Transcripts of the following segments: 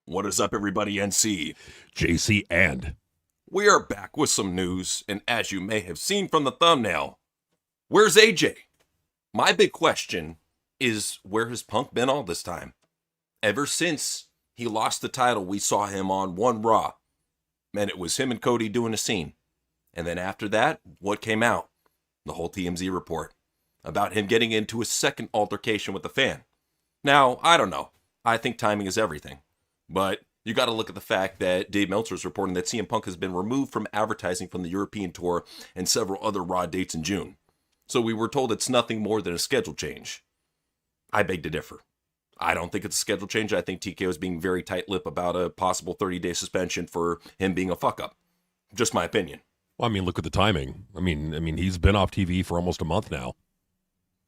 What is up, everybody? NC. JC and We are back with some news, and as you may have seen from the thumbnail, where's AJ? My big question is, where has Punk been all this time? Ever since he lost the title, we saw him on One Raw, and it was him and Cody doing a scene. And then after that, what came out? The whole TMZ report about him getting into a second altercation with a fan. Now, I don't know. I think timing is everything. But you got to look at the fact that Dave Meltzer is reporting that CM Punk has been removed from advertising from the European tour and several other Raw dates in June. So we were told it's nothing more than a schedule change. I beg to differ. I don't think it's a schedule change. I think TKO is being very tight-lipped about a possible 30-day suspension for him being a fuck-up. Just my opinion. well, I mean, look at the timing. I mean, he's been off TV for almost a month now.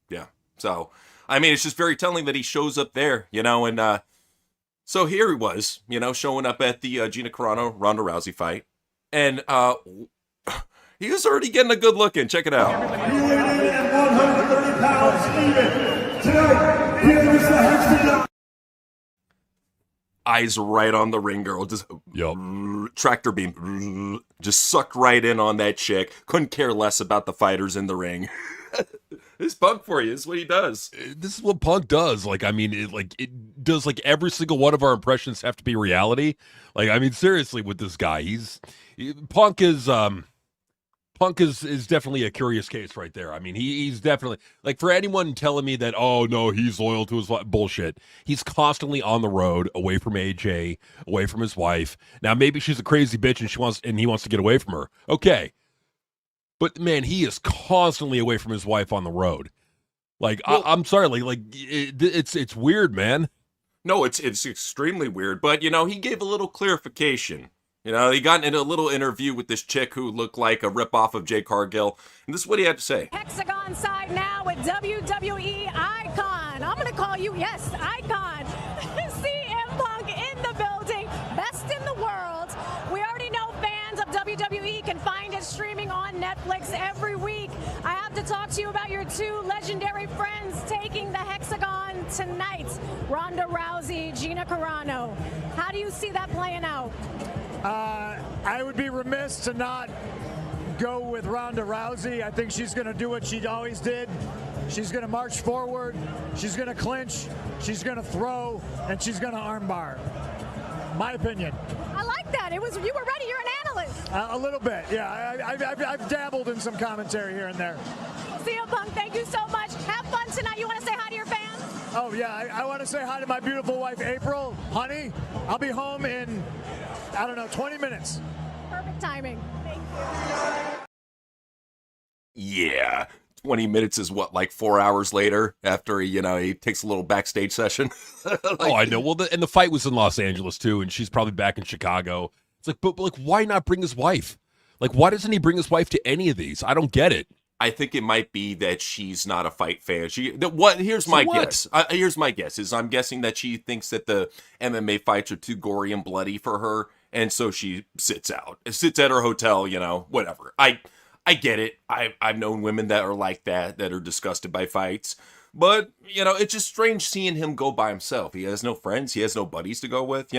Yeah. So, I mean, it's just very telling that he shows up there, and so here he was, showing up at the Gina Carano Ronda Rousey fight, and he was already getting a good look in. Check it out. 130 pounds even. Tonight, here is the Hexagon. Eyes right on the ring girl, just tractor beam, just sucked right in on that chick. Couldn't care less about the fighters in the ring. This Punk for you. This is what he does. This is what Punk does. It does every single one of our impressions have to be reality. Seriously, with this guy, Punk is definitely a curious case right there. I mean, he's definitely, for anyone telling me that, oh no, he's loyal to his bullshit. He's constantly on the road, away from AJ, away from his wife. Now maybe she's a crazy bitch and he wants to get away from her. Okay. But man, he is constantly away from his wife on the road. I'm sorry, it's weird, man. No, it's extremely weird. But he gave a little clarification. He got in a little interview with this chick who looked like a ripoff of Jay Cargill, and this is what he had to say. Hexagon side now with WWE Icon. I'm gonna call you, yes, Icon. CM Punk in the building, best in the world. We already know fans of WWE can find it streaming on Netflix every week. I have to talk to you about your two legendary friends taking the Hexagon tonight. Ronda Rousey, Gina Carano. How do you see that playing out? I would be remiss to not go with Ronda Rousey. I think she's going to do what she always did. She's going to march forward. She's going to clinch. She's going to throw, and she's going to armbar. My opinion. I like that. You were ready. You're an analyst. A little bit, yeah. I've dabbled in some commentary here and there. CM Punk, thank you so much. Have fun tonight. You want to say hi to your fans? Oh yeah, I want to say hi to my beautiful wife April. Honey, I'll be home in 20 minutes. Perfect timing. Thank you. Yeah. 20 minutes is what, 4 hours later after he takes a little backstage session? Oh, I know. Well, and the fight was in Los Angeles too, and she's probably back in Chicago. It's but why not bring his wife? Why doesn't he bring his wife to any of these? I don't get it. I think it might be that she's not a fight fan. Here's my guess. Here's my guess is I'm guessing that she thinks that the MMA fights are too gory and bloody for her, and so she sits at her hotel, whatever. I get it. I've known women that are like that are disgusted by fights. But, it's just strange seeing him go by himself. He has no friends. He has no buddies to go with,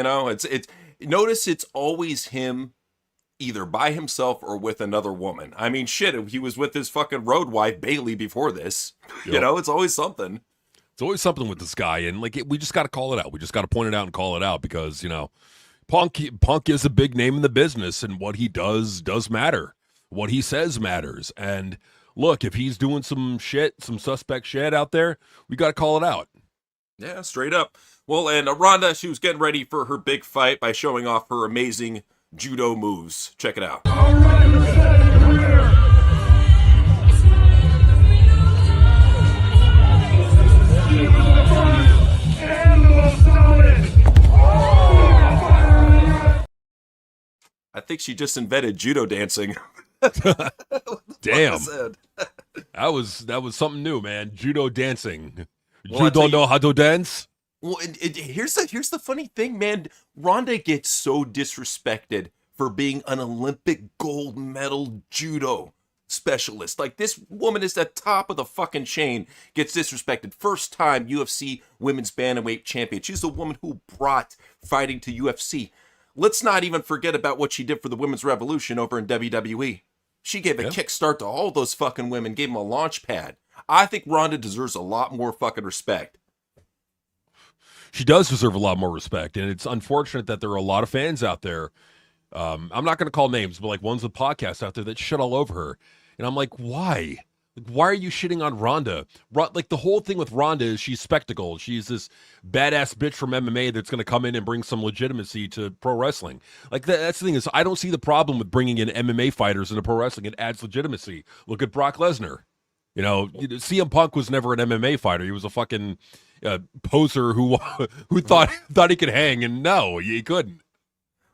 Notice it's always him either by himself or with another woman. I mean, shit, he was with his fucking road wife, Bailey, before this. Yep. It's always something. It's always something with this guy, and we just got to call it out. We just got to point it out and call it out because, Punk is a big name in the business, and what he does matter. What he says matters. And look, if he's doing some suspect shit out there, we got to call it out. Yeah, straight up. Well, and Ronda, she was getting ready for her big fight by showing off her amazing judo moves. Check it out. I think she just invented judo dancing. Damn. That was something new, man. Judo dancing. Well, you don't know how to dance? Well, here's the funny thing, man. Ronda gets so disrespected for being an Olympic gold medal judo specialist. Like, this woman is at the top of the fucking chain, gets disrespected. First time UFC women's bantamweight champion. She's the woman who brought fighting to UFC. Let's not even forget about what she did for the women's revolution over in WWE. She gave a kickstart to all those fucking women, gave them a launch pad. I think Ronda deserves a lot more fucking respect. She does deserve a lot more respect, and it's unfortunate that there are a lot of fans out there. I'm not going to call names, but like ones with podcasts out there that shit all over her. And I'm like, why? Like, why are you shitting on Ronda? Like, the whole thing with Ronda is she's spectacle. She's this badass bitch from MMA that's going to come in and bring some legitimacy to pro wrestling. Like, that's the thing is, I don't see the problem with bringing in MMA fighters into pro wrestling. It adds legitimacy. Look at Brock Lesnar. You know, CM Punk was never an MMA fighter. He was a fucking poser who thought he could hang, and no, he couldn't.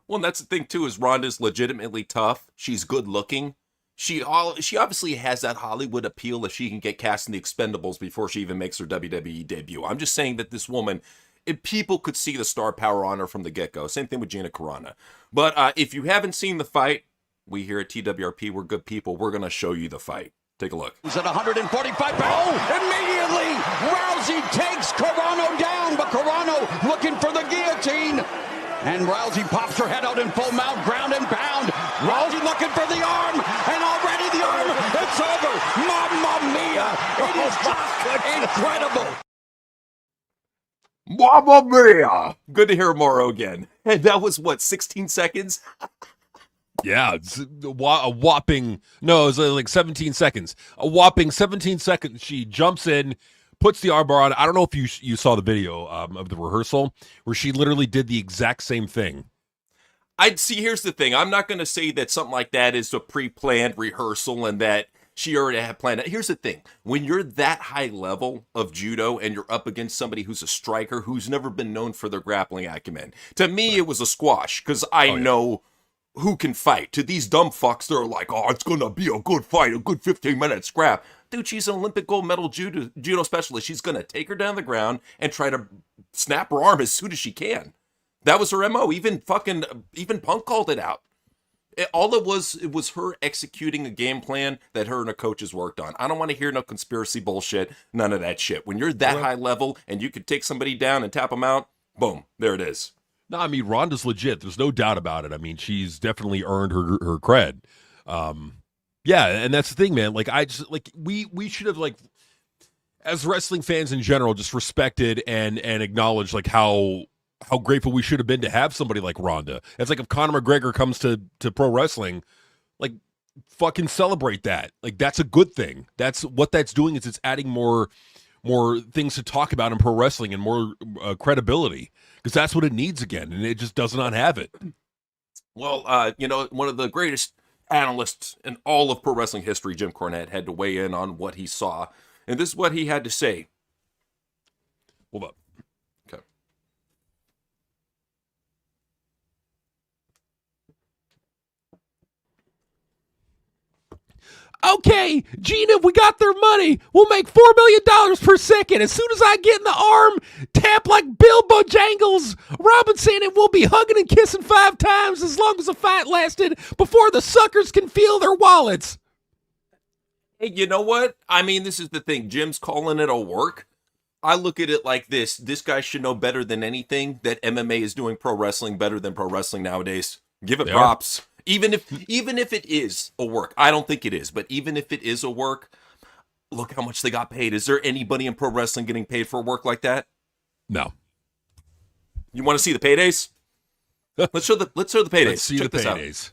Well, and that's the thing, too, is Ronda's legitimately tough. She's good-looking. She obviously has that Hollywood appeal if she can get cast in the Expendables before she even makes her WWE debut. I'm just saying that this woman, if people could see the star power on her from the get-go. Same thing with Gina Carano. But if you haven't seen the fight, we here at TWRP, we're good people. We're going to show you the fight. Take a look. He's at 145 pounds. Oh, immediately, Rousey takes Carano down, but Carano looking for the guillotine. And Rousey pops her head out in full mount, ground and pound. Rousey looking for the arm, and already the arm, it's over. Mamma mia, it is just incredible. Mamma mia! Good to hear Morrow again. And that was, what, 16 seconds? Yeah, it's a whopping, no, it was like 17 seconds. A whopping 17 seconds. She jumps in, puts the armbar on. I don't know if you saw the video of the rehearsal where she literally did the exact same thing. I'd see, here's the thing. I'm not going to say that something like that is a pre-planned rehearsal and that she already had planned it. Here's the thing. When you're that high level of judo and you're up against somebody who's a striker who's never been known for their grappling acumen, to me, it was a squash because I know who can fight. To these dumb fucks, they're like, oh, it's going to be a good fight, a good 15-minute scrap. Dude, she's an Olympic gold medal judo specialist. She's going to take her down the ground and try to snap her arm as soon as she can. That was her MO. Even Punk called it out. It was her executing a game plan that her and her coaches worked on. I don't want to hear no conspiracy bullshit, none of that shit. When you're that high level and you could take somebody down and tap them out, boom, there it is. No, I mean, Ronda's legit. There's no doubt about it. I mean, she's definitely earned her cred. Yeah, and that's the thing, man. Like, we should have, like, as wrestling fans in general, just respected and acknowledged, like, how grateful we should have been to have somebody like Ronda. It's like if Conor McGregor comes to pro wrestling, like, fucking celebrate that. Like, that's a good thing. That's what that's doing is it's adding more things to talk about in pro wrestling and more credibility. Because that's what it needs again, and it just does not have it. Well, one of the greatest analysts in all of pro wrestling history, Jim Cornette, had to weigh in on what he saw. And this is what he had to say. Hold up. Okay. Okay, Gina, we got their money. We'll make $4 million per second. As soon as I get in the arm, tap like Bill Bojangles. Robinson, and we'll be hugging and kissing 5 times as long as the fight lasted before the suckers can feel their wallets. Hey, you know what? I mean, this is the thing. Jim's calling it a work. I look at it like this. This guy should know better than anything that MMA is doing pro wrestling better than pro wrestling nowadays. Give it props. Even if it is a work, I don't think it is, but even if it is a work, look how much they got paid. Is there anybody in pro wrestling getting paid for a work like that? No. You want to see the paydays? Let's show the paydays. Let's see Check the this paydays. out.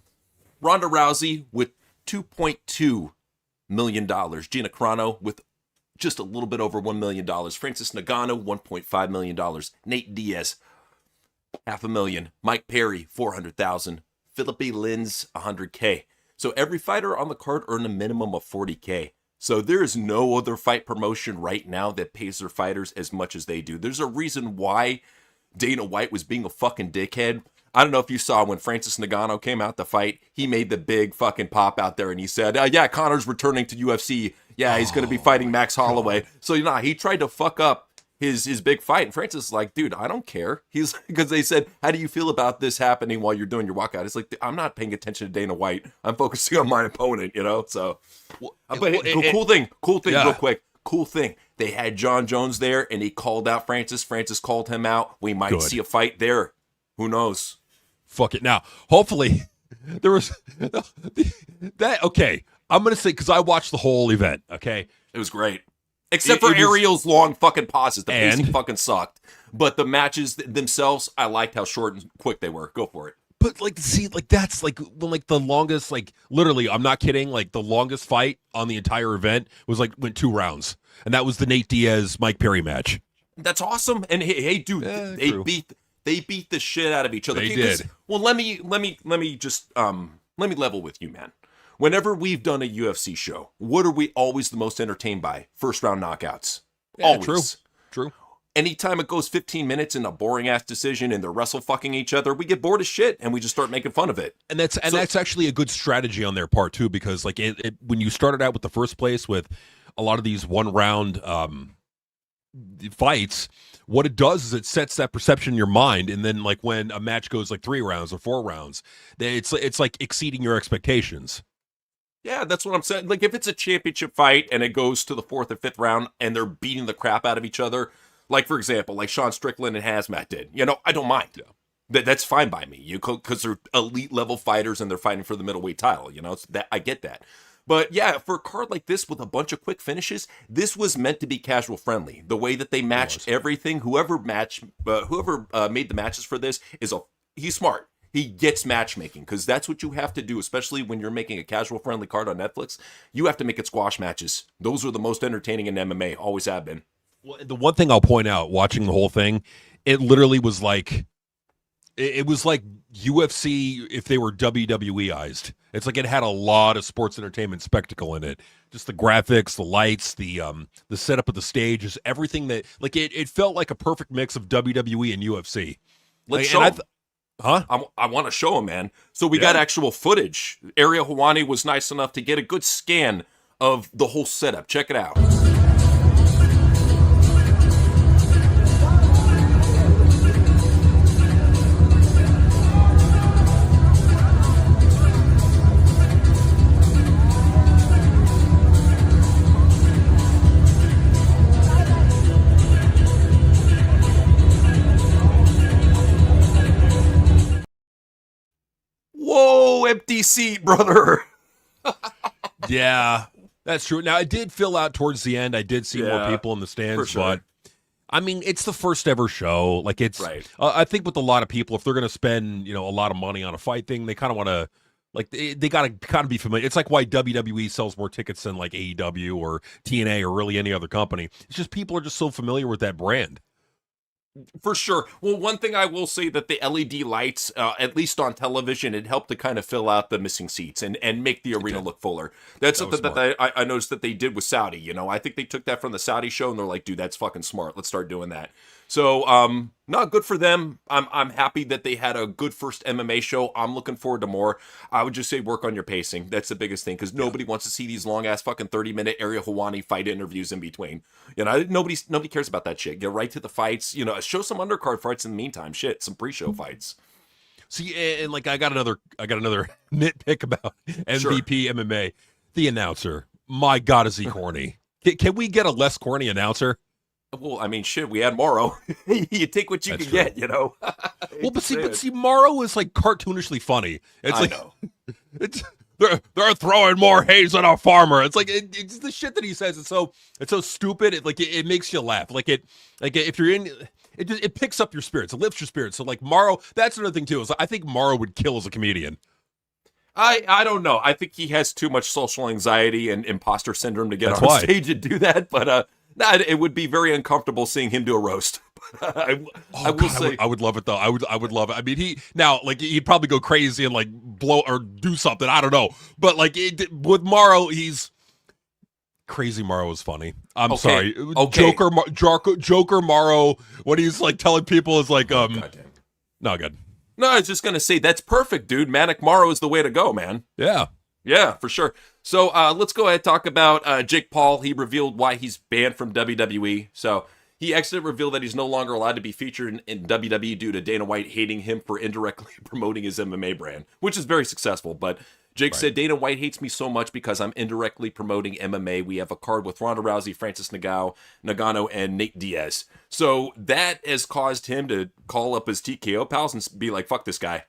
Ronda Rousey with $2.2 million. Gina Carano with just a little bit over $1 million. Francis Ngannou, $1.5 million. Nate Diaz, $500,000. Mike Perry, $400,000. Philippi Linz, $100K. So every fighter on the card earned a minimum of $40K. So there is no other fight promotion right now that pays their fighters as much as they do. There's a reason why Dana White was being a fucking dickhead. I don't know if you saw when Francis Ngannou came out to fight, he made the big fucking pop out there and he said, yeah, Conor's returning to UFC. Yeah, he's going to be fighting Max Holloway. So, he tried to fuck up his big fight. And Francis is like, dude, I don't care. He's because they said, how do you feel about this happening while you're doing your walkout? It's like, I'm not paying attention to Dana White. I'm focusing on my opponent, So, cool thing, yeah. real quick. Cool thing. They had John Jones there, and he called out Francis. Francis called him out. We might see a fight there. Who knows? Fuck it. Now, hopefully, there was that. Okay, I'm gonna say because I watched the whole event. Okay, it was great. Except for Ariel's long fucking pauses. The pacing fucking sucked. But the matches themselves, I liked how short and quick they were. Go for it. But that's when the longest, literally, I'm not kidding, the longest fight on the entire event was went 2 rounds. And that was the Nate Diaz Mike Perry match. That's awesome. And hey dude, they beat the shit out of each other. They did. Well, let me level with you, man. Whenever we've done a UFC show, what are we always the most entertained by? First round knockouts. Yeah, always. True. Anytime it goes 15 minutes in a boring ass decision and they're wrestle fucking each other, we get bored as shit and we just start making fun of it. And that's actually a good strategy on their part too, because when you started out with the first place with a lot of these 1 round fights, what it does is it sets that perception in your mind, and then when a match goes 3 rounds or 4 rounds, it's exceeding your expectations. Yeah, that's what I'm saying. If it's a championship fight and it goes to the 4th or 5th round and they're beating the crap out of each other, for example, Sean Strickland and Hazmat did, I don't mind. Yeah. That's fine by me, because they're elite level fighters and they're fighting for the middleweight title, so that I get that. But yeah, for a card like this with a bunch of quick finishes, this was meant to be casual friendly. The way that they matched everything, whoever made the matches for this he's smart. He gets matchmaking, because that's what you have to do, especially when you're making a casual friendly card on Netflix. You have to make it squash matches. Those are the most entertaining in MMA, always have been. Well, the one thing I'll point out, watching the whole thing, it literally was it was like UFC if they were WWEized. It's it had a lot of sports entertainment spectacle in it. Just the graphics, the lights, the setup of the stage, just everything that it felt like a perfect mix of WWE and UFC. Let's show them. I want to show him, man. So we got actual footage. Ariel Helwani was nice enough to get a good scan of the whole setup. Check it out. Whoa, empty seat, brother. Yeah, that's true. Now, it did fill out towards the end. I did see more people in the stands, but I mean, it's the first ever show. It's right. I think with a lot of people, if they're going to spend, a lot of money on a fight thing, they kind of want to, they got to kind of be familiar. It's why WWE sells more tickets than AEW or TNA or really any other company. It's just people are just so familiar with that brand. For sure. Well, one thing I will say that the LED lights, at least on television, it helped to kind of fill out the missing seats and make the arena look fuller. That's something that I noticed that they did with Saudi. I think they took that from the Saudi show and they're like, dude, that's fucking smart. Let's start doing that. So, not good for them. I'm happy that they had a good first MMA show. I'm looking forward to more. I would just say work on your pacing. That's the biggest thing, because nobody wants to see these long ass fucking 30-minute Ariel Helwani fight interviews in between. Nobody cares about that shit. Get right to the fights. Show some undercard fights in the meantime. Shit, some pre-show fights. See, and I got another nitpick about MVP MMA. The announcer, my God, is he corny? Can we get a less corny announcer? Well, I mean, shit, we had Morrow. You take what you can get, Well, but see, Morrow is cartoonishly funny. I know. It's they're throwing more haze on a farmer. It's it's the shit that he says. It's so stupid. It makes you laugh. If you're in, it picks up your spirits. It lifts your spirits. So Morrow, that's another thing too. Is I think Morrow would kill as a comedian. I don't know. I think he has too much social anxiety and imposter syndrome to get on stage and do that. But it would be very uncomfortable seeing him do a roast. I will say I would love it though. I would love it. I mean, he'd probably go crazy and blow or do something. I don't know. But with Morrow, he's crazy. Morrow is funny. I'm sorry. Okay. Joker Morrow, when he's telling people is no good. No, I was just gonna say that's perfect, dude. Manic Morrow is the way to go, man. Yeah, for sure. So let's go ahead and talk about Jake Paul. He revealed why he's banned from WWE. So He exited, revealed that he's no longer allowed to be featured in WWE due to Dana White hating him for indirectly promoting his MMA brand, which is very successful. But Jake said, Dana White hates me so much because I'm indirectly promoting MMA. We have a card with Ronda Rousey, Francis Ngannou, and Nate Diaz. So that has caused him to call up his TKO pals and be like, fuck this guy.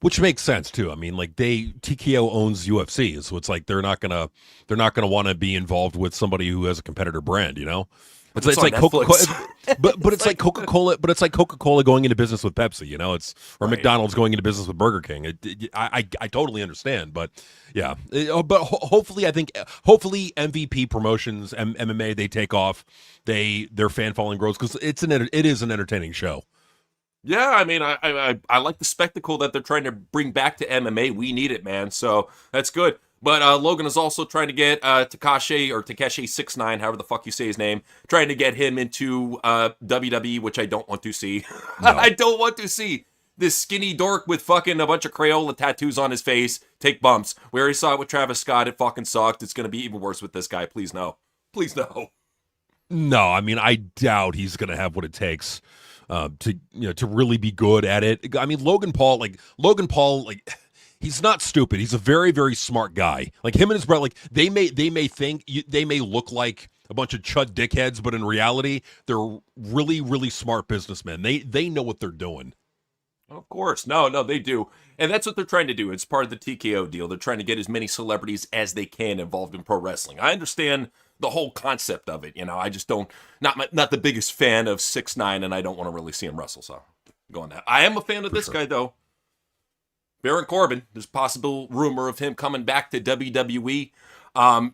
Which makes sense too. I mean, like TKO owns UFC, so it's like they're not gonna want to be involved with somebody who has a competitor brand, you know? It's like Coca-Cola, but it's like Coca-Cola, but it's like Coca-Cola going into business with Pepsi, you know? It's or McDonald's going into business with Burger King. I totally understand, but yeah. But hopefully MVP promotions, MMA, they take off, their fan following grows because it is an entertaining show. Yeah, I mean, I like the spectacle that they're trying to bring back to MMA. We need it, man. So that's good. But Logan is also trying to get Takeshi 69, however the fuck you say his name, trying to get him into WWE, which I don't want to see. No. I don't want to see this skinny dork with fucking a bunch of Crayola tattoos on his face take bumps. We already saw it with Travis Scott. It fucking sucked. It's going to be even worse with this guy. Please no. Please no. No, I mean, I doubt he's going to have what it takes to really be good at it. I mean, Logan Paul, he's not stupid. He's a very, very smart guy. Like him and his brother, like they may look like a bunch of chud dickheads, but in reality, they're really, really smart businessmen. They know what they're doing. Of course. No, they do. And that's what they're trying to do. It's part of the TKO deal. They're trying to get as many celebrities as they can involved in pro wrestling. I understand the whole concept of it. You know, I just not the biggest fan of 6ix9ine, and I don't want to really see him wrestle. So go on that. I am a fan of this guy, though. Baron Corbin. There's possible rumor of him coming back to WWE.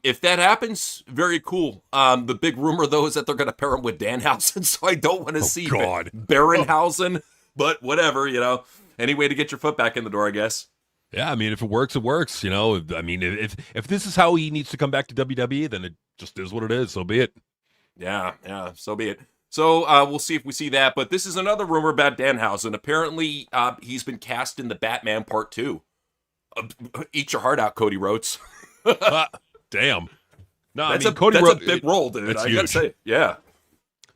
If that happens, very cool. The big rumor, though, is that they're going to pair him with Danhausen, so I don't want to see Baronhausen. But whatever, you know. Any way to get your foot back in the door, I guess. Yeah, I mean, if it works, it works. You know, I mean, if this is how he needs to come back to WWE, then it just is what it is. So be it. Yeah, so be it. So we'll see if we see that. But this is another rumor about Danhausen. Apparently, he's been cast in the Batman Part 2. Eat your heart out, Cody Rhodes. Damn. No, that's a big role, dude. I gotta say, yeah.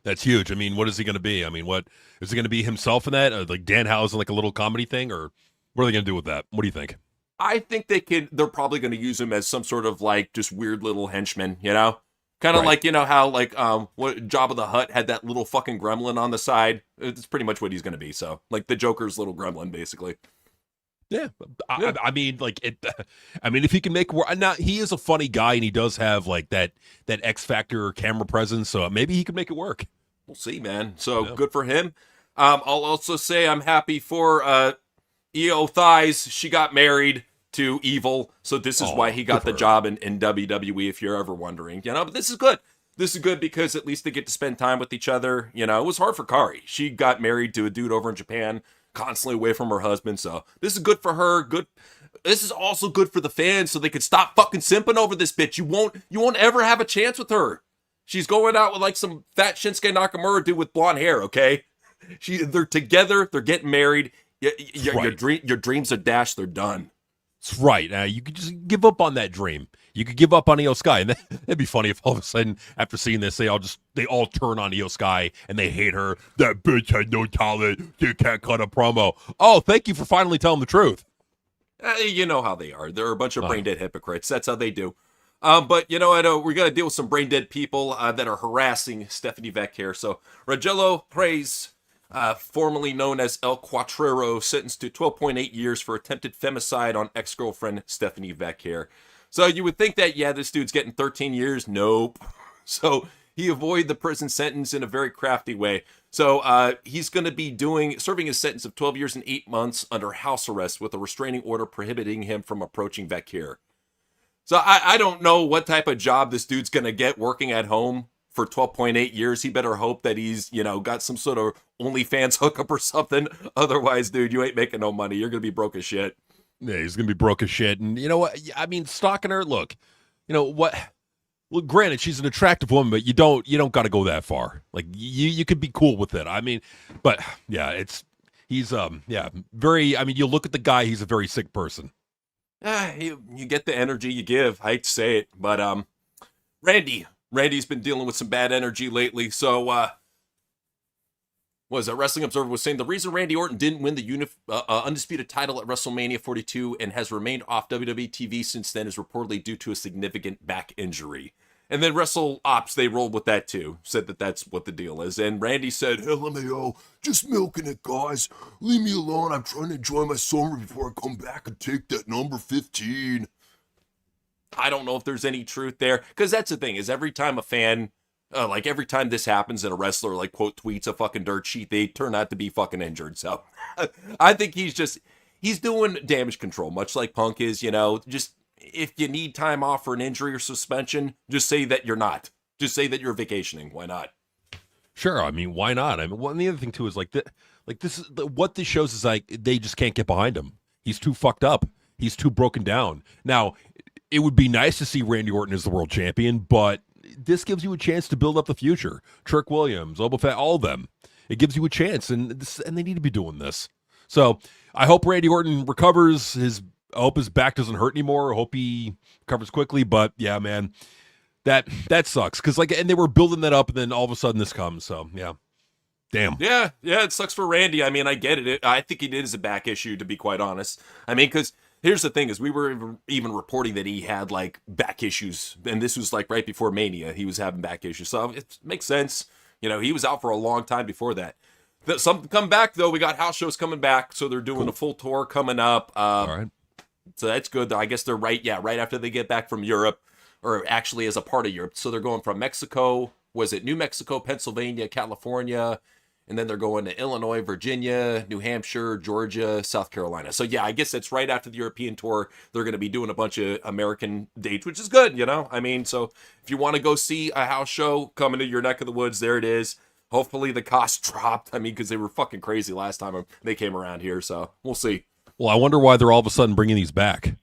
That's huge. I mean, what is he going to be? I mean, what is he going to be himself in that? Like Danhausen, like a little comedy thing, or what are they going to do with that? What do you think? I think they're probably going to use him as some sort of like just weird little henchman, you know? Kind of like, you know, how like what Jabba the Hutt had that little fucking gremlin on the side. It's pretty much what he's going to be. So like the Joker's little gremlin, basically. Yeah. I mean, like it. I mean, if he can make work, now he is a funny guy, and he does have like that X Factor camera presence. So maybe he could make it work. We'll see, man. So good for him. I'll also say I'm happy for Iyo Thighs. She got married to Evil, so this is why he got the job in WWE, if you're ever wondering. You know, but this is good. This is good because at least they get to spend time with each other. You know, it was hard for Kari. She got married to a dude over in Japan, constantly away from her husband, so this is good for her. Good. This is also good for the fans, so they can stop fucking simping over this bitch. You won't ever have a chance with her. She's going out with like some fat Shinsuke Nakamura dude with blonde hair, okay? They're together, they're getting married. Your dreams are dashed, they're done. That's right. You could just give up on that dream. You could give up on Iyo Sky, and that'd be funny if all of a sudden, after seeing this, they all turn on Iyo Sky and they hate her. That bitch had no talent. She can't cut a promo. Oh, thank you for finally telling the truth. You know how they are. They're a bunch of brain dead hypocrites. That's how they do. But you know what? We're going to deal with some brain dead people that are harassing Stephanie Vaquer. So, Rogelio Reyes, formerly known as El Cuatrero, sentenced to 12.8 years for attempted femicide on ex-girlfriend Stephanie Vaquer. So, you would think that, yeah, this dude's getting 13 years. Nope. So, he avoided the prison sentence in a very crafty way. So, he's going to be serving a sentence of 12 years and 8 months under house arrest with a restraining order prohibiting him from approaching Vaquer. So I don't know what type of job this dude's going to get working at home for 12.8 years. He better hope that he's, you know, got some sort of OnlyFans hookup or something. Otherwise, dude, you ain't making no money. You're going to be broke as shit. Yeah, he's going to be broke as shit. And you know what? I mean, stalking her, look, you know what? Well, granted, she's an attractive woman, but you don't got to go that far. Like you could be cool with it. I mean, but yeah, he's very, I mean, you look at the guy, he's a very sick person. You get the energy you give. I hate to say it, but Randy, Randy's been dealing with some bad energy lately. So, what was it? Wrestling Observer was saying the reason Randy Orton didn't win the undisputed title at WrestleMania 42 and has remained off WWE TV since then is reportedly due to a significant back injury. And then Wrestle Ops, they rolled with that too. Said that that's what the deal is. And Randy said, LMAO, just milking it, guys. Leave me alone. I'm trying to enjoy my summer before I come back and take that number 15. I don't know if there's any truth there. Because that's the thing, is every time a fan, every time this happens and a wrestler, like, quote, tweets a fucking dirt sheet, they turn out to be fucking injured. So I think he's doing damage control, much like Punk is, just if you need time off for an injury or suspension, just say that you're not. Just say that you're vacationing. Why not? Sure. I mean, why not? I mean, one the other thing too is what this shows is like they just can't get behind him. He's too fucked up. He's too broken down. Now, it would be nice to see Randy Orton as the world champion, but this gives you a chance to build up the future. Trick Williams, Boba Fett, all of them. It gives you a chance, and they need to be doing this. So I hope Randy Orton recovers. I hope his back doesn't hurt anymore. I hope he recovers quickly. But yeah, man, that sucks. Because and they were building that up, and then all of a sudden this comes. So yeah, damn. Yeah, it sucks for Randy. I mean, I get it. I think it is a back issue, to be quite honest. I mean, because here's the thing: is we were even reporting that he had back issues, and this was right before Mania. He was having back issues, so it makes sense. He was out for a long time before that. Something come back though. We got house shows coming back, so they're doing a full tour coming up. All right. So that's good. I guess they're right after they get back from Europe, or actually as a part of Europe. So they're going from Mexico, New Mexico, Pennsylvania, California, and then they're going to Illinois, Virginia, New Hampshire, Georgia, South Carolina. So yeah, I guess it's right after the European tour. They're going to be doing a bunch of American dates, which is good, I mean, so if you want to go see a house show coming to your neck of the woods, there it is. Hopefully the cost dropped. I mean, because they were fucking crazy last time they came around here, so we'll see. Well, I wonder why they're all of a sudden bringing these back.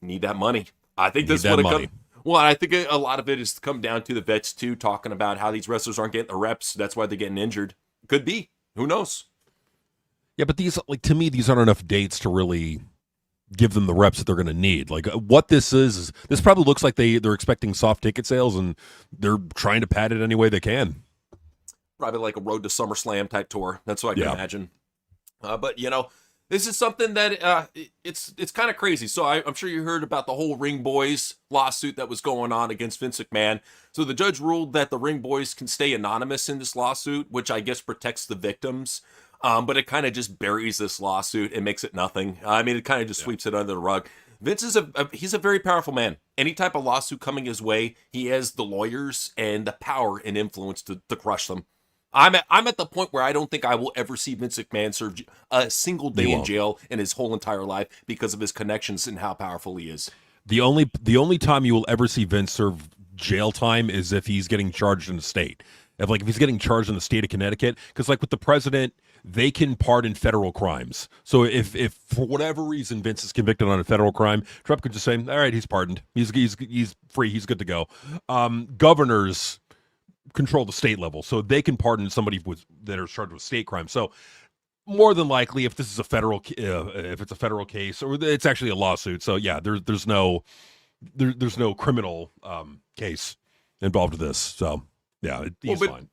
Need that money. I think this would have come. Well, I think a lot of it has come down to the vets too, talking about how these wrestlers aren't getting the reps. That's why they're getting injured. Could be. Who knows? Yeah, but these, to me, these aren't enough dates to really give them the reps that they're going to need. What this is this probably looks like they're expecting soft ticket sales, and they're trying to pad it any way they can. Probably like a Road to SummerSlam type tour. That's what I can imagine. But this is something that it's kind of crazy. So I'm sure you heard about the whole Ring Boys lawsuit that was going on against Vince McMahon. So the judge ruled that the Ring Boys can stay anonymous in this lawsuit, which I guess protects the victims. But it kind of just buries this lawsuit and makes it nothing. I mean, it kind of just sweeps it under the rug. Vince is he's a very powerful man. Any type of lawsuit coming his way, he has the lawyers and the power and influence to crush them. I'm at the point where I don't think I will ever see Vince McMahon serve a single day in jail in his whole entire life because of his connections and how powerful he is. The only time you will ever see Vince serve jail time is if he's getting charged in the state. If he's getting charged in the state of Connecticut, because with the president, they can pardon federal crimes. So if for whatever reason Vince is convicted on a federal crime, Trump could just say, all right, he's pardoned. He's free. He's good to go. Governors control the state level, so they can pardon somebody that are charged with state crime. So more than likely, if this is if it's a federal case, or it's actually a lawsuit, so yeah, there's no criminal case involved with this. So yeah, he's fine.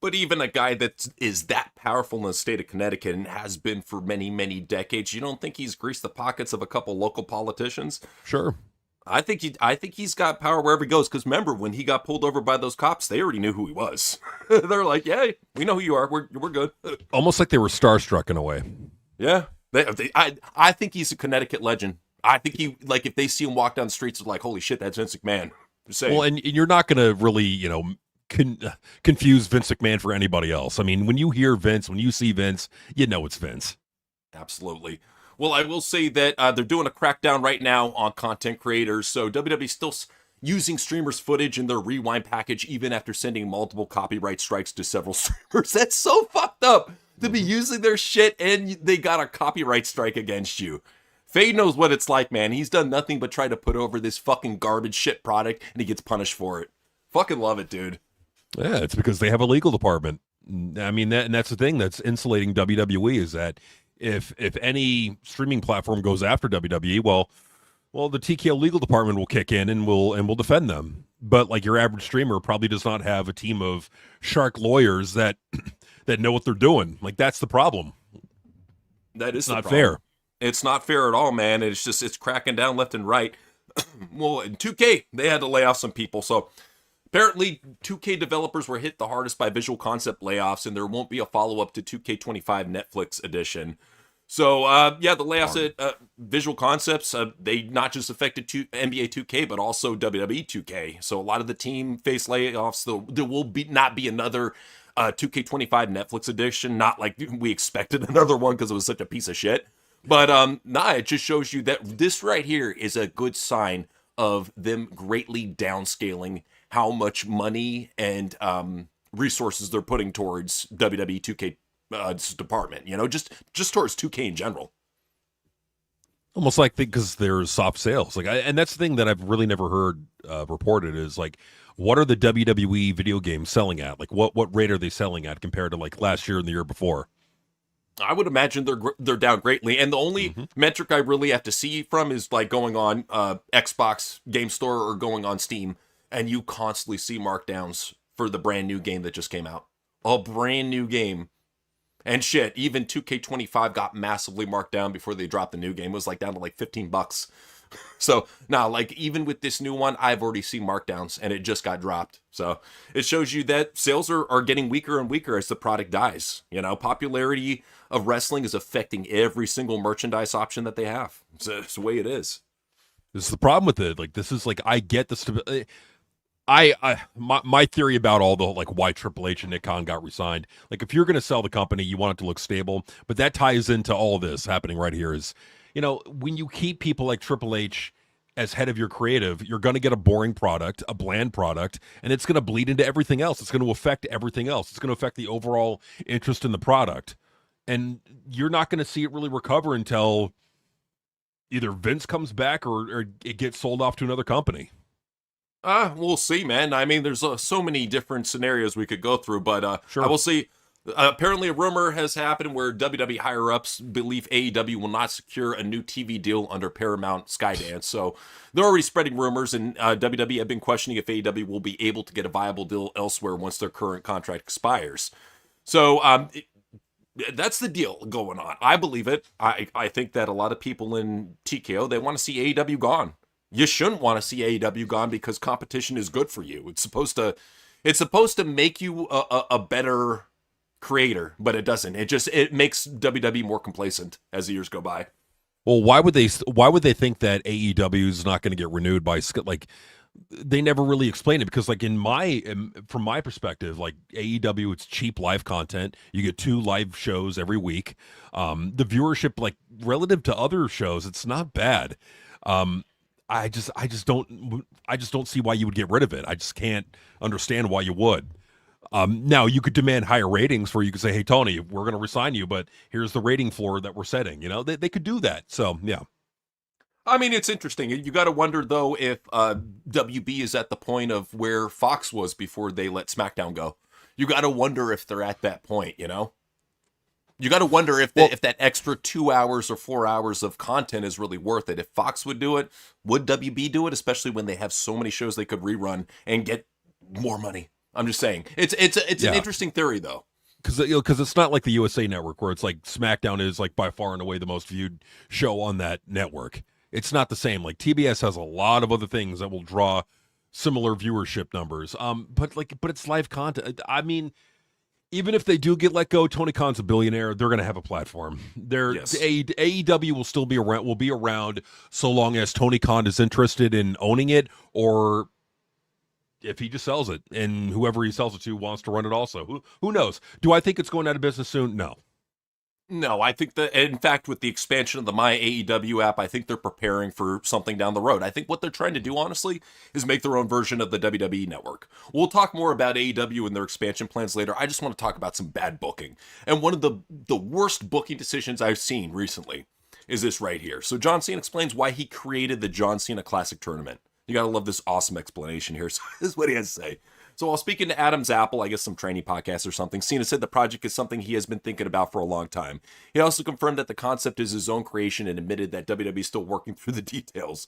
But even a guy that is that powerful in the state of Connecticut and has been for many, many decades, you don't think he's greased the pockets of a couple local politicians? Sure. I think he's got power wherever he goes. Because remember, when he got pulled over by those cops, they already knew who he was. They're like, "Yeah, we know who you are. We're good." Almost like they were starstruck in a way. Yeah, I think he's a Connecticut legend. I think he if they see him walk down the streets, it's like, "Holy shit, that's Vince McMahon." Just saying. Well, and you're not going to really confuse Vince McMahon for anybody else. I mean, when you hear Vince, when you see Vince, you know it's Vince. Absolutely. Well, I will say that they're doing a crackdown right now on content creators. So WWE's still using streamers' footage in their rewind package, even after sending multiple copyright strikes to several streamers. That's so fucked up to be using their shit and they got a copyright strike against you. Fade knows what it's like, man. He's done nothing but try to put over this fucking garbage shit product, and he gets punished for it. Fucking love it, dude. Yeah, it's because they have a legal department. I mean, that's the thing that's insulating WWE is that if any streaming platform goes after WWE, well, the TKO legal department will kick in and will defend them. but like your average streamer probably does not have a team of shark lawyers that that know what they're doing. Like that's the problem. That is Not fair. It's not fair at all, man. It's cracking down left and right. Well, in 2K, they had to lay off some people. So apparently 2K developers were hit the hardest by visual concept layoffs, and there won't be a follow-up to 2K25 Netflix edition. So, the layoffs at Visual Concepts, they not just affected NBA 2K, but also WWE 2K. So a lot of the team faced layoffs. There will not be another 2K25 Netflix edition. Not like we expected another one because it was such a piece of shit. But it just shows you that this right here is a good sign of them greatly downscaling how much money and resources they're putting towards WWE 2K department, just towards 2K in general. Almost like because there's soft sales, and that's the thing that I've really never heard reported is like, what are the WWE video games selling at? Like, what rate are they selling at compared to like last year and the year before? I would imagine they're down greatly, and the only metric I really have to see from is like going on Xbox Game Store or going on Steam, and you constantly see markdowns for the brand new game that just came out, a brand new game. And shit, even 2K25 got massively marked down before they dropped the new game. It was like down to like $15. So now, like even with this new one, I've already seen markdowns and it just got dropped. So it shows you that sales are getting weaker and weaker as the product dies. Popularity of wrestling is affecting every single merchandise option that they have. It's the way it is. This is the problem with it. Like this is like I get the stability. My theory about all the like why Triple H and Nick Khan got resigned. Like if you're going to sell the company, you want it to look stable, but that ties into all this happening right here. Is when you keep people like Triple H as head of your creative, you're going to get a boring product, a bland product, and it's going to bleed into everything else. It's going to affect everything else. It's going to affect the overall interest in the product, and you're not going to see it really recover until either Vince comes back or it gets sold off to another company. We'll see, man. I mean, there's so many different scenarios we could go through, but sure. I will see. Apparently, a rumor has happened where WWE higher-ups believe AEW will not secure a new TV deal under Paramount Skydance. So they're already spreading rumors, and WWE have been questioning if AEW will be able to get a viable deal elsewhere once their current contract expires. So that's the deal going on. I believe it. I think that a lot of people in TKO, they want to see AEW gone. You shouldn't want to see AEW gone because competition is good for you. It's supposed to make you a better creator, but it doesn't. It makes WWE more complacent as the years go by. Well, why would they think that AEW is not going to get renewed by like they never really explained it because like from my perspective, like AEW, it's cheap live content. You get 2 live shows every week. The viewership, like relative to other shows, it's not bad. I just don't see why you would get rid of it. I just can't understand why you would. Now you could demand higher ratings where you could say, "Hey Tony, we're going to resign you, but here's the rating floor that we're setting." They could do that. So yeah. I mean, it's interesting. You got to wonder though if WB is at the point of where Fox was before they let SmackDown go. You got to wonder if they're at that point. You got to wonder if that extra 2 hours or 4 hours of content is really worth it. If Fox would do it, would WB do it? Especially when they have so many shows they could rerun and get more money. I'm just saying, it's an interesting theory though. Because it's not like the USA Network where it's like SmackDown is like by far and away the most viewed show on that network. It's not the same. Like TBS has a lot of other things that will draw similar viewership numbers. But it's live content. I mean, even if they do get let go, Tony Khan's a billionaire. They're going to have a platform. Yes. AEW will still be around. Will be around so long as Tony Khan is interested in owning it, or if he just sells it, and whoever he sells it to wants to run it. Also, who knows? Do I think it's going out of business soon? No, I think that, in fact, with the expansion of the My AEW app, I think they're preparing for something down the road. I think what they're trying to do, honestly, is make their own version of the WWE network. We'll talk more about AEW and their expansion plans later. I just want to talk about some bad booking. And one of the worst booking decisions I've seen recently is this right here. So John Cena explains why he created the John Cena Classic Tournament. You got to love this awesome explanation here. So this is what he has to say. So while speaking to Adam's Apple, I guess some training podcast or something, Cena said the project is something he has been thinking about for a long time. He also confirmed that the concept is his own creation and admitted that WWE is still working through the details.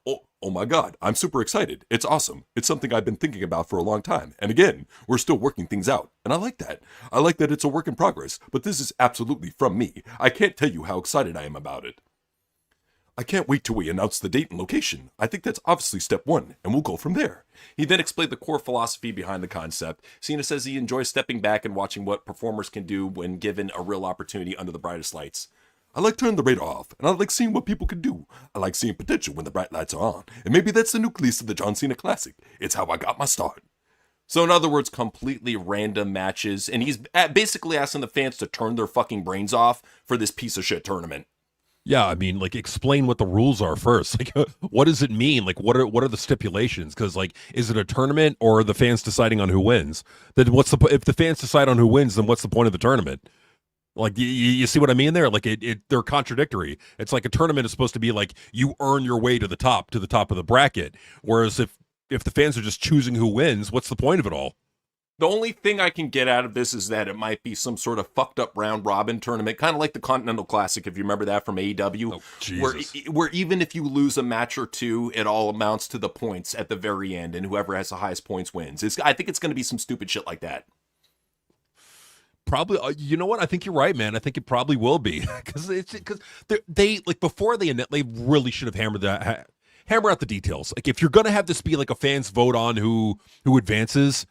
Oh my God, I'm super excited. It's awesome. It's something I've been thinking about for a long time. And again, we're still working things out. And I like that. I like that it's a work in progress, but this is absolutely from me. I can't tell you how excited I am about it. I can't wait till we announce the date and location. I think that's obviously step one, and we'll go from there. He then explained the core philosophy behind the concept. Cena says he enjoys stepping back and watching what performers can do when given a real opportunity under the brightest lights. I like turning the radar off, and I like seeing what people can do. I like seeing potential when the bright lights are on, and maybe that's the nucleus of the John Cena Classic. It's how I got my start. So in other words, completely random matches, and he's basically asking the fans to turn their fucking brains off for this piece of shit tournament. Yeah, I mean, like, explain what the rules are first. Like, what does it mean? Like, what are the stipulations? Because, like, is it a tournament or are the fans deciding on who wins? Then if the fans decide on who wins, then what's the point of the tournament? Like, you see what I mean there? Like, they're contradictory. It's like a tournament is supposed to be like you earn your way to the top of the bracket. Whereas if the fans are just choosing who wins, what's the point of it all? The only thing I can get out of this is that it might be some sort of fucked up round robin tournament, kind of like the Continental Classic, if you remember that from AEW, where even if you lose a match or two, it all amounts to the points at the very end, and whoever has the highest points wins. I think it's going to be some stupid shit like that. Probably, you know what? I think you're right, man. I think it probably will be because they like before they really should have hammered out the details. Like, if you're going to have this be like a fans vote on who advances,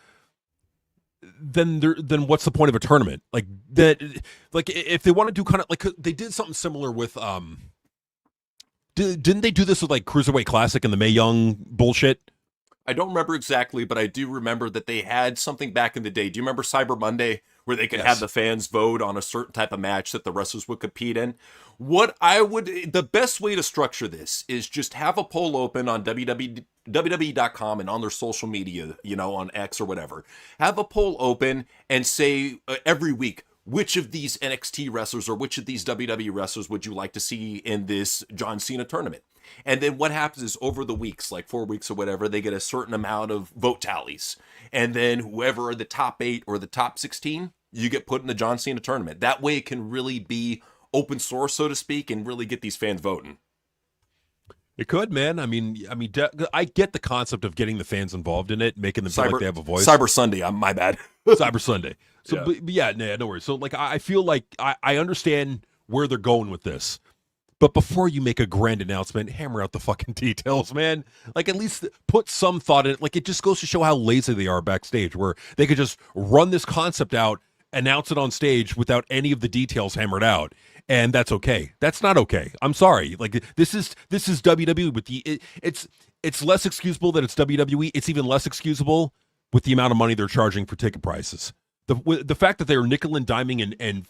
then what's the point of a tournament? Like that, like if they want to do kind of like they did something similar with didn't they do this with like Cruiserweight Classic and the Mae Young bullshit? I don't remember exactly, but I do remember that they had something back in the day. Do you remember Cyber Monday, where they could have the fans vote on a certain type of match that the wrestlers would compete in? The best way to structure this is just have a poll open on WWE.com and on their social media, on X or whatever. Have a poll open and say every week, which of these NXT wrestlers or which of these WWE wrestlers would you like to see in this John Cena tournament? And then what happens is over the weeks, like 4 weeks or whatever, they get a certain amount of vote tallies. And then whoever are the top 8 or the top 16, you get put in the John Cena tournament. That way it can really be open source, so to speak, and really get these fans voting. It could, man. I mean, I get the concept of getting the fans involved in it, making them feel like they have a voice. Cyber Sunday, my bad. Cyber Sunday. So, yeah. No worries. So, like, I feel like I understand where they're going with this. But before you make a grand announcement, hammer out the fucking details, man. Like, at least put some thought in it. Like, it just goes to show how lazy they are backstage, where they could just run this concept out, announce it on stage without any of the details hammered out. And that's okay. That's not okay. I'm sorry. Like, this is WWE with it's less excusable that it's WWE. It's even less excusable with the amount of money they're charging for ticket prices. The fact that they're nickel and diming and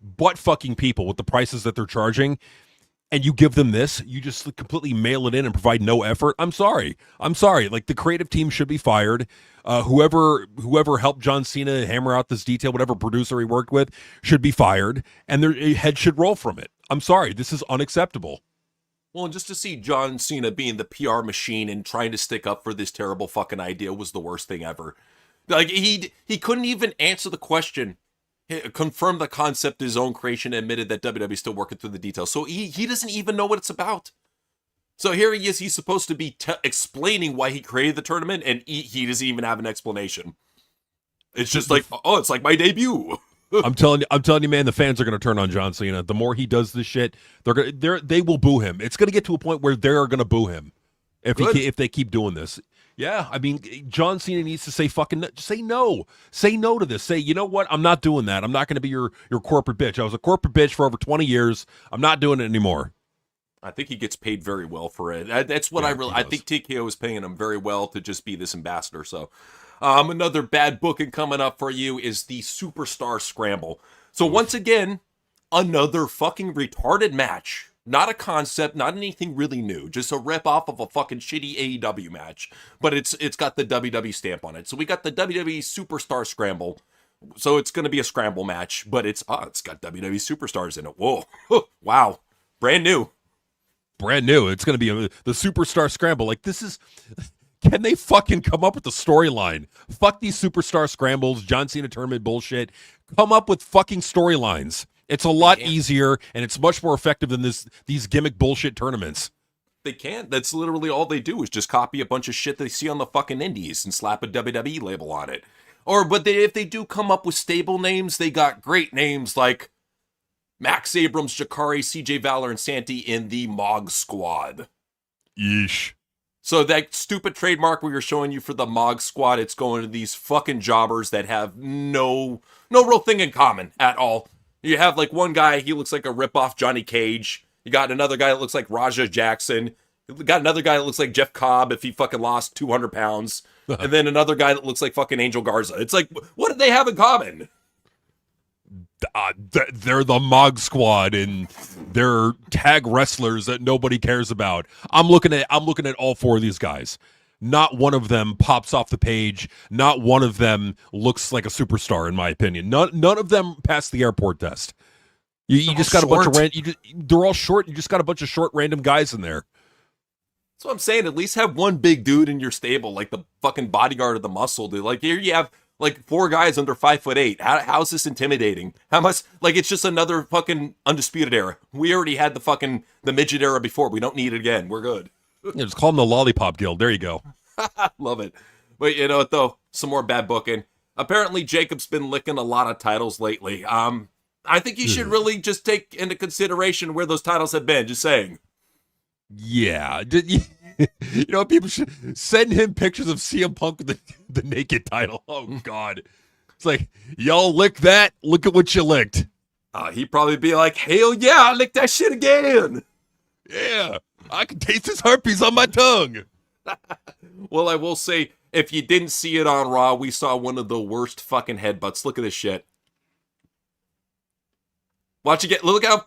butt fucking people with the prices that they're charging, and you give them this, you just completely mail it in and provide no effort. I'm sorry. Like, the creative team should be fired. Whoever helped John Cena hammer out this detail, whatever producer he worked with, should be fired, and their head should roll from it. I'm sorry. This is unacceptable. Well, and just to see John Cena being the PR machine and trying to stick up for this terrible fucking idea was the worst thing ever. Like, he couldn't even answer the question. He confirmed the concept, his own creation, and admitted that WWE is still working through the details. So he doesn't even know what it's about. So here he is, he's supposed to be explaining why he created the tournament, and he doesn't even have an explanation. It's just like, oh, it's like my debut. I'm telling you, man, the fans are going to turn on John Cena. The more he does this shit, they will boo him. It's going to get to a point where they're going to boo him if they keep doing this. Yeah, I mean, John Cena needs to say no. Say no to this. Say, you know what? I'm not doing that. I'm not going to be your corporate bitch. I was a corporate bitch for over 20 years. I'm not doing it anymore. I think he gets paid very well for it. That's what I think TKO is paying him very well to just be this ambassador. So, another bad booking coming up for you is the Superstar Scramble. So once again, another fucking retarded match. Not a concept, not anything really new, just a rip-off of a fucking shitty AEW match, but it's got the WWE stamp on it. So we got the WWE Superstar Scramble, so it's going to be a scramble match, but it's got WWE Superstars in it. Whoa, wow, brand new. It's going to be the Superstar Scramble. Like, this is... Can they fucking come up with a storyline? Fuck these Superstar Scrambles, John Cena Tournament bullshit. Come up with fucking storylines. It's a lot easier, and it's much more effective than these gimmick bullshit tournaments. They can't. That's literally all they do is just copy a bunch of shit they see on the fucking indies and slap a WWE label on it. But if they do come up with stable names, they got great names like Max Abrams, Jakari, CJ Valor, and Santi in the Mog Squad. Yeesh. So that stupid trademark we were showing you for the Mog Squad, it's going to these fucking jobbers that have no real thing in common at all. You have like one guy, he looks like a ripoff Johnny Cage. You got another guy that looks like Raja Jackson. You got another guy that looks like Jeff Cobb if he fucking lost 200 pounds. And then another guy that looks like fucking Angel Garza. It's like, what do they have in common? They're the Mog Squad, and they're tag wrestlers that nobody cares about. I'm looking at all four of these guys. Not one of them pops off the page. Not one of them looks like a superstar, in my opinion. None of them passed the airport test. You just got short. A bunch of they're all short. You just got a bunch of short random guys in there. That's what I'm saying. At least have one big dude in your stable, like the fucking bodyguard of the muscle dude. Like here you have like 4 guys under 5'8". How's this intimidating? How much? Like it's just another fucking Undisputed Era. We already had the midget era before. We don't need it again. We're good. Yeah, just call them the Lollipop Guild. There you go. Love it. But you know what though? Some more bad booking. Apparently Jacob's been licking a lot of titles lately. I think you should really just take into consideration where those titles have been. Just saying. Yeah. You know, people should send him pictures of CM Punk with the naked title. Oh, God. It's like, y'all lick that. Look at what you licked. He'd probably be like, hell yeah, I licked that shit again. Yeah. I can taste his herpes on my tongue. Well, I will say, if you didn't see it on Raw, we saw one of the worst fucking headbutts. Look at this shit. Watch it get. Look at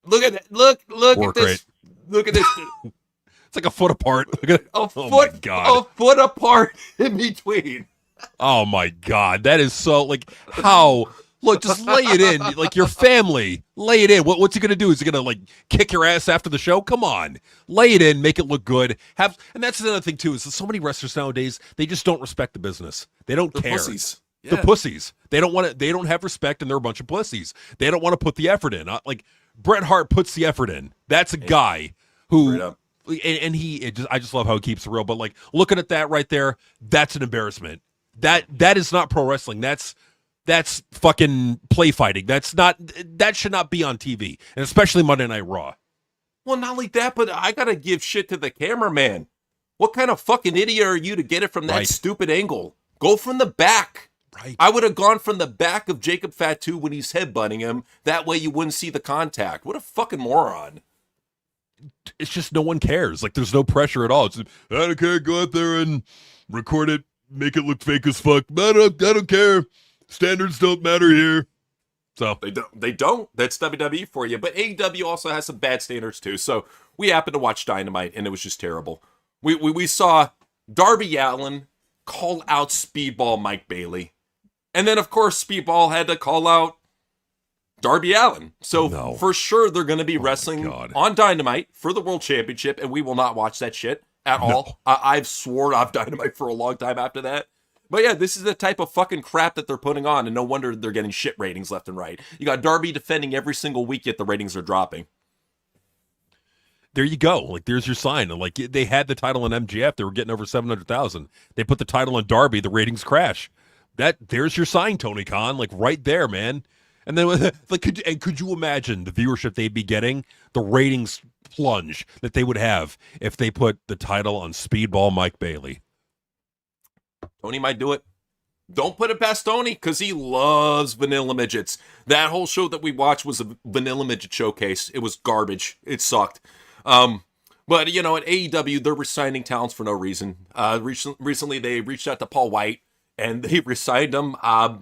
it. Look at this. Rate. Look at this. It's like a foot apart. Look at a foot apart in between. Oh my God, that is so like how. Look, just lay it in, like your family. Lay it in. What's he gonna do? Is he gonna like kick your ass after the show? Come on, lay it in, make it look good. And that's another thing too. Is that so many wrestlers nowadays they just don't respect the business. They don't care. Pussies. Yeah. They're pussies. They don't want to. They don't have respect, and they're a bunch of pussies. They don't want to put the effort in. Like Bret Hart puts the effort in. That's a guy who, and I just love how he keeps it real. But like looking at that right there, that's an embarrassment. That is not pro wrestling. That's fucking play fighting. That should not be on TV, and especially Monday Night Raw. Well, not like that, but I gotta give shit to the cameraman. What kind of fucking idiot are you to get it from that stupid angle? Go from the back. Right. I would have gone from the back of Jacob Fatu when he's headbutting him. That way you wouldn't see the contact. What a fucking moron. It's just no one cares. Like there's no pressure at all. It's I don't care. Go out there and record it. Make it look fake as fuck. I don't care. Standards don't matter here. So they don't. That's WWE for you. But AEW also has some bad standards too. So we happened to watch Dynamite and it was just terrible. We saw Darby Allin call out Speedball Mike Bailey. And then, of course, Speedball had to call out Darby Allin. So, for sure, they're going to be wrestling on Dynamite for the World Championship, and we will not watch that shit at all. I've sworn off Dynamite for a long time after that. But yeah, this is the type of fucking crap that they're putting on, and no wonder they're getting shit ratings left and right. You got Darby defending every single week, yet the ratings are dropping. There you go. Like, there's your sign. Like, they had the title on MJF. They were getting over 700,000. They put the title on Darby. The ratings crash. There's your sign, Tony Khan, like right there, man. And then, like, could you imagine the viewership they'd be getting, the ratings plunge that they would have if they put the title on Speedball Mike Bailey? Tony might do it. Don't put it past Tony, because he loves vanilla midgets. That whole show that we watched was a vanilla midget showcase. It was garbage. It sucked. But, you know, at AEW, they're resigning talents for no reason. Recently, they reached out to Paul White, and they resigned him, I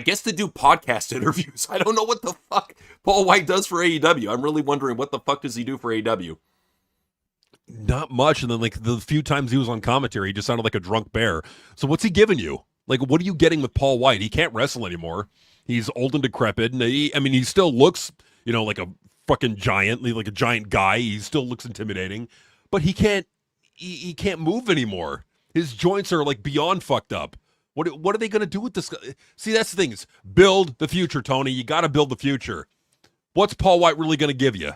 guess, to do podcast interviews. I don't know what the fuck Paul White does for AEW. I'm really wondering what the fuck does he do for AEW? Not much. And then, like, the few times he was on commentary, he just sounded like a drunk bear. So what's he giving you? Like, what are you getting with Paul White? He can't wrestle anymore. He's old and decrepit. And he still looks, you know, like a fucking giant, like a giant guy. He still looks intimidating. But he can't move anymore. His joints are like beyond fucked up. What are they going to do with this? See, that's the thing. Is build the future, Tony. You got to build the future. What's Paul White really going to give you?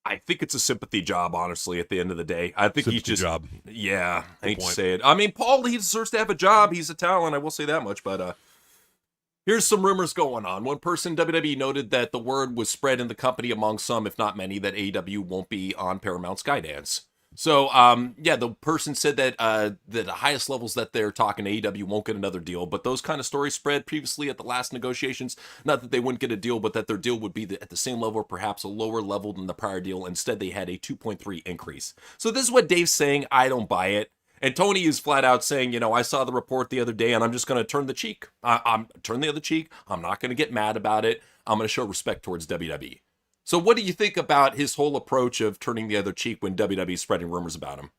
I think it's a sympathy job, honestly, at the end of the day. I think he's just... job. Yeah, I hate to point. say it. I mean, Paul, he deserves to have a job. He's a talent, I will say that much, but here's some rumors going on. One person, WWE, noted that the word was spread in the company among some, if not many, that AEW won't be on Paramount Skydance. So, yeah, the person said that the highest levels that they're talking, AEW won't get another deal, but those kind of stories spread previously at the last negotiations. Not that they wouldn't get a deal, but that their deal would be at the same level or perhaps a lower level than the prior deal. Instead, they had a 2.3 increase. So this is what Dave's saying. I don't buy it. And Tony is flat out saying, I saw the report the other day and I'm just going to turn the cheek. I'm turn the other cheek. I'm not going to get mad about it. I'm going to show respect towards WWE. So what do you think about his whole approach of turning the other cheek when WWE is spreading rumors about him?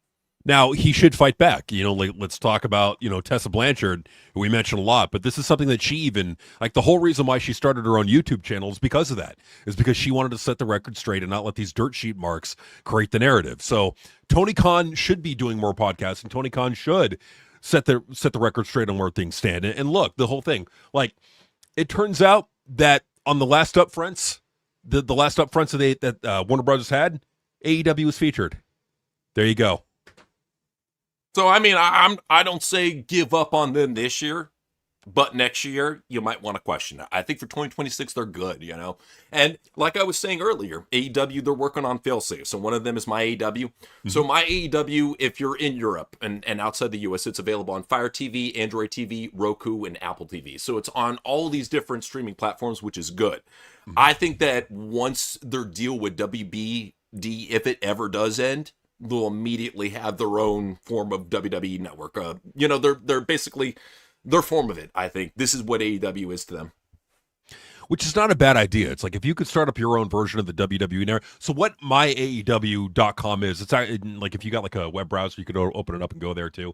Now, he should fight back. Let's talk about, Tessa Blanchard, who we mentioned a lot, but this is something that she even, the whole reason why she started her own YouTube channel is because of that, is because she wanted to set the record straight and not let these dirt sheet marks create the narrative. So Tony Khan should be doing more podcasts, and Tony Khan should set the record straight on where things stand. And look, the whole thing, it turns out that on the last upfronts, the last upfronts that Warner Brothers had, AEW was featured. There you go. So, I mean, I don't say give up on them this year, but next year, you might want to question it. I think for 2026, they're good, And like I was saying earlier, AEW, they're working on fail-safes. So one of them is my AEW. Mm-hmm. So my AEW, if you're in Europe and outside the US, it's available on Fire TV, Android TV, Roku, and Apple TV. So it's on all these different streaming platforms, which is good. Mm-hmm. I think that once their deal with WBD, if it ever does end, they'll immediately have their own form of WWE network. They're basically their form of it. I think this is what AEW is to them. Which is not a bad idea. It's like if you could start up your own version of the WWE network. So what myaew.com is, it's like if you got a web browser, you could open it up and go there too.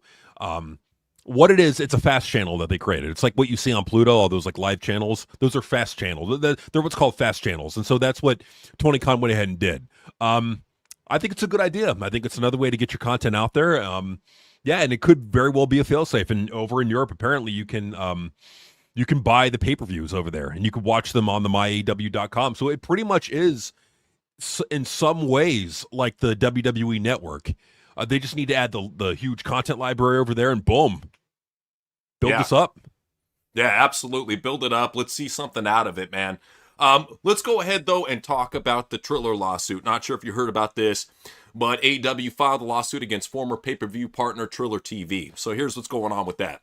What it is, it's a fast channel that they created. It's like what you see on Pluto, all those live channels. Those are fast channels. They're what's called fast channels. And so that's what Tony Khan went ahead and did. I think it's a good idea. I think it's another way to get your content out there. Yeah, and it could very well be a failsafe. And over in Europe, apparently you can buy the pay-per-views over there, and you can watch them on the myaew.com. So it pretty much is, in some ways, like the WWE Network. They just need to add the huge content library over there, and boom, build this up. Yeah, absolutely. Build it up. Let's see something out of it, man. Let's go ahead, though, and talk about the Triller lawsuit. Not sure if you heard about this, but AEW filed a lawsuit against former pay-per-view partner Triller TV. So here's what's going on with that.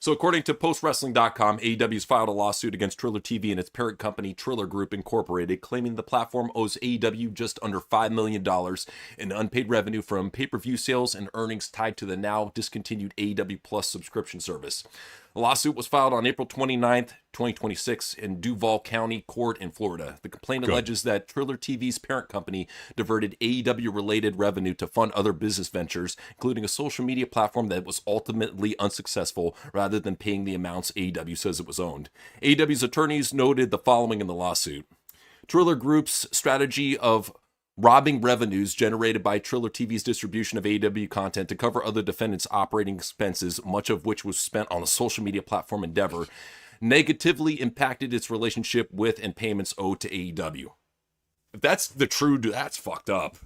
So according to PostWrestling.com, AEW has filed a lawsuit against Triller TV and its parent company, Triller Group Incorporated, claiming the platform owes AEW just under $5 million in unpaid revenue from pay-per-view sales and earnings tied to the now discontinued AEW Plus subscription service. The lawsuit was filed on April 29th, 2026 in Duval County Court in Florida. The complaint alleges that Triller TV's parent company diverted AEW-related revenue to fund other business ventures, including a social media platform that was ultimately unsuccessful, rather than paying the amounts AEW says it was owed. AEW's attorneys noted the following in the lawsuit. Triller Group's strategy of robbing revenues generated by Triller TV's distribution of AEW content to cover other defendants' operating expenses, much of which was spent on a social media platform endeavor, negatively impacted its relationship with and payments owed to AEW. If that's the truth, that's fucked up.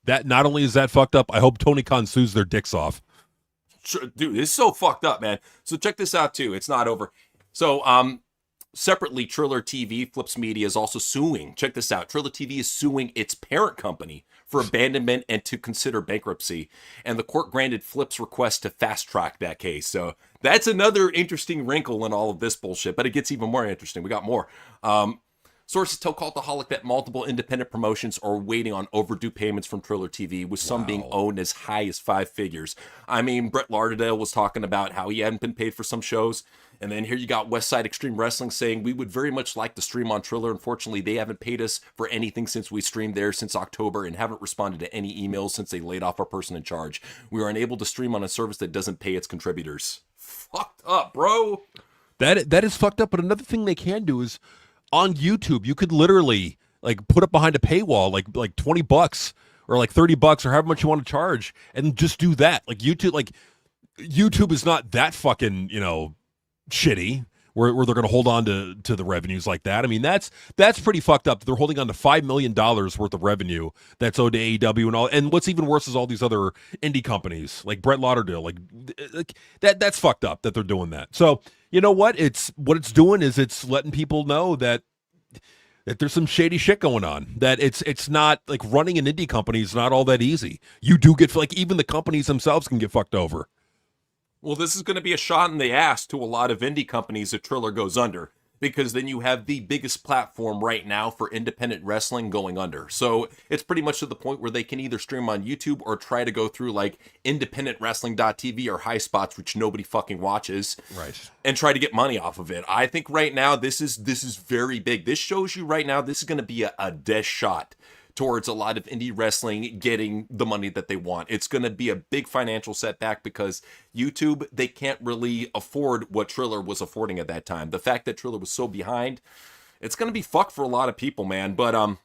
That not only is that fucked up, I hope Tony Khan sues their dicks off. Dude, it's so fucked up, man. So check this out, too. It's not over. So, separately, Triller TV, Flips Media, is also suing. Check this out. Triller TV is suing its parent company for abandonment and to consider bankruptcy. And the court granted Flips' request to fast-track that case. So that's another interesting wrinkle in all of this bullshit. But it gets even more interesting. We got more. Sources tell Cultaholic that multiple independent promotions are waiting on overdue payments from Triller TV, with some being owed as high as 5 figures. I mean, Brett Lauderdale was talking about how he hadn't been paid for some shows. And then here you got Westside Extreme Wrestling saying, we would very much like to stream on Triller. Unfortunately, they haven't paid us for anything since we streamed there since October and haven't responded to any emails since they laid off our person in charge. We are unable to stream on a service that doesn't pay its contributors. Fucked up, bro. That is fucked up. But another thing they can do is on YouTube, you could literally put it behind a paywall, like $20 or $30 or however much you want to charge, and just do that. YouTube is not that fucking, shitty. where they're going to hold on to the revenues like that. I mean, that's pretty fucked up. They're holding on to $5 million worth of revenue that's owed to AEW and all. And what's even worse is all these other indie companies like Brett Lauderdale, like that's fucked up that they're doing that. So you know what? It's doing is it's letting people know that there's some shady shit going on. That it's not like running an indie company is not all that easy. You do get like even the companies themselves can get fucked over. Well, this is going to be a shot in the ass to a lot of indie companies if Triller goes under, because then you have the biggest platform right now for independent wrestling going under. So it's pretty much to the point where they can either stream on YouTube or try to go through like independentwrestling.tv or High Spots, which nobody fucking watches, right, and try to get money off of it. I think right now this is very big. This shows you right now this is going to be a death shot towards a lot of indie wrestling getting the money that they want. It's going to be a big financial setback because YouTube, they can't really afford what Triller was affording at that time. The fact that Triller was so behind, it's going to be fucked for a lot of people, man. But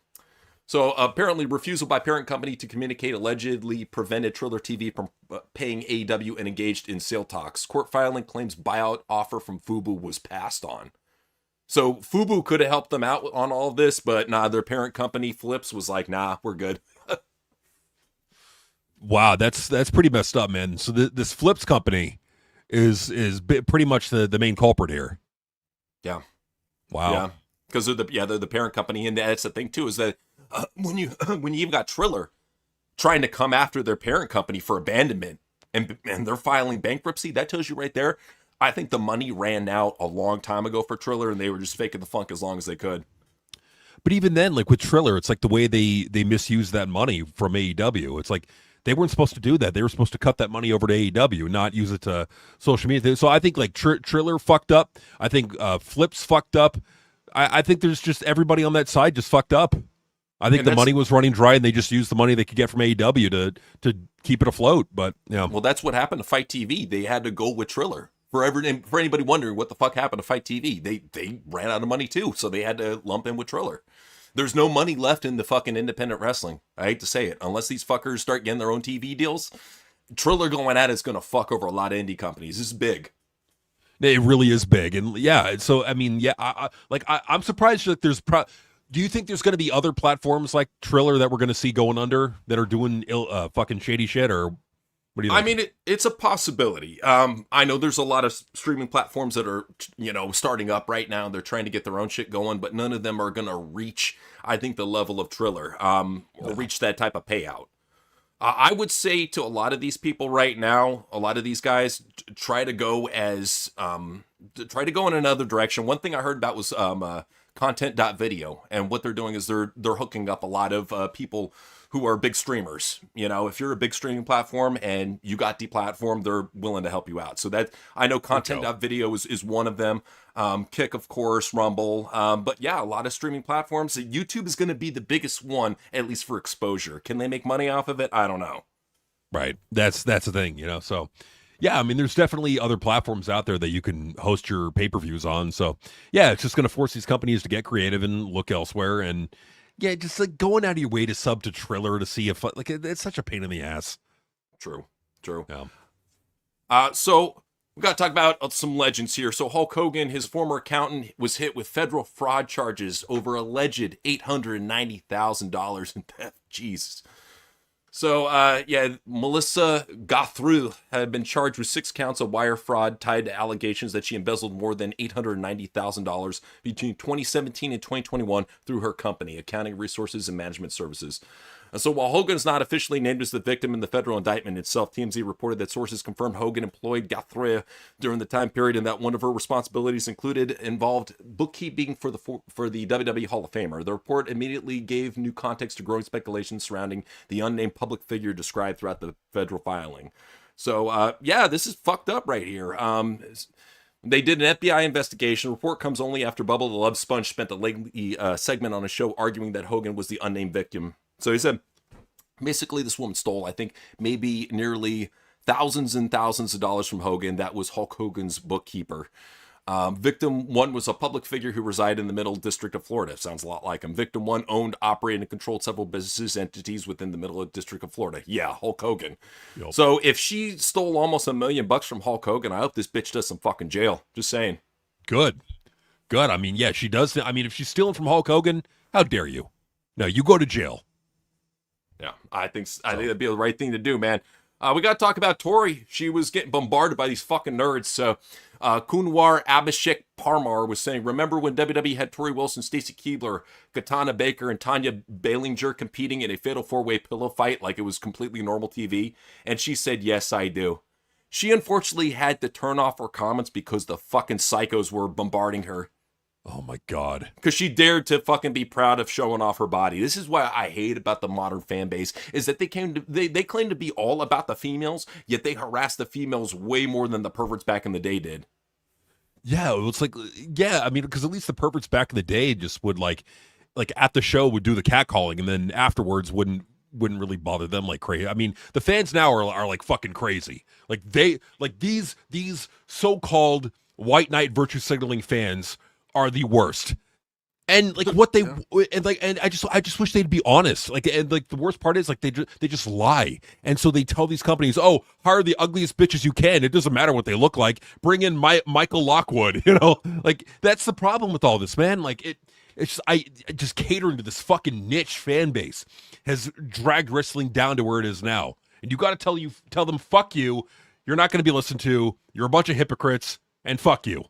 so apparently refusal by parent company to communicate allegedly prevented Triller TV from paying AEW and engaged in sale talks. Court filing claims buyout offer from Fubu was passed on. So Fubu could have helped them out on all of this, but nah, their parent company Flips was like, nah, we're good. Wow, that's pretty messed up, man. So this Flips company is pretty much the main culprit here. Yeah. Wow. Yeah. Because they're the parent company, and that's the thing too is that when you even got Triller trying to come after their parent company for abandonment, and they're filing bankruptcy, that tells you right there. I think the money ran out a long time ago for Triller, and they were just faking the funk as long as they could. But even then, like with Triller, it's like the way they misuse that money from AEW. It's like they weren't supposed to do that. They were supposed to cut that money over to AEW, not use it to social media. So I think like Triller fucked up. I think Flips fucked up. I think there's just everybody on that side just fucked up. I think the money was running dry, and they just used the money they could get from AEW to keep it afloat. But yeah, well, that's what happened to Fight TV. They had to go with Triller. For anybody wondering what the fuck happened to Fight TV, they ran out of money too, so they had to lump in with Triller. There's no money left in the fucking independent wrestling. I hate to say it. Unless these fuckers start getting their own TV deals, Triller going at it is going to fuck over a lot of indie companies. This is big. It really is big. And yeah, so I mean, yeah, I'm surprised that there's do you think there's going to be other platforms like Triller that we're going to see going under that are doing fucking shady shit, or what do you think? I mean, it's a possibility. I know there's a lot of streaming platforms that are, starting up right now. They're trying to get their own shit going, but none of them are going to reach, I think, the level of Triller or reach that type of payout. I would say to a lot of these people right now, a lot of these guys try to go in another direction. One thing I heard about was content.video, and what they're doing is they're hooking up a lot of people who are big streamers. If you're a big streaming platform and you got deplatformed, they're willing to help you out. So that I know content.video is one of them. Kick, of course, Rumble. But yeah, a lot of streaming platforms. YouTube is going to be the biggest one, at least for exposure. Can they make money off of it? I don't know. Right. That's the thing, So yeah, I mean, there's definitely other platforms out there that you can host your pay-per-views on. So yeah, it's just going to force these companies to get creative and look elsewhere. And yeah, just like going out of your way to sub to Triller to see if like it's such a pain in the ass. True. Yeah. So we got to talk about some legends here. So Hulk Hogan, his former accountant, was hit with federal fraud charges over alleged $890,000 in theft. Jesus. So, Melissa Guthrie had been charged with 6 counts of wire fraud tied to allegations that she embezzled more than $890,000 between 2017 and 2021 through her company, Accounting Resources and Management Services. So while Hogan's not officially named as the victim in the federal indictment itself, TMZ reported that sources confirmed Hogan employed Guthrie during the time period and that one of her responsibilities involved bookkeeping for the WWE Hall of Famer. The report immediately gave new context to growing speculation surrounding the unnamed public figure described throughout the federal filing. So, this is fucked up right here. They did an FBI investigation. The report comes only after Bubba the Love Sponge spent a lengthy segment on a show arguing that Hogan was the unnamed victim. So he said, basically, this woman stole, I think, maybe nearly thousands and thousands of dollars from Hogan. That was Hulk Hogan's bookkeeper. Victim 1 was a public figure who resided in the Middle District of Florida. Sounds a lot like him. Victim 1 owned, operated, and controlled several business entities within the Middle District of Florida. Yeah, Hulk Hogan. Yep. So if she stole almost $1 million from Hulk Hogan, I hope this bitch does some fucking jail. Just saying. Good. I mean, yeah, she does. I mean, if she's stealing from Hulk Hogan, how dare you? No, you go to jail. Yeah, I think that'd be the right thing to do, man. We got to talk about Tori. She was getting bombarded by these fucking nerds. So, Kunwar Abhishek Parmar was saying, remember when WWE had Tori Wilson, Stacy Keibler, Katana Baker, and Tanya Balinger competing in a fatal four-way pillow fight like it was completely normal TV? And she said, yes, I do. She unfortunately had to turn off her comments because the fucking psychos were bombarding her. Oh my God. Because she dared to fucking be proud of showing off her body. This is what I hate about the modern fan base, is that they claim to be all about the females, yet they harass the females way more than the perverts back in the day did. Yeah, it's like, yeah, I mean, because at least the perverts back in the day just would like at the show would do the catcalling, and then afterwards wouldn't really bother them like crazy. I mean, the fans now are like fucking crazy. Like these so-called white knight virtue signaling fans are the worst. And like what they and I just wish they'd be honest. Like, and like the worst part is like they just lie. And so they tell these companies, "Oh, hire the ugliest bitches you can. It doesn't matter what they look like. Bring in Michael Lockwood." You know, like that's the problem with all this, man. Like it's just catering to this fucking niche fan base has dragged wrestling down to where it is now. And you got to tell them, "Fuck you. You're not going to be listened to. You're a bunch of hypocrites, and fuck you."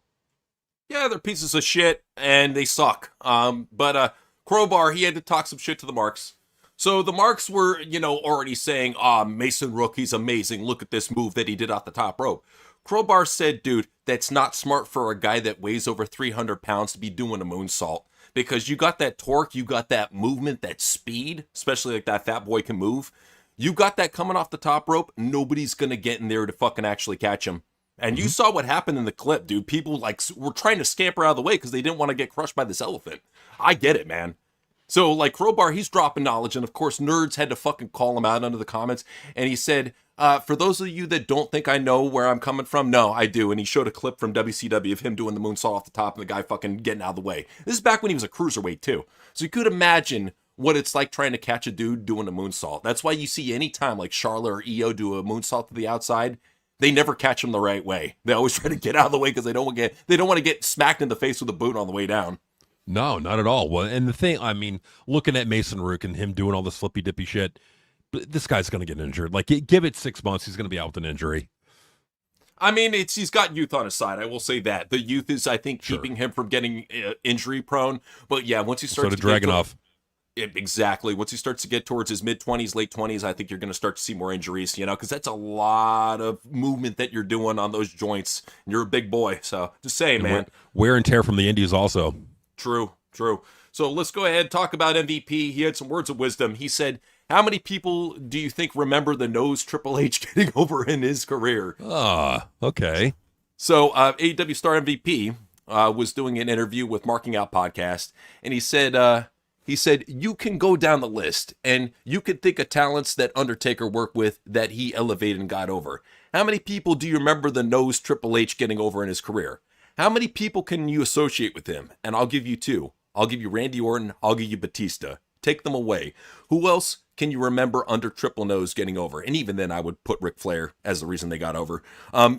Yeah, they're pieces of shit, and they suck. But Crowbar, he had to talk some shit to the Marks. So the Marks were, already saying, Mason Rook, he's amazing. Look at this move that he did off the top rope. Crowbar said, dude, that's not smart for a guy that weighs over 300 pounds to be doing a moonsault. Because you got that torque, you got that movement, that speed, especially like that fat boy can move. You got that coming off the top rope, nobody's going to get in there to fucking actually catch him. And you saw what happened in the clip, dude. People were trying to scamper out of the way because they didn't want to get crushed by this elephant. I get it, man. So like Crowbar, he's dropping knowledge, and of course nerds had to fucking call him out under the comments. And he said, for those of you that don't think I know where I'm coming from, no, I do. And he showed a clip from WCW of him doing the moonsault off the top and the guy fucking getting out of the way. This is back when he was a cruiserweight too. So you could imagine what it's like trying to catch a dude doing a moonsault. That's why you see any time like Charlotte or Iyo do a moonsault to the outside, they never catch him the right way. They always try to get out of the way because they don't want to get smacked in the face with a boot on the way down. No, not at all. Well, and the thing, I mean, looking at Mason Rook and him doing all this flippy dippy shit, this guy's going to get injured. Like, give it 6 months, he's going to be out with an injury. I mean, he's got youth on his side. I will say that the youth is, I think, keeping him from getting injury prone. But yeah, once he starts to Dragunov. Exactly. Once he starts to get towards his mid-20s, late 20s, I think you're going to start to see more injuries, because that's a lot of movement that you're doing on those joints. You're a big boy, so just saying, man. Wear and tear from the Indies also. True. So let's go ahead and talk about MVP. He had some words of wisdom. He said, how many people do you think remember the nose Triple H getting over in his career? Okay. So AEW Star MVP was doing an interview with Marking Out Podcast, and he said, you can go down the list, and you could think of talents that Undertaker worked with that he elevated and got over. How many people do you remember the nose Triple H getting over in his career? How many people can you associate with him? And I'll give you 2. I'll give you Randy Orton. I'll give you Batista. Take them away. Who else can you remember under Triple Nose getting over? And even then, I would put Ric Flair as the reason they got over.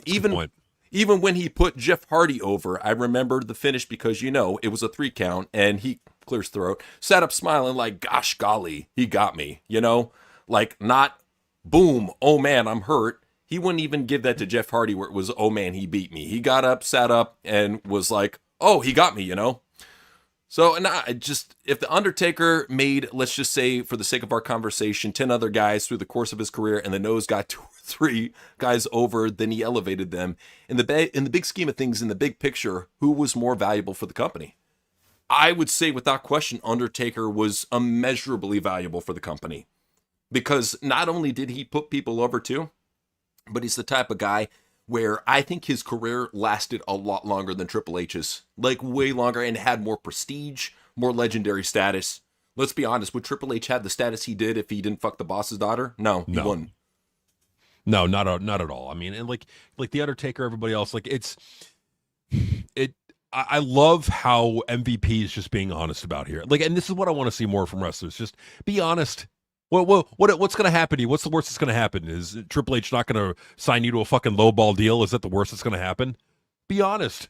Even when he put Jeff Hardy over, I remember the finish because, it was a 3 count, and he clears throat, sat up smiling like, gosh golly, he got me, like not boom, oh man, I'm hurt. He wouldn't even give that to Jeff Hardy where it was, oh man, he beat me. He got up, sat up, and was like, oh, he got me, So, and if the Undertaker made, let's just say for the sake of our conversation, 10 other guys through the course of his career, and the nose got 2 or 3 guys over, then he elevated them. In the big scheme of things, in the big picture, who was more valuable for the company? I would say without question, Undertaker was immeasurably valuable for the company. Because not only did he put people over too, but he's the type of guy where I think his career lasted a lot longer than Triple H's. Like way longer, and had more prestige, more legendary status. Let's be honest, would Triple H have the status he did if he didn't fuck the boss's daughter? No, he wouldn't. No, not at all. I mean, and like the Undertaker, everybody else, like I love how MVP is just being honest about here. Like, and this is what I want to see more from wrestlers. Just be honest. What's going to happen to you? What's the worst that's going to happen? Is Triple H not going to sign you to a fucking lowball deal? Is that the worst that's going to happen? Be honest.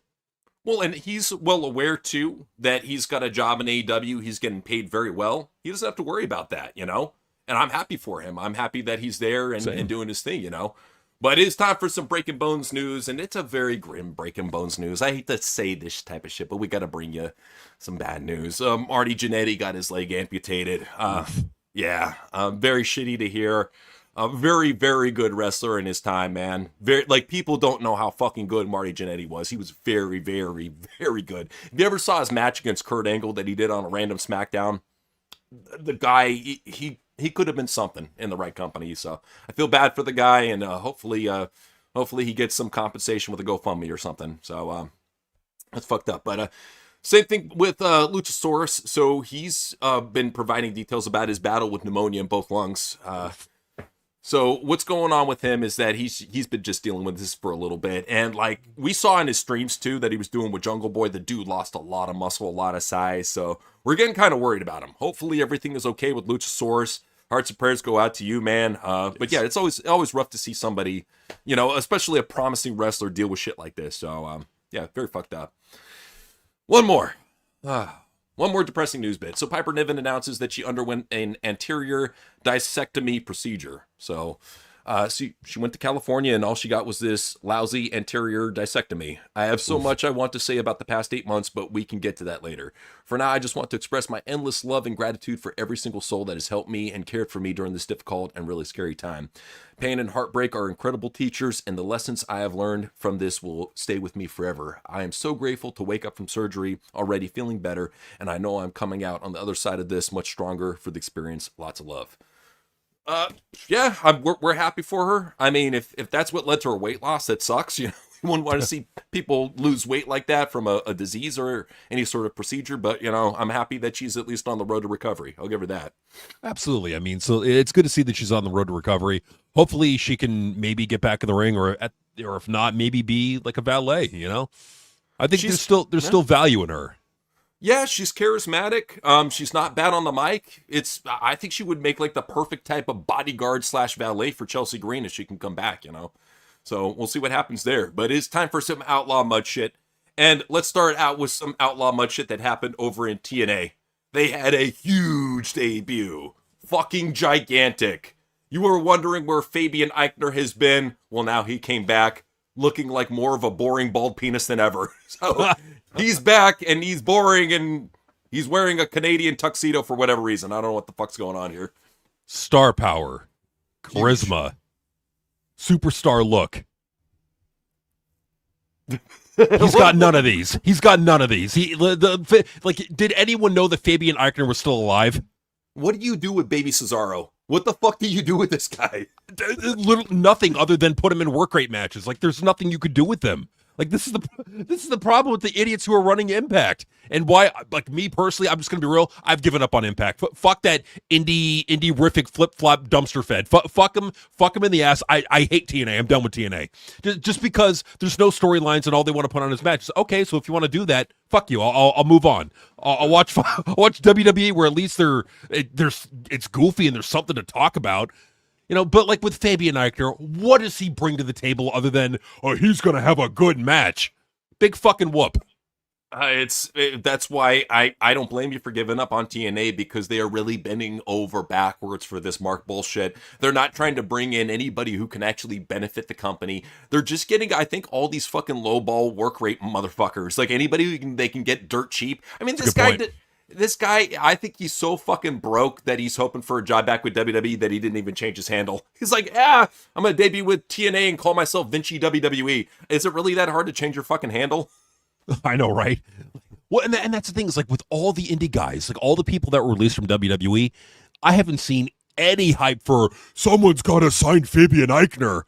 Well, and he's well aware, too, that he's got a job in AEW. He's getting paid very well. He doesn't have to worry about that, you know? And I'm happy for him. I'm happy that he's there and doing his thing, you know? But it's time for some Breaking Bones news, and it's a very grim Breaking Bones news. I hate to say this type of shit, but we got to bring you some bad news. Marty Jannetty got his leg amputated. Yeah, very shitty to hear. A very, very good wrestler in his time, man. Very, like, people don't know how fucking good Marty Jannetty was. He was very, very, very good. If you ever saw his match against Kurt Angle that he did on a random SmackDown, the guy, he could have been something in the right company. So I feel bad for the guy, and hopefully he gets some compensation with a GoFundMe or something. So that's fucked up. But same thing with Luchasaurus. So he's been providing details about his battle with pneumonia in both lungs. So what's going on with him is that he's been just dealing with this for a little bit. And like we saw in his streams too that he was doing with Jungle Boy, the dude lost a lot of muscle, a lot of size. So we're getting kind of worried about him. Hopefully everything is okay with Luchasaurus. Hearts and prayers go out to you, man. But yeah, it's always rough to see somebody, you know, especially a promising wrestler deal with shit like this. So yeah, very fucked up. One more depressing news bit. So Piper Niven announces that she underwent an anterior discectomy procedure. So she went to California and all she got was this lousy anterior discectomy. I have so much I want to say about the past 8 months, but we can get to that later. For now, I just want to express my endless love and gratitude for every single soul that has helped me and cared for me during this difficult and really scary time. Pain and heartbreak are incredible teachers, and the lessons I have learned from this will stay with me forever. I am so grateful to wake up from surgery already feeling better, and I know I'm coming out on the other side of this much stronger for the experience. Lots of love. Yeah, we're happy for her. I mean, if that's what led to her weight loss, that sucks. You know, you wouldn't want to see people lose weight like that from a disease or any sort of procedure. But, you know, I'm happy that she's at least on the road to recovery. I'll give her that. Absolutely. I mean, so it's good to see that she's on the road to recovery. Hopefully she can maybe get back in the ring or if not, maybe be like a valet, you know? I think there's still value in her. Yeah, she's charismatic. She's not bad on the mic. I think she would make like the perfect type of bodyguard / valet for Chelsea Green if she can come back, you know? So we'll see what happens there. But it's time for some Outlaw Mud shit. And let's start out with some Outlaw Mud shit that happened over in TNA. They had a huge debut. Fucking gigantic. You were wondering where Fabian Eichner has been. Well, now he came back looking like more of a boring bald penis than ever. So he's back and he's boring and he's wearing a Canadian tuxedo for whatever reason. I don't know what the fuck's going on here. Star power, charisma, superstar look. He's got none of these. Did anyone know that Fabian Eichner was still alive? What do you do with Baby Cesaro? What the fuck do you do with this guy? Nothing other than put him in work rate matches. Like, there's nothing you could do with them. Like, this is the problem with the idiots who are running Impact. And why, like, me personally, I'm just going to be real, I've given up on Impact. Fuck that indie-rific flip-flop dumpster fed. Fuck him in the ass. I hate TNA. I'm done with TNA. Just because there's no storylines and all they want to put on is matches. Okay, so if you want to do that, fuck you. I'll move on. I'll watch WWE where at least it's goofy and there's something to talk about. You know, but like with Fabian Eichner, what does he bring to the table other than, he's going to have a good match? Big fucking whoop. That's why I don't blame you for giving up on TNA, because they are really bending over backwards for this Mark bullshit. They're not trying to bring in anybody who can actually benefit the company. They're just getting, I think, all these fucking lowball work rate motherfuckers. Like anybody they can get dirt cheap. I mean, this guy, I think he's so fucking broke that he's hoping for a job back with WWE that he didn't even change his handle. He's like, I'm going to debut with TNA and call myself Vinci WWE. Is it really that hard to change your fucking handle? I know, right? Well, and that's the thing is, like, with all the indie guys, like all the people that were released from WWE, I haven't seen any hype for someone's got to sign Fabian Eichner.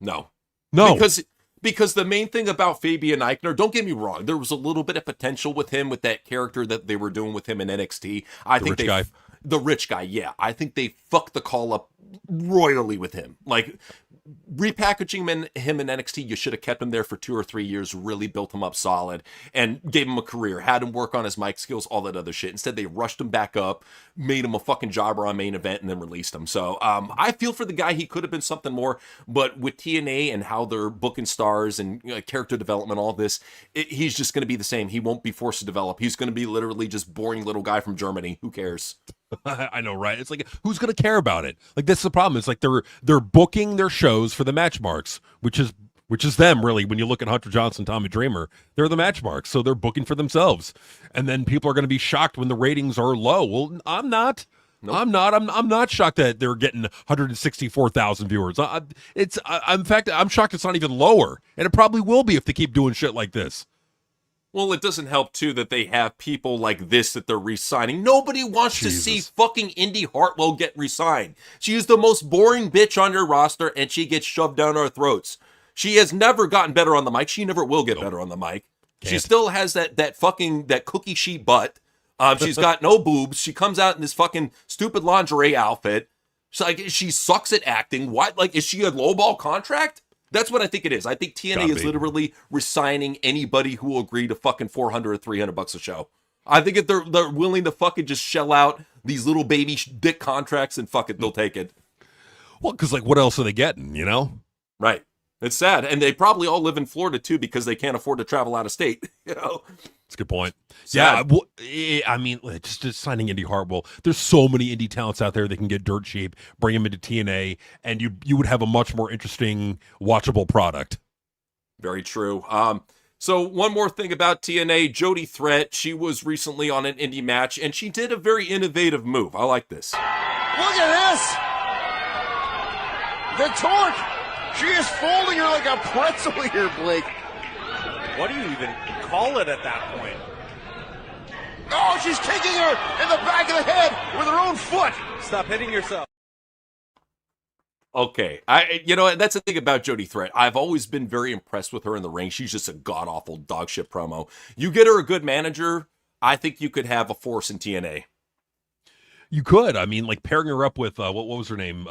No. Because the main thing about Fabian Eichner, don't get me wrong, there was a little bit of potential with him with that character that they were doing with him in NXT. I think the rich guy, yeah, I think they fucked the call up royally with him. Like, repackaging him in NXT, you should have kept him there for 2 or 3 years, really built him up solid, and gave him a career, had him work on his mic skills, all that other shit. Instead, they rushed him back up, made him a fucking jobber on main event, and then released him. So I feel for the guy. He could have been something more, but with TNA and how they're booking stars and character development, all this, he's just going to be the same. He won't be forced to develop. He's going to be literally just boring little guy from Germany. Who cares? I know, right? It's like, who's going to care about it? Like, that's the problem. It's like they're booking their shows for the match marks, which is them, really. When you look at Hunter Johnson, Tommy Dreamer, they're the match marks, so they're booking for themselves. And then people are going to be shocked when the ratings are low. Well, I'm not. Nope. I'm not shocked that they're getting 164,000 viewers. In fact, I'm shocked it's not even lower, and it probably will be if they keep doing shit like this. Well, it doesn't help, too, that they have people like this that they're re-signing. Nobody wants to see fucking Indy Hartwell get re-signed. She is the most boring bitch on your roster, and she gets shoved down our throats. She has never gotten better on the mic. She never will get better on the mic. Can't. She still has that cookie sheet butt. She's got no boobs. She comes out in this fucking stupid lingerie outfit. She sucks at acting. What? Like, is she a lowball contract? That's what I think it is. I think TNA is literally resigning anybody who will agree to fucking $400 or $300 a show. I think if they're willing to fucking just shell out these little baby dick contracts, and fuck it, they'll take it. Well, because like, what else are they getting? You know? Right. It's sad, and they probably all live in Florida too because they can't afford to travel out of state. You know, that's a good point. Sad. Yeah, I mean, just signing Indy Hartwell. There's so many indie talents out there that can get dirt cheap, bring them into TNA, and you would have a much more interesting, watchable product. Very true. So one more thing about TNA, Jody Threat. She was recently on an indie match, and she did a very innovative move. I like this. Look at this. The torque. She is folding her like a pretzel here, Blake. What do you even call it at that point? Oh, she's kicking her in the back of the head with her own foot. Stop hitting yourself. Okay, that's the thing about Jody Threat. I've always been very impressed with her in the ring. She's just a god-awful dog shit promo. You get her a good manager, I think you could have a force in TNA. You could. I mean, like, pairing her up with, what was her name?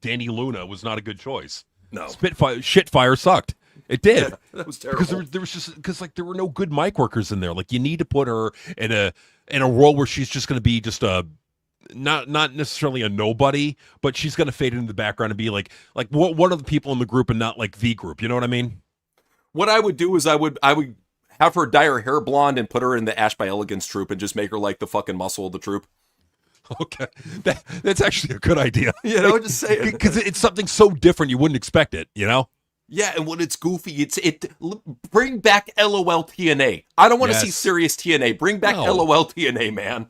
Danny Luna was not a good choice. No. Shitfire sucked. It did. Yeah, that was terrible. Because there was just there were no good mic workers in there. Like, you need to put her in a role where she's just going to be just a not necessarily a nobody, but she's going to fade into the background and be like one of the people in the group and not like the group. You know what I mean? What I would do is I would have her dye her hair blonde and put her in the Ash by Elegance troupe and just make her like the fucking muscle of the troupe. Okay, that's actually a good idea. You know, just saying, because it's something so different you wouldn't expect it. You know? Yeah, and when it's goofy, bring back LOL TNA. I don't want to see serious TNA. Bring back LOL TNA, man.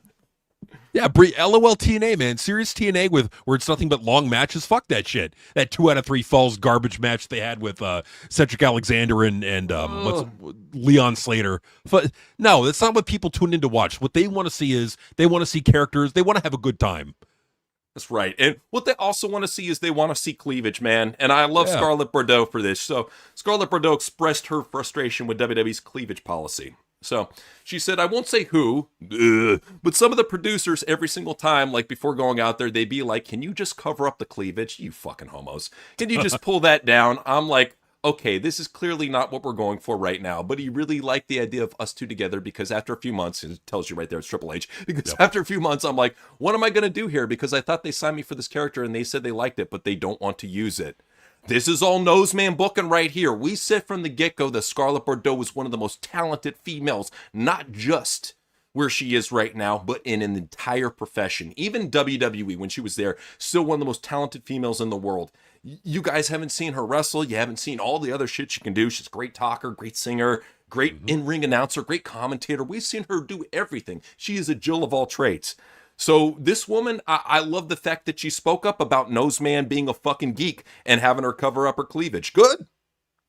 Yeah, LOL TNA, man. Serious TNA where it's nothing but long matches. Fuck that shit. That 2 out of 3 falls garbage match they had with Cedric Alexander and Leon Slater. No, that's not what people tune in to watch. What they want to see is they want to see characters. They want to have a good time. That's right. And what they also want to see is they want to see cleavage, man. And I love Scarlett Bordeaux for this. So Scarlett Bordeaux expressed her frustration with WWE's cleavage policy. So she said, I won't say who, but some of the producers every single time, like before going out there, they'd be like, can you just cover up the cleavage? You fucking homos. Can you just pull that down? I'm like, okay, this is clearly not what we're going for right now. But he really liked the idea of us two together because after a few months, it tells you right there, it's Triple H. Because after a few months, I'm like, what am I going to do here? Because I thought they signed me for this character and they said they liked it, but they don't want to use it. This is all Noseman booking right here. We said from the get-go that Scarlett Bordeaux was one of the most talented females, not just where she is right now, but in an entire profession. Even WWE, when she was there, still one of the most talented females in the world. You guys haven't seen her wrestle. You haven't seen all the other shit she can do. She's a great talker, great singer, great in-ring announcer, great commentator. We've seen her do everything. She is a Jill of all trades. So this woman, I love the fact that she spoke up about Noseman being a fucking geek and having her cover up her cleavage. Good.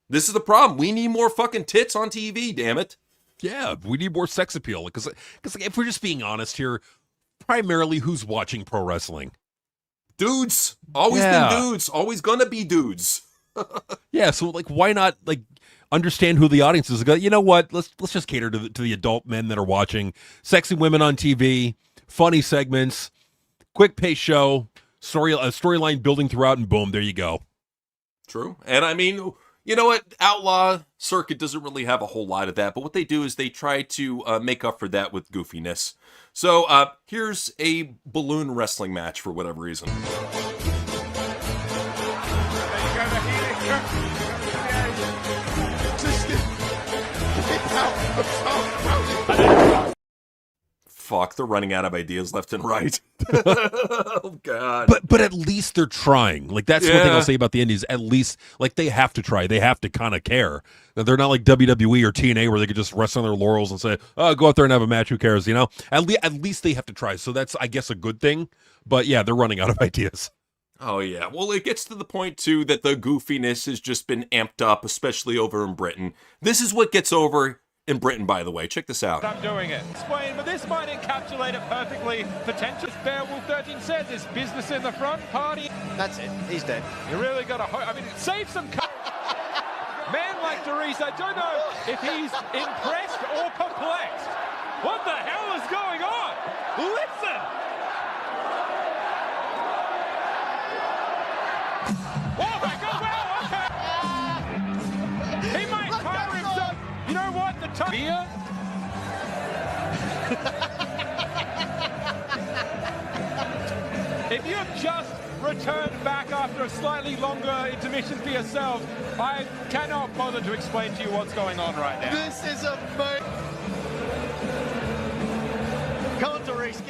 This is the problem. We need more fucking tits on TV, damn it. Yeah, we need more sex appeal. Because if we're just being honest here, primarily who's watching pro wrestling? Dudes. Always been dudes. Always gonna be dudes. Yeah, so like, why not like understand who the audience is? You know what? Let's just cater to the adult men that are watching. Sexy women on TV. Funny segments, quick pace show, storyline building throughout, and boom, there you go. True. And I mean, you know what? Outlaw Circuit doesn't really have a whole lot of that, but what they do is they try to make up for that with goofiness. So here's a balloon wrestling match for whatever reason. Fuck, they're running out of ideas left and right. Oh, God. But at least they're trying. Like, that's one thing I'll say about the Indies. At least, like, they have to try. They have to kind of care. They're not like WWE or TNA where they could just rest on their laurels and say, oh, go out there and have a match. Who cares? You know? At least they have to try. So that's, I guess, a good thing. But, yeah, they're running out of ideas. Oh, yeah. Well, it gets to the point, too, that the goofiness has just been amped up, especially over in Britain. This is what gets over in Britain, by the way. Check this out. I'm doing it. Explain, but this might encapsulate it perfectly. Potential. Beowulf 13 says there's business in the front party. That's it. He's dead. You really got to I mean, save some man like Therese, I don't know if he's impressed or perplexed. What the hell is going on? Listen! Oh my God, wow, okay. He might tire himself. You know what? The top beer. If you have just returned back after a slightly longer intermission for yourself, I cannot bother to explain to you what's going on right now. This is amazing. Come on, Therese.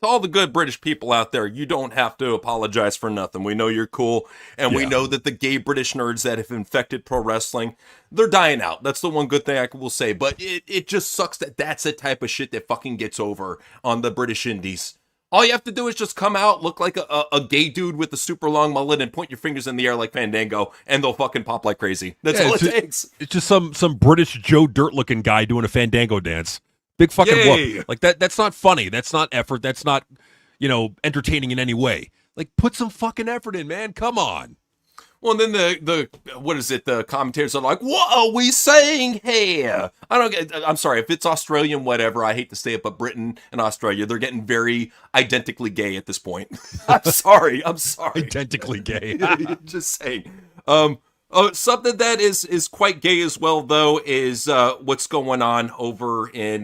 To all the good British people out there, you don't have to apologize for nothing. We know you're cool, and we know that the gay British nerds that have infected pro wrestling, they're dying out. That's the one good thing I will say. But it just sucks that that's the type of shit that fucking gets over on the British Indies. All you have to do is just come out, look like a gay dude with a super long mullet, and point your fingers in the air like Fandango, and they'll fucking pop like crazy. That's all it takes. It's just some British Joe Dirt looking guy doing a Fandango dance. Big fucking whoop. Like that's not funny. That's not effort. That's not, entertaining in any way. Like, put some fucking effort in, man. Come on. Well, and then the what is it? The commentators are like, "What are we saying here?" I'm sorry if it's Australian, whatever. I hate to say it, but Britain and Australia, they're getting very identically gay at this point. I'm sorry. Identically gay. Just saying. Something that is quite gay as well, though, is what's going on over in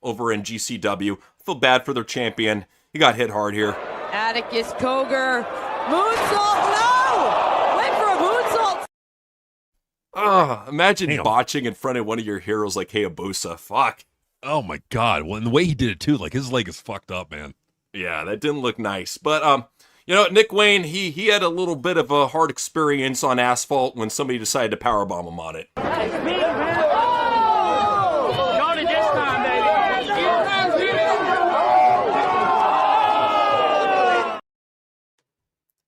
GCW. I feel bad for their champion. He got hit hard here. Atticus Cogar. Moonsault, no! Went for a moonsault. Imagine botching in front of one of your heroes like Hayabusa. Fuck. Oh, my God. Well, and the way he did it, too, like, his leg is fucked up, man. Yeah, that didn't look nice. But, Nick Wayne, he had a little bit of a hard experience on asphalt when somebody decided to powerbomb him on it.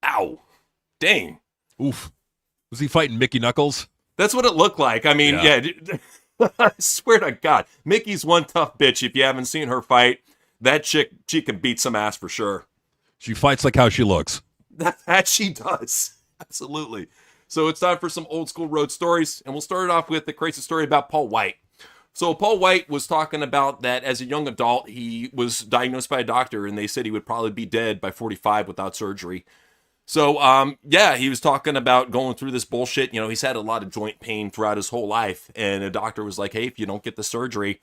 Ow. Dang. Oof. Was he fighting Mickey Knuckles? That's what it looked like. I mean, yeah. I swear to God, Mickey's one tough bitch. If you haven't seen her fight, that chick, she can beat some ass for sure. She fights like how she looks. That she does. Absolutely. So it's time for some old school road stories. And we'll start it off with the crazy story about Paul White. So Paul White was talking about that as a young adult, he was diagnosed by a doctor and they said he would probably be dead by 45 without surgery. So, he was talking about going through this bullshit. He's had a lot of joint pain throughout his whole life. And a doctor was like, hey, if you don't get the surgery,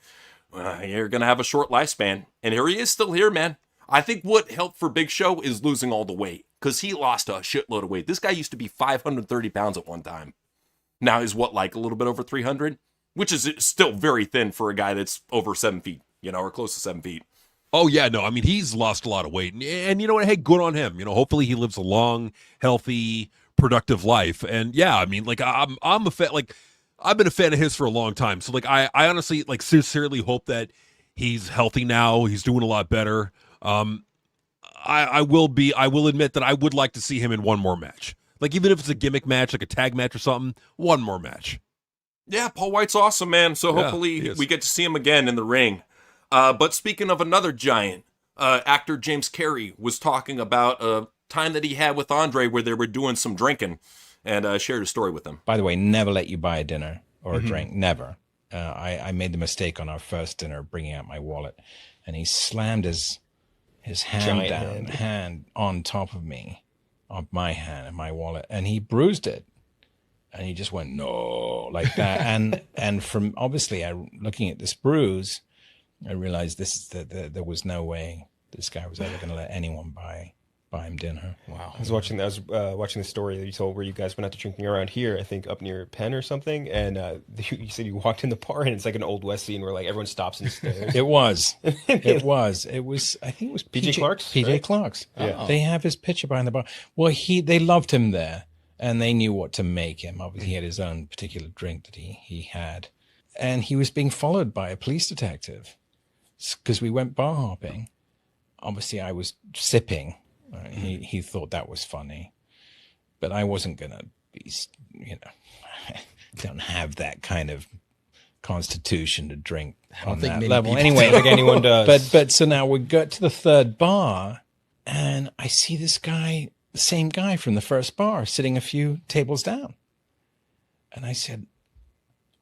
you're going to have a short lifespan. And here he is still here, man. I think what helped for Big Show is losing all the weight because he lost a shitload of weight. This guy used to be 530 pounds at one time. Now he's like a little bit over 300, which is still very thin for a guy that's over 7 feet, or close to 7 feet. Oh, yeah, no, I mean, he's lost a lot of weight. And you know what? Hey, good on him. Hopefully he lives a long, healthy, productive life. And yeah, I mean, like, I'm a fan, like, I've been a fan of his for a long time. So, like, I honestly, like, sincerely hope that he's healthy now. He's doing a lot better. I will admit that I would like to see him in one more match. Like, even if it's a gimmick match, like a tag match or something, one more match. Yeah, Paul White's awesome, man. So hopefully we get to see him again in the ring. But speaking of another giant, actor James Carey was talking about a time that he had with Andre where they were doing some drinking and shared a story with him. By the way, never let you buy a dinner or a drink. Never. I made the mistake on our first dinner bringing out my wallet, and he slammed his his hand Giant down, hand on top of me, of my hand and my wallet, and he bruised it. And he just went, no, like that. and from obviously, looking at this bruise, I realized there was no way this guy was ever going to let anyone buy him dinner. Wow. I was watching the story that you told where you guys went out to drinking around here, I think up near Penn or something. And you said you walked in the bar and it's like an Old West scene where like everyone stops and stares. It was. I think it was PJ Clark's. PJ right? Clark's. Yeah. They have his picture behind the bar. Well, they loved him there. And they knew what to make him. Obviously, he had his own particular drink that he had. And he was being followed by a police detective because we went bar hopping. Obviously, I was sipping. He thought that was funny. But I wasn't going to be, don't have that kind of constitution to drink on that level. Anyway, I don't think anyone does. But so now we got to the third bar, and I see this guy, the same guy from the first bar, sitting a few tables down. And I said,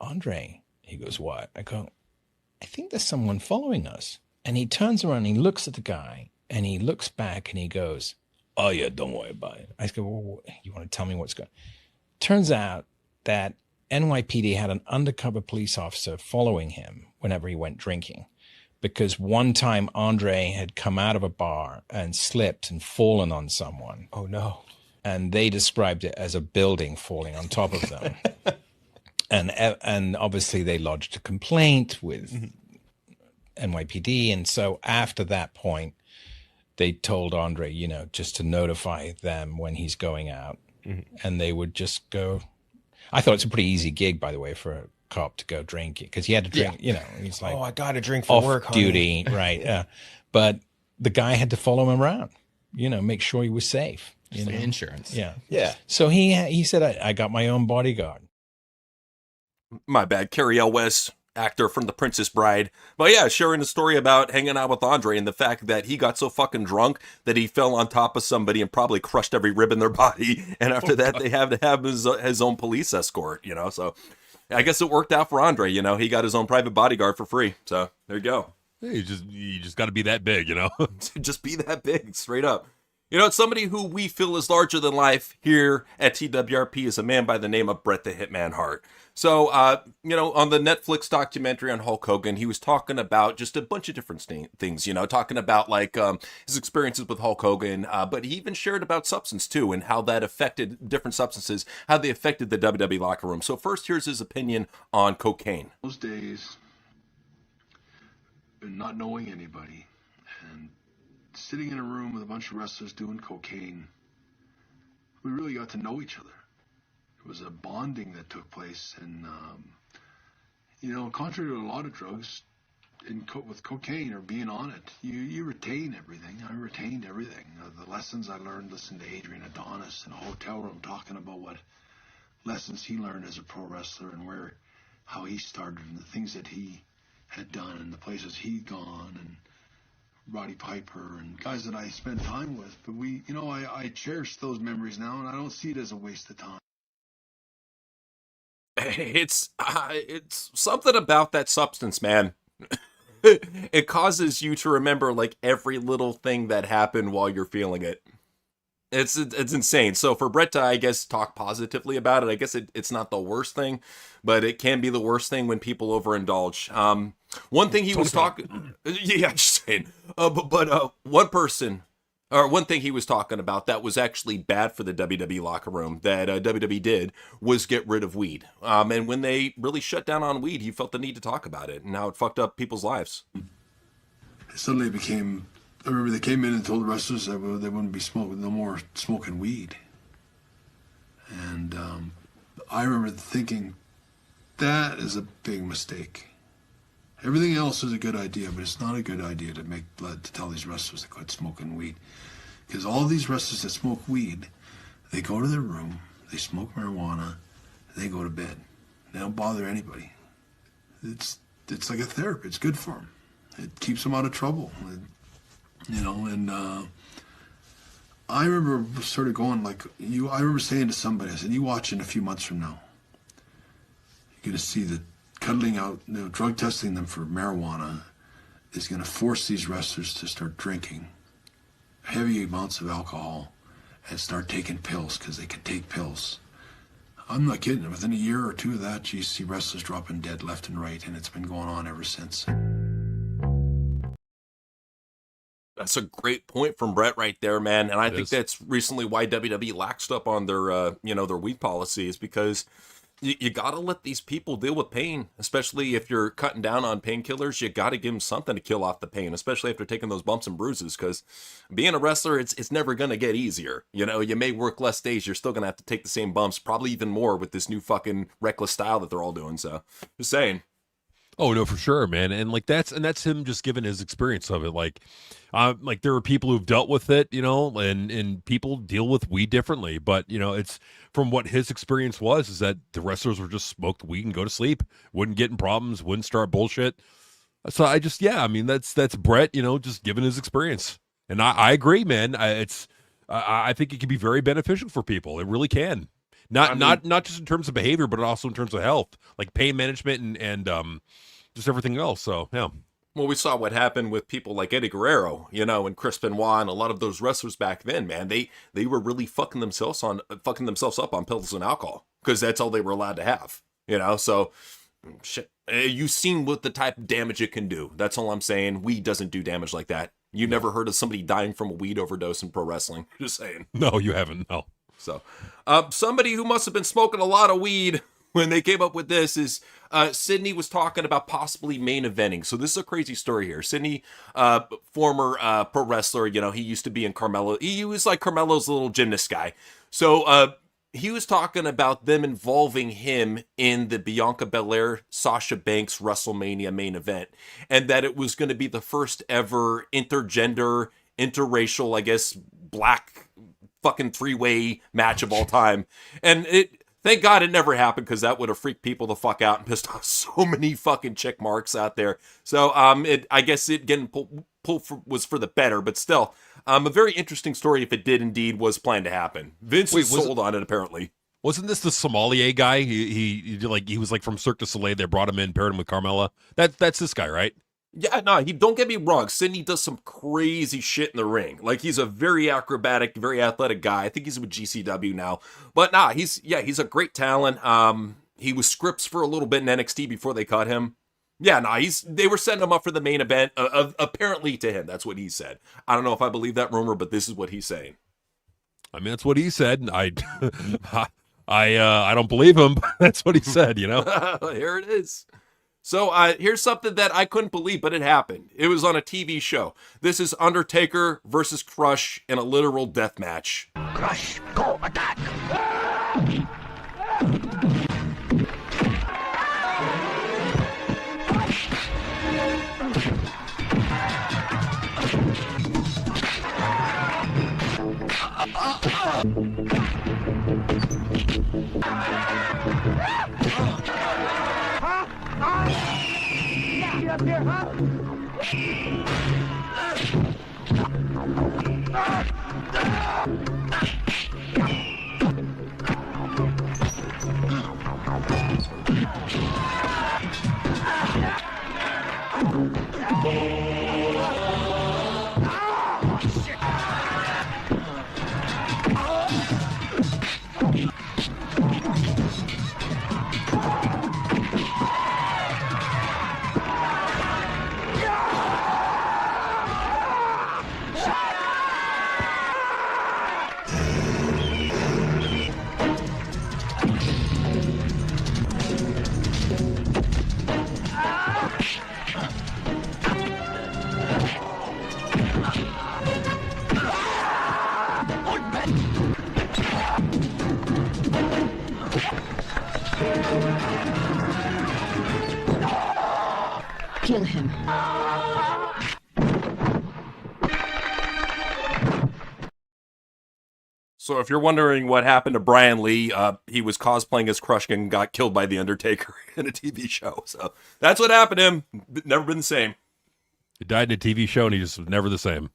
Andre. He goes, what? I go, I think there's someone following us. And he turns around and he looks at the guy and he looks back and he goes, oh yeah, don't worry about it. I go, well, you want to tell me what's going on? Turns out that NYPD had an undercover police officer following him whenever he went drinking. Because one time Andre had come out of a bar and slipped and fallen on someone. Oh, no. And they described it as a building falling on top of them. and obviously they lodged a complaint with NYPD. And so after that point, they told Andre, just to notify them when he's going out. And they would just go. I thought it's a pretty easy gig, by the way, for a cop to go drink, because he had to drink, he's like, I got to drink for work, off duty, right? But the guy had to follow him around, make sure he was safe. The insurance. Yeah. So he said, I got my own bodyguard. My bad. Carrie L. West, actor from The Princess Bride. But yeah, sharing the story about hanging out with Andre and the fact that he got so fucking drunk that he fell on top of somebody and probably crushed every rib in their body. And after that, they have to have his own police escort, So I guess it worked out for Andre, He got his own private bodyguard for free. So there you go. Hey, you just got to be that big, Just be that big, straight up. It's somebody who we feel is larger than life here at TWRP is a man by the name of Bret the Hitman Hart. So, on the Netflix documentary on Hulk Hogan, he was talking about just a bunch of different things, talking about like his experiences with Hulk Hogan, but he even shared about substance too and how that affected different substances, how they affected the WWE locker room. So first, here's his opinion on cocaine. Those days, not knowing anybody and sitting in a room with a bunch of wrestlers doing cocaine, we really got to know each other. It was a bonding that took place, and contrary to a lot of drugs, with cocaine or being on it, you retain everything. I retained everything. The lessons I learned, listening to Adrian Adonis in a hotel room talking about what lessons he learned as a pro wrestler and how he started and the things that he had done and the places he'd gone, and Roddy Piper and guys that I spent time with. But I cherish those memories now, and I don't see it as a waste of time. It's something about that substance, man. It causes you to remember like every little thing that happened while you're feeling it. It's insane. So for Bret to, I guess, talk positively about it, I guess it's not the worst thing, but it can be the worst thing when people overindulge. One thing he was talking, yeah, just saying. One thing he was talking about that was actually bad for the WWE locker room that WWE did was get rid of weed. And when they really shut down on weed, he felt the need to talk about it and how it fucked up people's lives. Suddenly it became, I remember they came in and told the wrestlers that they wouldn't be no more smoking weed. And I remember thinking, that is a big mistake. Everything else is a good idea, but it's not a good idea to tell these wrestlers to quit smoking weed. Because all these wrestlers that smoke weed, they go to their room, they smoke marijuana, they go to bed. They don't bother anybody. It's like a therapy. It's good for them. It keeps them out of trouble. I remember sort of going like, I remember saying to somebody, I said, you watch in a few months from now, you're going to see that cuddling out, drug testing them for marijuana is going to force these wrestlers to start drinking heavy amounts of alcohol and start taking pills because they could take pills. I'm not kidding. Within a year or two of that, you see wrestlers dropping dead left and right, and it's been going on ever since. That's a great point from Brett right there, man. And I think that's recently why WWE laxed up on their, their weed policies, because you got to let these people deal with pain, especially if you're cutting down on painkillers. You got to give them something to kill off the pain, especially after taking those bumps and bruises, because being a wrestler, it's never going to get easier. You know, you may work less days. You're still going to have to take the same bumps, probably even more with this new fucking reckless style that they're all doing. So just saying. Oh no, for sure, man. And like that's him just giving his experience of it. Like there are people who've dealt with it, and people deal with weed differently. But it's from what his experience was, is that the wrestlers were just smoked weed and go to sleep, wouldn't get in problems, wouldn't start bullshit. So that's Brett, just giving his experience. And I agree, man. I think it can be very beneficial for people. It really can. Not just in terms of behavior, but also in terms of health, like pain management and just everything else. So, yeah. Well, we saw what happened with people like Eddie Guerrero, and Chris Benoit, and a lot of those wrestlers back then, man. They were really fucking themselves up on pills and alcohol, because that's all they were allowed to have, So, shit. You've seen what the type of damage it can do. That's all I'm saying. Weed doesn't do damage like that. You never heard of somebody dying from a weed overdose in pro wrestling. Just saying. No, you haven't. No. So, somebody who must have been smoking a lot of weed when they came up with this is Sydney was talking about possibly main eventing. So this is a crazy story here. Sydney, former pro wrestler, he used to be in Carmelo. He was like Carmelo's little gymnast guy. So he was talking about them involving him in the Bianca Belair, Sasha Banks WrestleMania main event, and that it was going to be the first ever intergender, interracial, I guess, black fucking three-way match of all time. And thank God it never happened, because that would have freaked people the fuck out and pissed off so many fucking check marks out there. So I guess it getting pulled was for the better, but still, a very interesting story if it did indeed was planned to happen. Vince was sold on it, apparently. Wasn't this the sommelier guy? He was like from Cirque du Soleil. They brought him in, paired him with Carmella. That's this guy, right? Yeah, no, don't get me wrong. Sydney does some crazy shit in the ring. Like, he's a very acrobatic, very athletic guy. I think he's with GCW now. But he's a great talent. He was Scripps for a little bit in NXT before they cut him. Yeah, they were setting him up for the main event, apparently to him. That's what he said. I don't know if I believe that rumor, but this is what he's saying. I mean, that's what he said. I don't believe him, but that's what he said, Here it is. So here's something that I couldn't believe, but it happened. It was on a TV show. This is Undertaker versus Crush in a literal death match. Crush, go attack! Up here, huh? Kill him. So if you're wondering what happened to Brian Lee, he was cosplaying as Crush and got killed by The Undertaker in a TV show. So that's what happened to him. Never been the same. He died in a TV show and he just was never the same.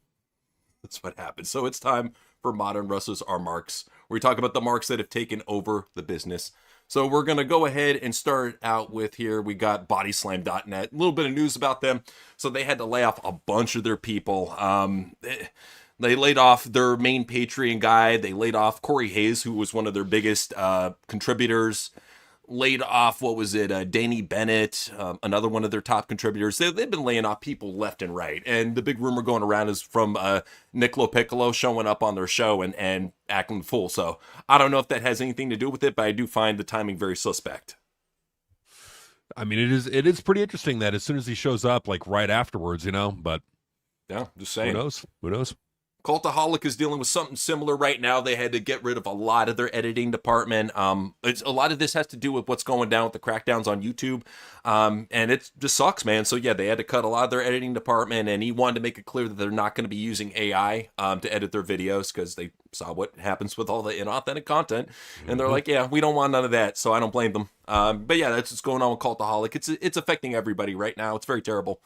That's what happened. So it's time for Modern Wrestlers Are Marks, where we talk about the marks that have taken over the business. So we're going to go ahead and start out with here. We got bodyslam.net. A little bit of news about them. So they had to lay off a bunch of their people. They laid off their main Patreon guy. They laid off Corey Hayes, who was one of their biggest contributors. Laid off, Danny Bennett, another one of their top contributors. They've been laying off people left and right. And the big rumor going around is from Niccolo Piccolo showing up on their show and acting the fool. So I don't know if that has anything to do with it, but I do find the timing very suspect. I mean, it is pretty interesting that as soon as he shows up, like right afterwards, but yeah, just saying. Who knows? Cultaholic is dealing with something similar right now. They had to get rid of a lot of their editing department. A lot of this has to do with what's going down with the crackdowns on YouTube. And it just sucks, man. So yeah, they had to cut a lot of their editing department, and he wanted to make it clear that they're not going to be using AI to edit their videos because they saw what happens with all the inauthentic content. And they're like, yeah, we don't want none of that. So I don't blame them. But yeah, that's what's going on with Cultaholic. It's affecting everybody right now. It's very terrible.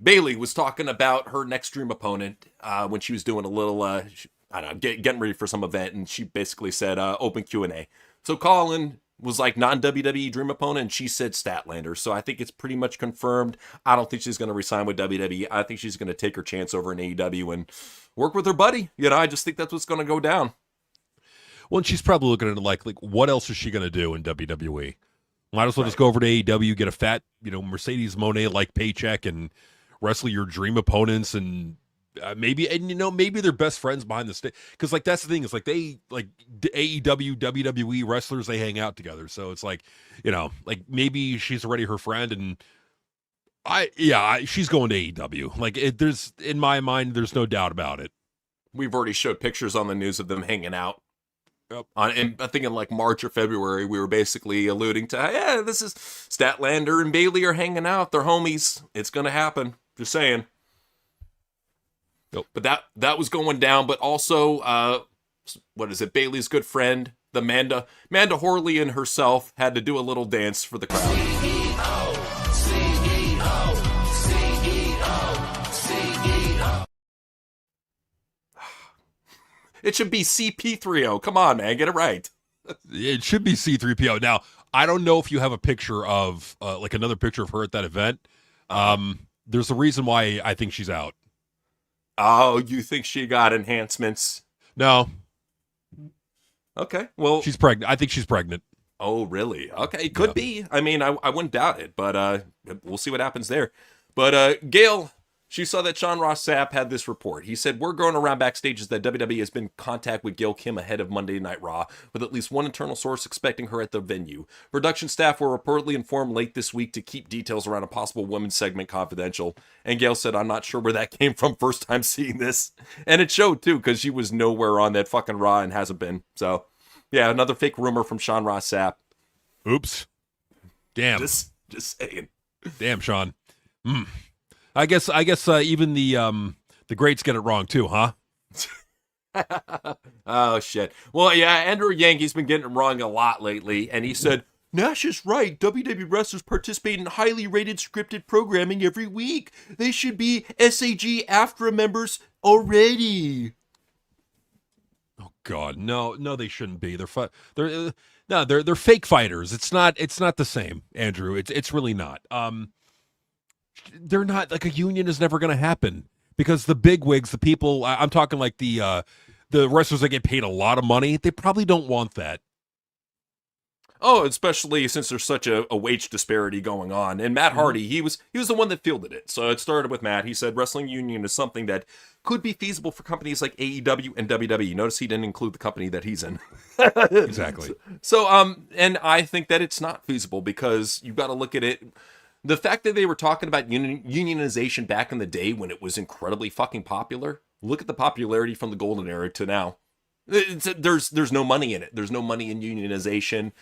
Bailey was talking about her next dream opponent when she was doing a little, I don't know, getting ready for some event, and she basically said open Q&A. So Colin was like non-WWE dream opponent, and she said Statlander. So I think it's pretty much confirmed. I don't think she's going to resign with WWE. I think she's going to take her chance over in AEW and work with her buddy. I just think that's what's going to go down. Well, and she's probably looking at it like what else is she going to do in WWE? Might as well just go over to AEW, get a fat, Mercedes Moné-like paycheck, and wrestle your dream opponents, and maybe they're best friends behind the stage. Because that's the thing, is they AEW, WWE wrestlers, they hang out together. So it's maybe she's already her friend, and she's going to AEW. There's, in my mind, there's no doubt about it. We've already showed pictures on the news of them hanging out. Yep. And I think in March or February, we were basically alluding to, yeah, this is Statlander and Bailey are hanging out. They're homies. It's going to happen. Just saying. Nope. But that was going down. But also, Bailey's good friend, the Amanda Horley herself had to do a little dance for the crowd. CEO. It should be CP3O. Come on, man. Get it right. It should be C3PO. Now, I don't know if you have a picture of, another picture of her at that event. There's a reason why I think she's out. Oh, you think she got enhancements? No. Okay, well. She's pregnant. I think she's pregnant. Oh, really? Okay, could be. I mean, I wouldn't doubt it, but we'll see what happens there. But Gail, she saw that Sean Ross Sapp had this report. He said, we're going around backstages that WWE has been in contact with Gail Kim ahead of Monday Night Raw, with at least one internal source expecting her at the venue. Production staff were reportedly informed late this week to keep details around a possible women's segment confidential. And Gail said, I'm not sure where that came from, first time seeing this. And it showed, too, because she was nowhere on that fucking Raw and hasn't been. So, yeah, another fake rumor from Sean Ross Sapp. Oops. Damn. Just saying. Damn, Sean. I guess even the greats get it wrong too, huh? Oh shit. Well, yeah, Andrew Yang, he's been getting it wrong a lot lately, and he said, Nash is right. WWE wrestlers participate in highly rated scripted programming every week. They should be SAG AFTRA members already. Oh God, no, they shouldn't be. They're fake fighters. It's not the same, Andrew. It's really not. They're not, a union is never going to happen because the big wigs, the people, I'm talking the wrestlers that get paid a lot of money, they probably don't want that. Oh, especially since there's such a wage disparity going on. And Matt Hardy, he was the one that fielded it. So it started with Matt. He said wrestling union is something that could be feasible for companies like AEW and WWE. Notice he didn't include the company that he's in. Exactly. So, and I think that it's not feasible because you've got to look at it. The fact that they were talking about unionization back in the day when it was incredibly fucking popular, look at the popularity from the golden era to now. There's no money in it. There's no money in unionization.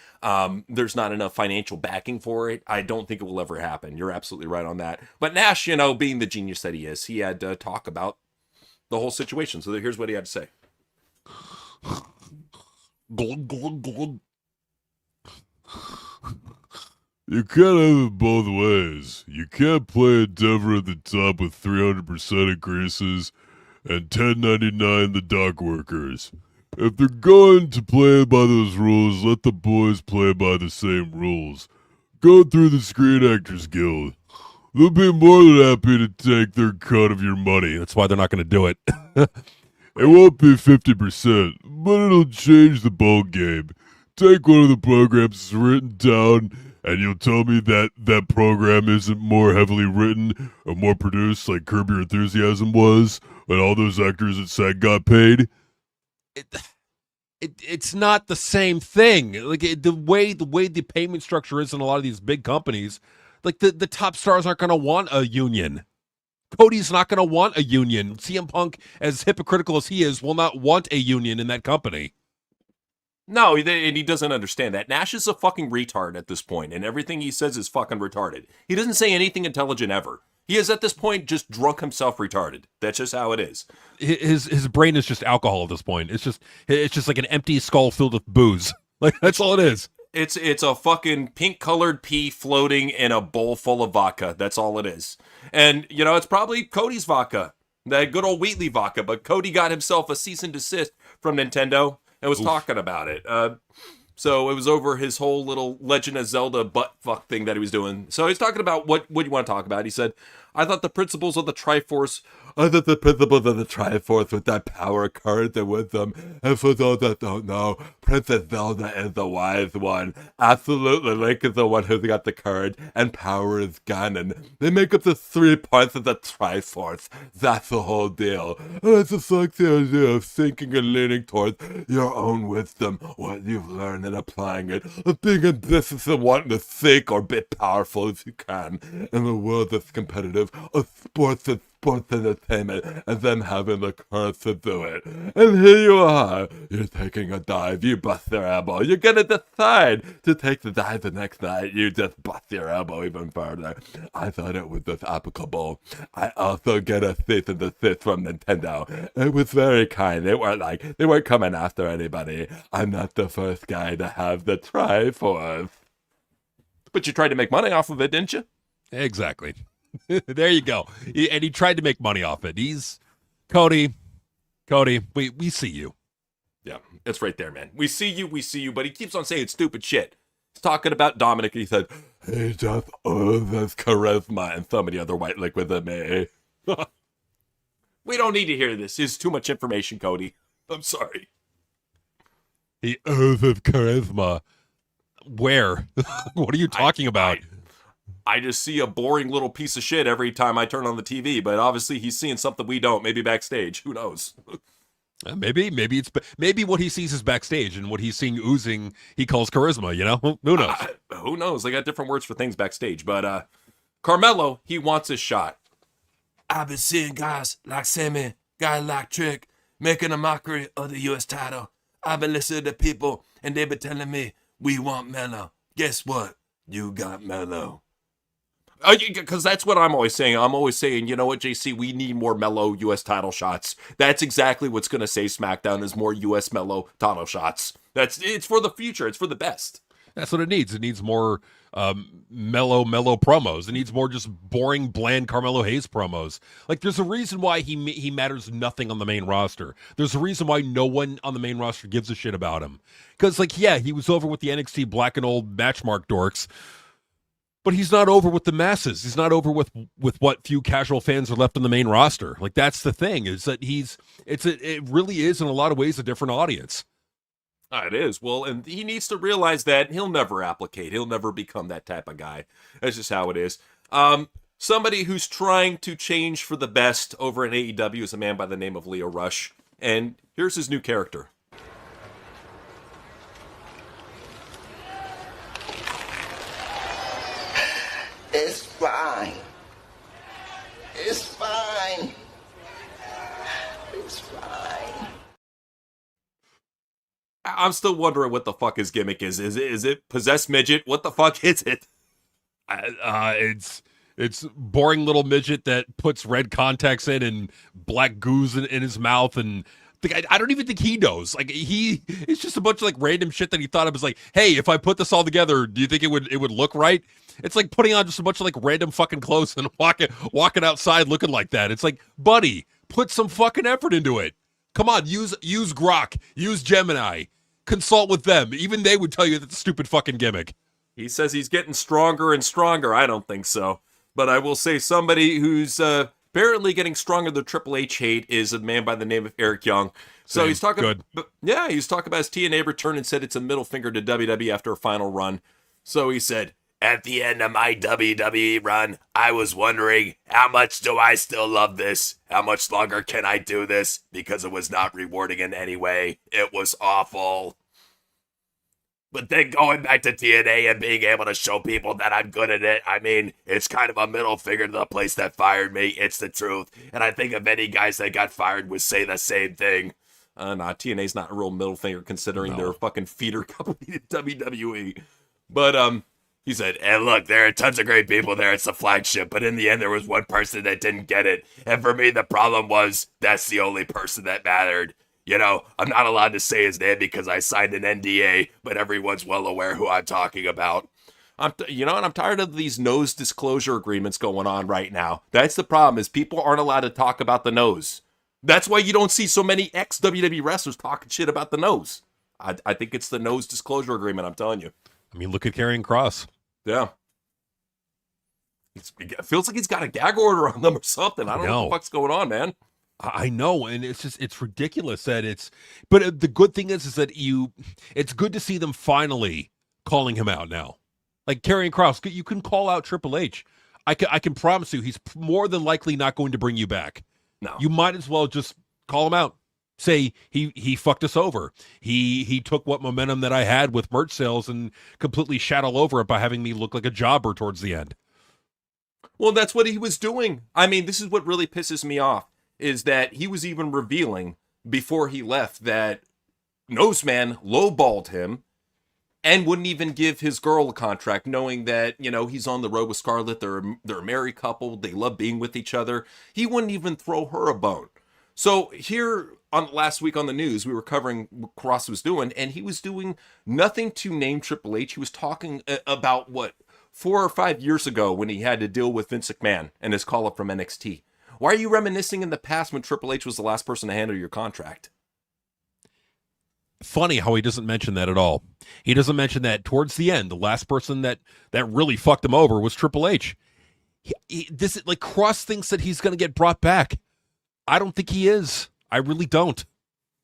There's not enough financial backing for it. I don't think it will ever happen. You're absolutely right on that. But Nash, being the genius that he is, he had to talk about the whole situation. So here's what he had to say. You can't have it both ways. You can't play Endeavor at the top with 300% increases and 1099 the dock workers. If they're going to play by those rules, let the boys play by the same rules. Go through the Screen Actors Guild. they'll be more than happy to take their cut of your money. That's why they're not going to do it. It won't be 50%, but it'll change the ball game. Take one of the programs written down, and you'll tell me that that program isn't more heavily written or more produced like Curb Your Enthusiasm was, and all those actors at SAG got paid? It's not the same thing. Like the way the payment structure is in a lot of these big companies, like the top stars aren't going to want a union. Cody's not going to want a union. CM Punk, as hypocritical as he is, will not want a union in that company. No, and he doesn't understand that. Nash is a fucking retard at this point, and everything he says is fucking retarded. He doesn't say anything intelligent ever. He is at this point just drunk himself retarded. That's just how it is. His brain is just alcohol at this point. It's just like an empty skull filled with booze. Like that's all it is. It's a fucking pink-colored pea floating in a bowl full of vodka. That's all it is. And, you know, it's probably Cody's vodka. That good old Wheatley vodka. But Cody got himself a cease and desist from Nintendo and was talking about it. So it was over his whole little Legend of Zelda butt fuck thing that he was doing. So he's talking about what you want to talk about. He said, I thought the principles of the Triforce with that power card that with them. And for those that don't know, Princess Zelda is the wise one. Absolutely, Link is the one who's got the card, and power is Ganon. They make up the 3 parts of the Triforce. That's the whole deal. And I just like the idea of thinking and leaning towards your own wisdom, what you've learned and applying it, of being ambitious and wanting to think or be powerful as you can in a world that's competitive, of sports entertainment, and them having the courage to do it. And here you are, you're taking a dive, you bust your elbow, you're gonna decide to take the dive the next night, you just bust your elbow even further. I thought it was just applicable. I also get a cease and desist from Nintendo. It was very kind. They weren't coming after anybody. I'm not the first guy to have the Triforce. But you tried to make money off of it, didn't you? Exactly. There you go. And he tried to make money off it. He's Cody, we see you. Yeah, it's right there, man. We see you, but he keeps on saying stupid shit. He's talking about Dominic, and he said, he just oozes charisma and so many other white liquid than me. We don't need to hear this. It's too much information, Cody. I'm sorry. He oozes charisma. Where? What are you talking about? I just see a boring little piece of shit every time I turn on the TV, but obviously he's seeing something we don't, maybe backstage. Who knows? Maybe what he sees is backstage, and what he's seeing oozing he calls charisma, you know? Who knows? Who knows? They got different words for things backstage, but Carmelo, he wants his shot. I've been seeing guys like Sammy, guys like Trick, making a mockery of the U.S. title. I've been listening to people, and they've been telling me, we want Melo. Guess what? You got Melo. Because that's what I'm always saying. I'm always saying, you know what, JC, we need more Melo U.S. title shots. That's exactly what's going to save SmackDown is more U.S. Melo title shots. It's for the future. It's for the best. That's what it needs. It needs more mellow promos. It needs more just boring, bland Carmelo Hayes promos. Like, there's a reason why he matters nothing on the main roster. There's a reason why no one on the main roster gives a shit about him. Because, like, yeah, he was over with the NXT black and old matchmark dorks, but he's not over with the masses. He's not over with what few casual fans are left on the main roster. Like, that's the thing, is that it really is in a lot of ways a different audience. It is. Well, and he needs to realize that he'll never applicate. He'll never become that type of guy. That's just how it is. Somebody who's trying to change for the best over in AEW is a man by the name of Lio Rush. And here's his new character. It's fine. It's fine. It's fine. I'm still wondering what the fuck his gimmick is. Is it possessed midget? What the fuck is it? It's boring little midget that puts red contacts in and black goose in his mouth, and I don't even think he knows. Like, it's just a bunch of like random shit that he thought of. Was like, hey, if I put this all together, do you think it would look right? It's like putting on just a bunch of like random fucking clothes and walking outside looking like that. It's like, buddy, put some fucking effort into it. Come on, use Grok, use Gemini, consult with them. Even they would tell you that's a stupid fucking gimmick. He says he's getting stronger and stronger. I don't think so. But I will say somebody who's apparently getting stronger than Triple H hate is a man by the name of Eric Young. So Same. he's talking, Good. he's talking about his TNA return and said it's a middle finger to WWE after a final run. So he said, at the end of my WWE run, I was wondering, how much do I still love this? How much longer can I do this? Because it was not rewarding in any way. It was awful. But then going back to TNA and being able to show people that I'm good at it, I mean, it's kind of a middle finger to the place that fired me. It's the truth. And I think if any guys that got fired would say the same thing. Nah, TNA's not a real middle finger considering they're a fucking feeder company to WWE. But, he said, and look, there are tons of great people there. It's the flagship. But in the end, there was one person that didn't get it. And for me, the problem was that's the only person that mattered. You know, I'm not allowed to say his name because I signed an NDA, but everyone's well aware who I'm talking about. And I'm tired of these nose disclosure agreements going on right now. That's the problem, is people aren't allowed to talk about the nose. That's why you don't see so many ex-WWE wrestlers talking shit about the nose. I think it's the nose disclosure agreement, I'm telling you. I mean, look at Karrion Kross. Yeah. It feels like he's got a gag order on them or something. I don't know what the fuck's going on, man. I know, and it's ridiculous that but the good thing is that it's good to see them finally calling him out now. Like Karrion Kross, you can call out Triple H. I can promise you he's more than likely not going to bring you back. No. You might as well just call him out. Say he fucked us over. He took what momentum that I had with merch sales and completely shat all over it by having me look like a jobber towards the end. Well, that's what he was doing. I mean, this is what really pisses me off, is that he was even revealing before he left that Noseman lowballed him and wouldn't even give his girl a contract, knowing that, he's on the road with Scarlett. They're a married couple. They love being with each other. He wouldn't even throw her a bone. So here on last week on the news, we were covering what Kross was doing, and he was doing nothing to name Triple H. He was talking about 4 or 5 years ago when he had to deal with Vince McMahon and his call up from NXT. Why are you reminiscing in the past when Triple H was the last person to handle your contract? Funny how he doesn't mention that at all. He doesn't mention that towards the end, the last person that really fucked him over was Triple H. Kross thinks that he's going to get brought back. I don't think he is. I really don't.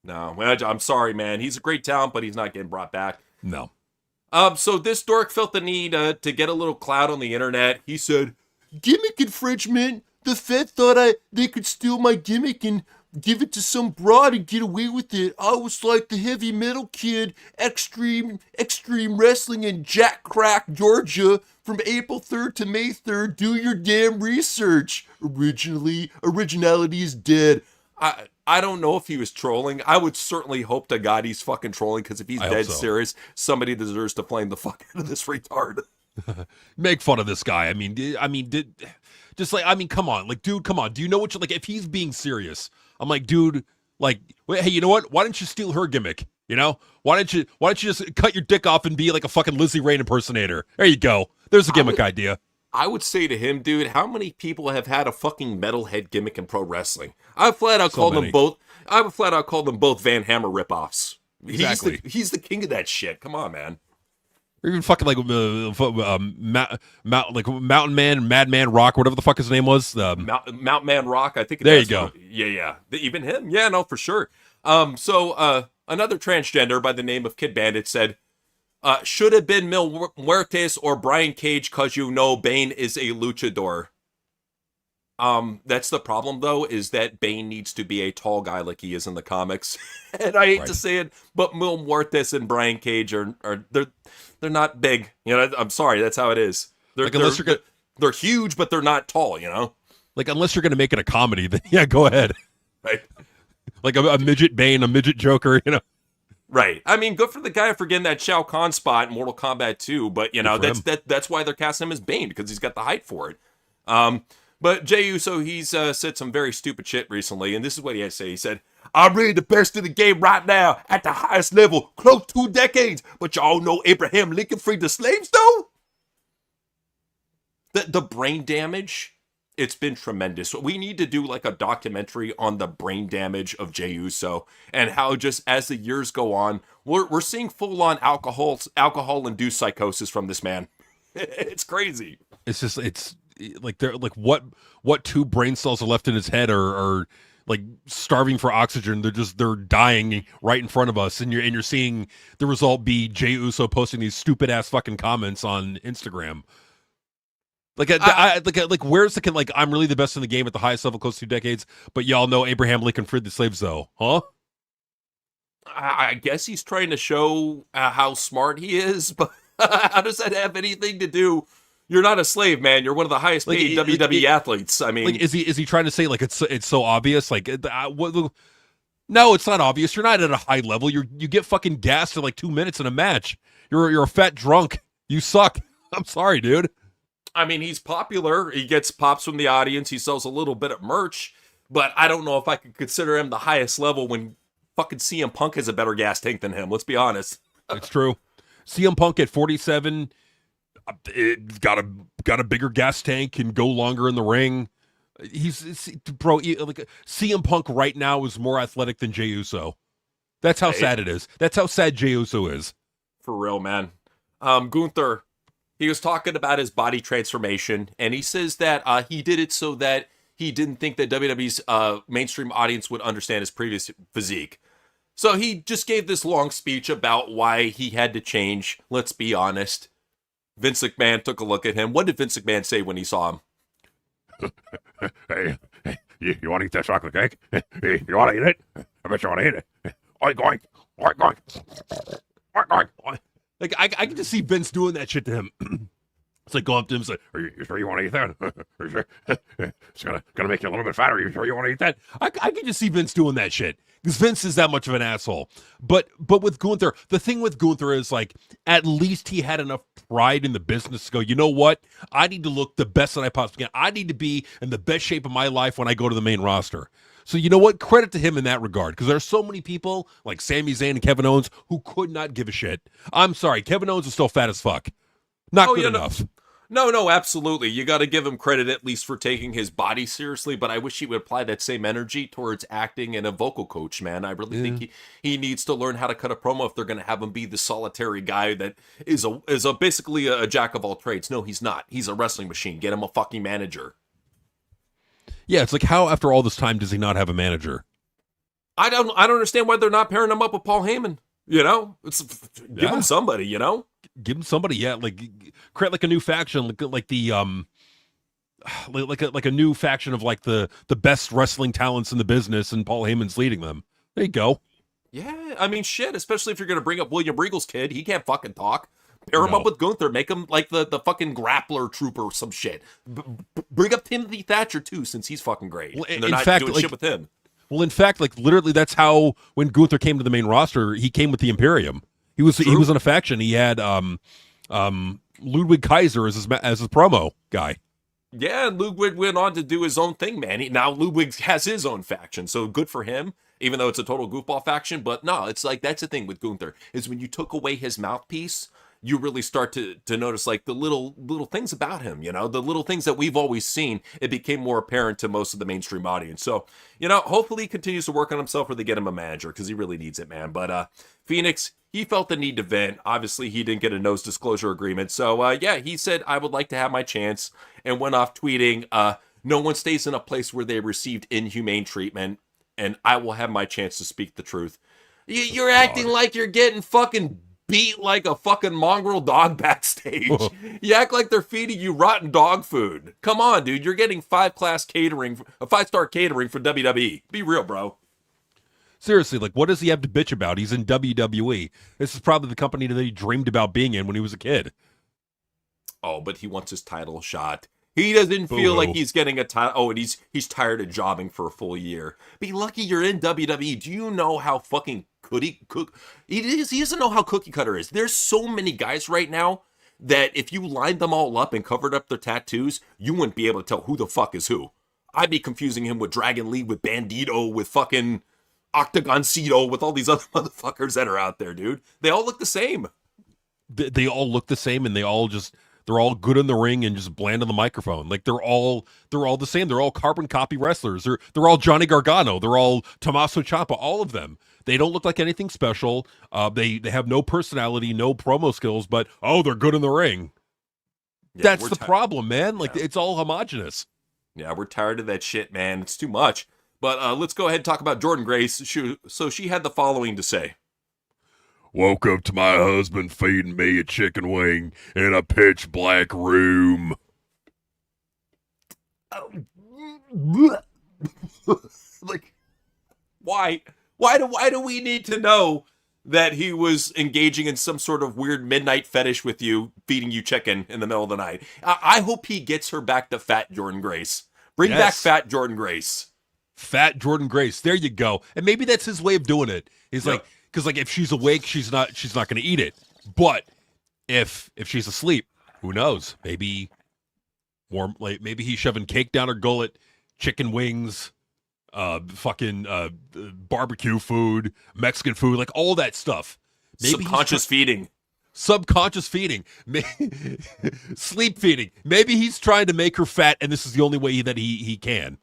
No, I'm sorry, man. He's a great talent, but he's not getting brought back. No. So this dork felt the need to get a little clout on the internet. He said, "Gimmick infringement. The Fed thought they could steal my gimmick and give it to some broad and get away with it. I was like the heavy metal kid, extreme wrestling in Jack Crack, Georgia, from April 3rd to May 3rd. Do your damn research. Originality is dead." I don't know if he was trolling. I would certainly hope to God he's fucking trolling, because if he's dead serious, somebody deserves to flame the fuck out of this retard. Make fun of this guy. Come on. Dude, come on. Do you know what if he's being serious, I'm like, dude, hey, you know what? Why don't you steal her gimmick? Why don't you just cut your dick off and be like a fucking Lizzie Rain impersonator? There you go. There's a gimmick idea. I would say to him, dude, how many people have had a fucking metalhead gimmick in pro wrestling? I would flat out call them both Van Hammer ripoffs. Exactly. He's the king of that shit. Come on, man. Or even fucking Mountain Man, Madman Rock, whatever the fuck his name was. Mountain Man Rock, I think. There you go. Yeah. Even him. Yeah, no, for sure. So another transgender by the name of Kid Bandit said, should have been Mil Muertes or Brian Cage, cause Bane is a luchador. That's the problem, though, is that Bane needs to be a tall guy like he is in the comics. And I hate to say it, but Mil Muertes and Brian Cage they're not big. I'm sorry, that's how it is. They're huge, but they're not tall. Unless you're gonna make it a comedy, then yeah, go ahead. Right. Like a midget Bane, a midget Joker. Right. I mean, good for the guy for getting that Shao Kahn spot in Mortal Kombat 2, but that's why they're casting him as Bane, because he's got the height for it. But Jey Uso, he's said some very stupid shit recently, and this is what he had to say. He said, "I'm really the best in the game right now, at the highest level, close 2 decades. But y'all know Abraham Lincoln freed the slaves, though?" The brain damage, it's been tremendous. We need to do like a documentary on the brain damage of Jey Uso and how just as the years go on, we're seeing full-on alcohol-induced psychosis from this man. It's crazy. It's just like they're like what two brain cells are left in his head are like starving for oxygen. They're dying right in front of us, and you're seeing the result be Jey Uso posting these stupid ass fucking comments on Instagram. Like, where's the like? I'm really the best in the game at the highest level, close to 2 decades. But y'all know Abraham Lincoln freed the slaves, though, huh? I guess he's trying to show how smart he is, but how does that have anything to do? You're not a slave, man. You're one of the highest paid WWE athletes. I mean, like, is he trying to say like it's so obvious? Like, no, it's not obvious. You're not at a high level. You get fucking gassed in like 2 minutes in a match. You're a fat drunk. You suck. I'm sorry, dude. I mean, he's popular. He gets pops from the audience. He sells a little bit of merch, but I don't know if I could consider him the highest level when fucking CM Punk has a better gas tank than him. Let's be honest. It's true. CM Punk at 47, got a bigger gas tank, can go longer in the ring. Like CM Punk right now is more athletic than Jey Uso. That's how sad it is. That's how sad Jey Uso is. For real, man. Gunther, he was talking about his body transformation, and he says that he did it so that he didn't think that WWE's mainstream audience would understand his previous physique. So he just gave this long speech about why he had to change. Let's be honest. Vince McMahon took a look at him. What did Vince McMahon say when he saw him? Hey, you want to eat that chocolate cake? Hey, you want to eat it? I bet you want to eat it. Oink, oink, oink, oink, oink, oink. Like, I can just see Vince doing that shit to him. It's like going up to him and say, are you sure you want to eat that? Are you sure? It's gonna make you a little bit fatter. Are you sure you want to eat that? I can just see Vince doing that shit. Because Vince is that much of an asshole. But with Gunther, the thing with Gunther is, like, at least he had enough pride in the business to go, you know what? I need to look the best that I possibly can. I need to be in the best shape of my life when I go to the main roster. So you know what? Credit to him in that regard. Because there are so many people, like Sami Zayn and Kevin Owens, who could not give a shit. I'm sorry, Kevin Owens is still fat as fuck. Not good enough. No, absolutely. You got to give him credit at least for taking his body seriously, but I wish he would apply that same energy towards acting and a vocal coach, man. I really think he needs to learn how to cut a promo if they're going to have him be the solitary guy that is basically a jack of all trades. No, he's not. He's a wrestling machine. Get him a fucking manager. Yeah, it's like, how after all this time does he not have a manager? I don't understand why they're not pairing him up with Paul Heyman. You know, give him somebody. You know, give him somebody. Yeah, like create like a new faction, like the like a new faction of like the best wrestling talents in the business, and Paul Heyman's leading them. There you go. Yeah, I mean, shit. Especially if you're gonna bring up William Regal's kid, he can't fucking talk. Pair him up with Gunther. Make him like the fucking grappler trooper or some shit. Bring up Timothy Thatcher too, since he's fucking great. Well, and they're not doing shit with him. Well, in fact, like literally, that's how when Gunther came to the main roster, he came with the Imperium. He was in a faction. He had Ludwig Kaiser as his promo guy. Yeah, and Ludwig went on to do his own thing, man. Now Ludwig has his own faction, so good for him. Even though it's a total goofball faction, but no, it's like that's the thing with Gunther is when you took away his mouthpiece, you really start to notice like the little things about him, you know, the little things that we've always seen. It became more apparent to most of the mainstream audience. So, you know, hopefully he continues to work on himself or they get him a manager because he really needs it, man. But Phoenix, he felt the need to vent. Obviously, he didn't get a nose disclosure agreement. So, yeah, he said, I would like to have my chance and went off tweeting, no one stays in a place where they received inhumane treatment and I will have my chance to speak the truth. You're acting like you're getting fucking beat like a fucking mongrel dog backstage. You act like they're feeding you rotten dog food. Come on, dude. You're getting 5-star catering for WWE. Be real, bro. Seriously, like, what does he have to bitch about? He's in WWE. This is probably the company that he dreamed about being in when he was a kid. Oh, but he wants his title shot. He doesn't feel like he's getting a title. Oh, and he's tired of jobbing for a full year. Be lucky you're in WWE. Do you know how fucking he doesn't know how cookie cutter is. There's so many guys right now that if you lined them all up and covered up their tattoos, you wouldn't be able to tell who the fuck is who. I'd be confusing him with Dragon Lee, with Bandito, with fucking Octagon Cito, with all these other motherfuckers that are out there, dude. They all look the same. They all look the same, and they're all good in the ring and just bland on the microphone. Like they're all the same. They're all carbon copy wrestlers. They're all Johnny Gargano. They're all Tommaso Ciampa. All of them. They don't look like anything special. They have no personality, no promo skills, but they're good in the ring. That's the problem, man. Like, it's all homogenous. Yeah, we're tired of that shit, man. It's too much. But let's go ahead and talk about Jordan Grace. She had the following to say. Woke up to my husband feeding me a chicken wing in a pitch black room. Like, why do we need to know that he was engaging in some sort of weird midnight fetish with you, feeding you chicken in the middle of the night? I hope he gets her back to fat Jordan Grace. Bring back fat Jordan Grace. Fat Jordan Grace. There you go. And maybe that's his way of doing it. He's like, because like if she's awake, she's not going to eat it. But if she's asleep, who knows? Maybe maybe he's shoving cake down her gullet, chicken wings, fucking barbecue food, Mexican food, like all that stuff. Maybe subconscious feeding. Subconscious feeding. Sleep feeding. Maybe he's trying to make her fat, and this is the only way that he can.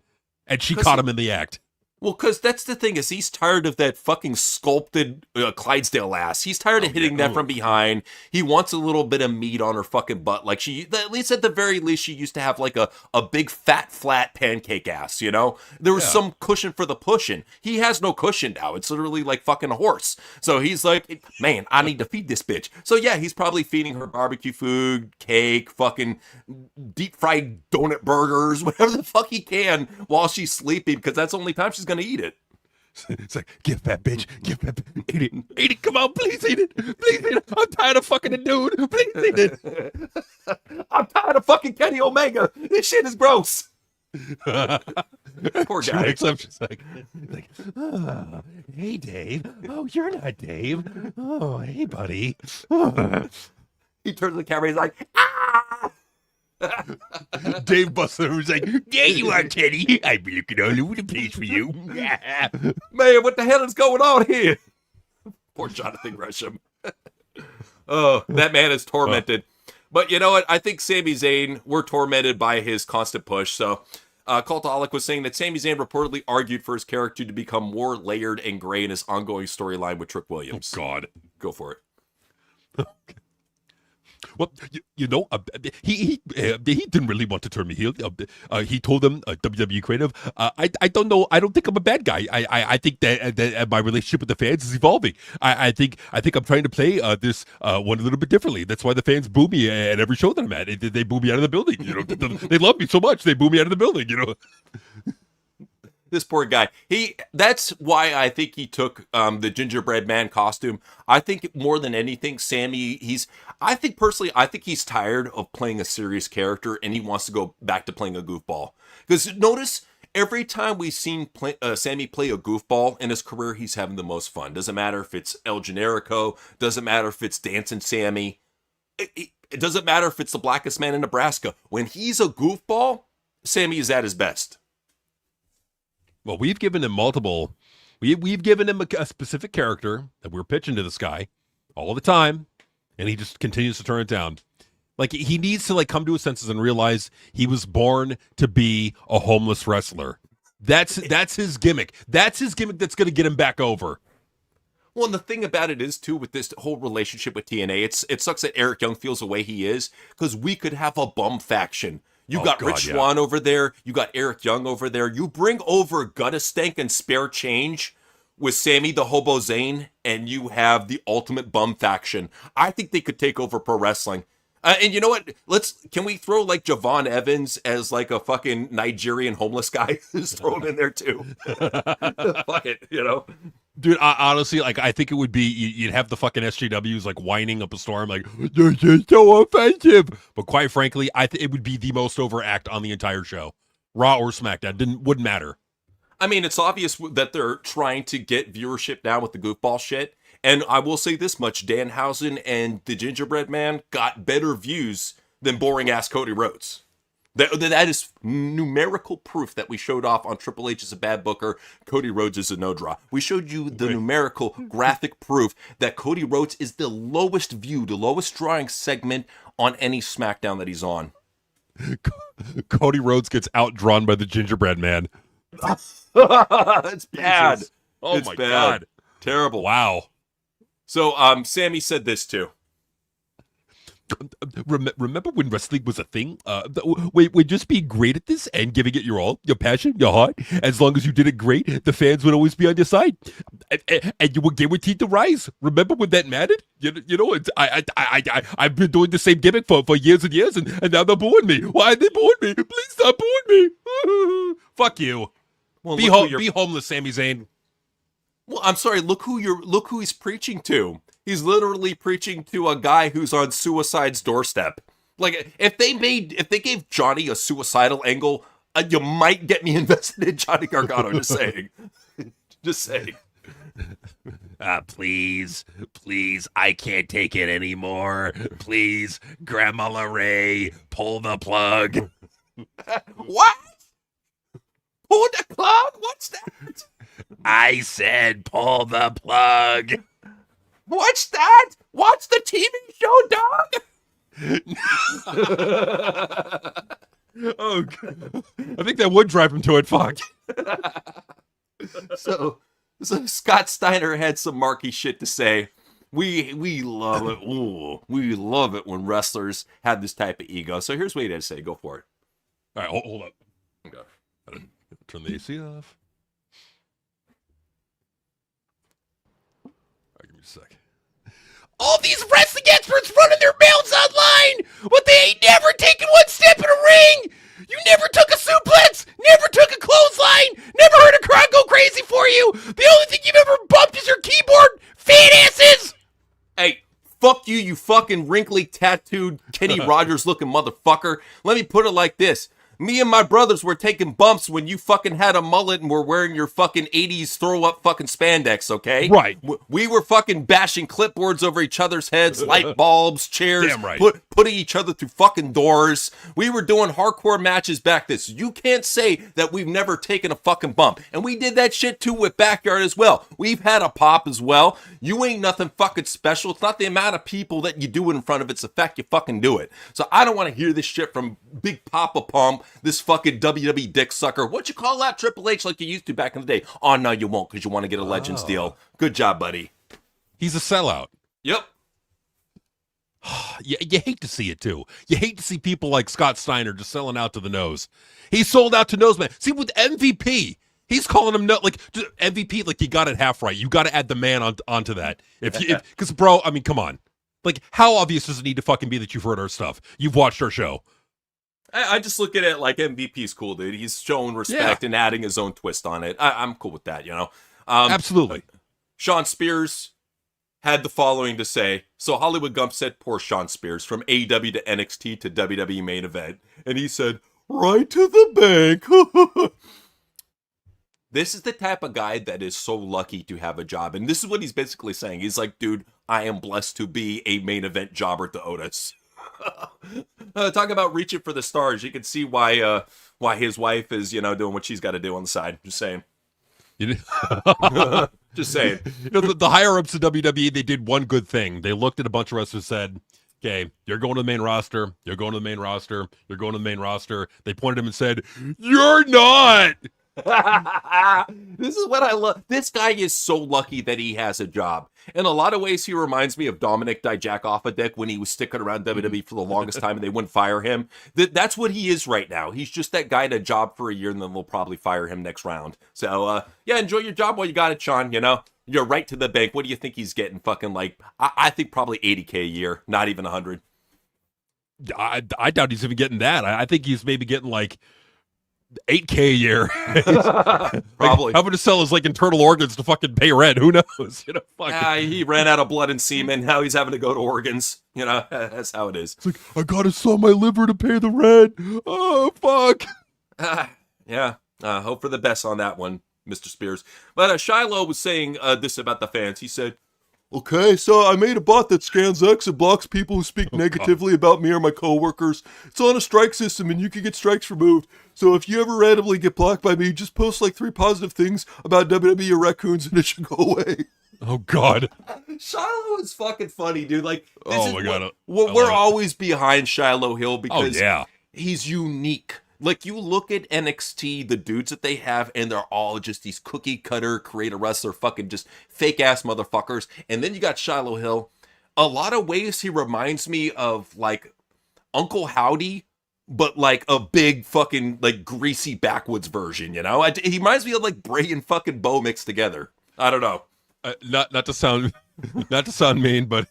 And she caught him in the act. Well, because that's the thing, is he's tired of that fucking sculpted Clydesdale ass. He's tired of hitting that from behind. He wants a little bit of meat on her fucking butt. Like at the very least, she used to have like a big fat, flat pancake ass, you know? There was some cushion for the pushing. He has no cushion now. It's literally like fucking a horse. So he's like, man, I need to feed this bitch. So yeah, he's probably feeding her barbecue food, cake, fucking deep fried donut burgers, whatever the fuck he can while she's sleeping, because that's the only time she's going to eat it. It's like, give that bitch, eat it, come on, please eat it, I'm tired of fucking the dude, please eat it. I'm tired of fucking Kenny Omega, this shit is gross. Poor guy. She's like, oh, hey Dave, oh you're not Dave, oh hey buddy. He turns to the camera, he's like, ah. Dave Buster was like, there you are, Teddy. I've been looking all over the place for you. Man, what the hell is going on here? Poor Jonathan Gresham. Oh, that man is tormented. But you know what? I think Sami Zayn, we're tormented by his constant push. So Cultaholic was saying that Sami Zayn reportedly argued for his character to become more layered and gray in his ongoing storyline with Trick Williams. Oh, God. Go for it. Well, you know, he didn't really want to turn me heel. He told them, WWE creative, I don't know. I don't think I'm a bad guy. I think that my relationship with the fans is evolving. I think I'm trying to play this one a little bit differently. That's why the fans boo me at every show that I'm at. They boo me out of the building. You know, they love me so much they boo me out of the building. You know. This poor guy. That's why I think he took the gingerbread man costume. I think more than anything, Sammy, I think he's tired of playing a serious character and he wants to go back to playing a goofball. Because notice, every time we've seen Sammy play a goofball in his career, he's having the most fun. Doesn't matter if it's El Generico, doesn't matter if it's Dancing Sammy, it doesn't matter if it's the blackest man in Nebraska. When he's a goofball, Sammy is at his best. Well, we've given him multiple. We've given him a specific character that we're pitching to this guy all the time, and he just continues to turn it down. Like, he needs to come to his senses and realize he was born to be a homeless wrestler. That's his gimmick. That's his gimmick that's going to get him back over. Well, and the thing about it is, too, with this whole relationship with TNA, it sucks that Eric Young feels the way he is, because we could have a bum faction. You got Rich Swann over there. You got Eric Young over there. You bring over Guttastank and Spare Change with Sammy the Hobo Zayn, and you have the ultimate bum faction. I think they could take over pro wrestling. And you know what? Can we throw Javon Evans as a fucking Nigerian homeless guy? Just throw him in there too. Fuck it, you know. Dude, honestly, I think it would be, you'd have the fucking SJWs whining up a storm, you're just so offensive. But quite frankly, it would be the most overact on the entire show, Raw or SmackDown. Wouldn't matter. I mean, it's obvious that they're trying to get viewership down with the goofball shit. And I will say this much, Danhausen and the Gingerbread Man got better views than boring-ass Cody Rhodes. That is numerical proof that we showed off on Triple H is a bad booker, Cody Rhodes is a no-draw. We showed you the numerical graphic proof that Cody Rhodes is the lowest viewed, the lowest drawing segment on any SmackDown that he's on. Cody Rhodes gets outdrawn by the Gingerbread Man. It's bad. Jesus. Oh it's my bad. God. Terrible. Wow. So Sammy said this too. remember when wrestling was a thing? Wait, just being great at this and giving it your all, your passion, your heart. As long as you did it great, the fans would always be on your side, and you were guaranteed to rise. Remember when that mattered? I've been doing the same gimmick for years and years, and now they're booing me. Why are they booing me? Please stop booing me. Fuck you. Well, be homeless, Sami Zayn. Well, I'm sorry. Look who he's preaching to. He's literally preaching to a guy who's on suicide's doorstep. Like, if they gave Johnny a suicidal angle, you might get me invested in Johnny Gargano. Just saying. Just saying. Please, I can't take it anymore. Please, Grandma LeRae, pull the plug. What? Pull the plug? What's that? I said pull the plug. What's that? What's the TV show, dog? Oh, God. I think that would drive him to it. Fuck. So Scott Steiner had some marky shit to say. We love it. Ooh, we love it when wrestlers have this type of ego. So here's what he had to say. Go for it. All right, hold up. Okay. Turn the AC off. All right, give me a sec. All these wrestling experts running their mouths online, but they ain't never taken one step in a ring. You never took a suplex, never took a clothesline, never heard a crowd go crazy for you. The only thing you've ever bumped is your keyboard, fat asses. Hey, fuck you, you fucking wrinkly, tattooed, Kenny Rogers looking motherfucker. Let me put it like this. Me and my brothers were taking bumps when you fucking had a mullet and were wearing your fucking 80s throw up fucking spandex, okay? Right. We were fucking bashing clipboards over each other's heads, light bulbs, chairs, Damn right. putting each other through fucking doors. We were doing hardcore matches back this. You can't say that we've never taken a fucking bump. And we did that shit too with Backyard as well. We've had a pop as well. You ain't nothing fucking special. It's not the amount of people that you do it in front of. It's the fact you fucking do it. So I don't want to hear this shit from Big Papa Pump, this fucking WWE dick sucker. What you call that, Triple H, like you used to back in the day? Oh, no, you won't, because you want to get a Legends deal. Good job, buddy. He's a sellout. Yep. You hate to see it, too. You hate to see people like Scott Steiner just selling out to the nose. He sold out to nose, man. See, with MVP, he's calling him MVP, like you got it half right. You got to add the man onto that. Because, bro, I mean, come on. Like, how obvious does it need to fucking be that you've heard our stuff? You've watched our show. I just look at it like MVP's cool, dude. He's showing respect and adding his own twist on it. I'm cool with that, you know? Absolutely. Sean Spears had the following to say. So Hollywood Gump said, poor Sean Spears, from AEW to NXT to WWE main event. And he said, right to the bank. This is the type of guy that is so lucky to have a job. And this is what he's basically saying. He's like, dude, I am blessed to be a main event jobber to Otis. Talk about reaching for the stars. You can see why his wife is, doing what she's got to do on the side. Just saying. Just saying. The higher ups of WWE, they did one good thing. They looked at a bunch of wrestlers and said, okay, you're going to the main roster. You're going to the main roster. You're going to the main roster. They pointed him and said, you're not. This is what I love. This guy is so lucky that he has a job. In a lot of ways, he reminds me of Dominic Dijakovic when he was sticking around WWE for the longest time and they wouldn't fire him. That's what he is right now. He's just that guy in a job for a year and then they'll probably fire him next round. So, enjoy your job while you got it, Sean. You're right to the bank. What do you think he's getting? Fucking I think probably $80K a year, not even 100. I doubt he's even getting that. I think he's maybe getting like $8K a year. Probably. Having to sell his internal organs to fucking pay rent. Who knows? He ran out of blood and semen. Now he's having to go to organs. That's how it is. It's like, I gotta sell my liver to pay the rent. Oh, fuck. Hope for the best on that one, Mr. Spears. But Shiloh was saying this about the fans. He said, okay, so I made a bot that scans X and blocks people who speak negatively about me or my coworkers. It's on a strike system and you can get strikes removed. So if you ever randomly get blocked by me, just post like 3 positive things about WWE or raccoons and it should go away. Oh, God. Shiloh is fucking funny, dude. Like, oh, my God. We're always behind Shiloh Hill because yeah. He's unique. Like, you look at NXT, the dudes that they have, and they're all just these cookie cutter, creator wrestler, fucking just fake ass motherfuckers. And then you got Shiloh Hill. a lot of ways he reminds me of like Uncle Howdy, but like a big fucking like greasy backwoods version, you know? He reminds me of like Bray and fucking Bo mixed together. I don't know. Not to sound mean, but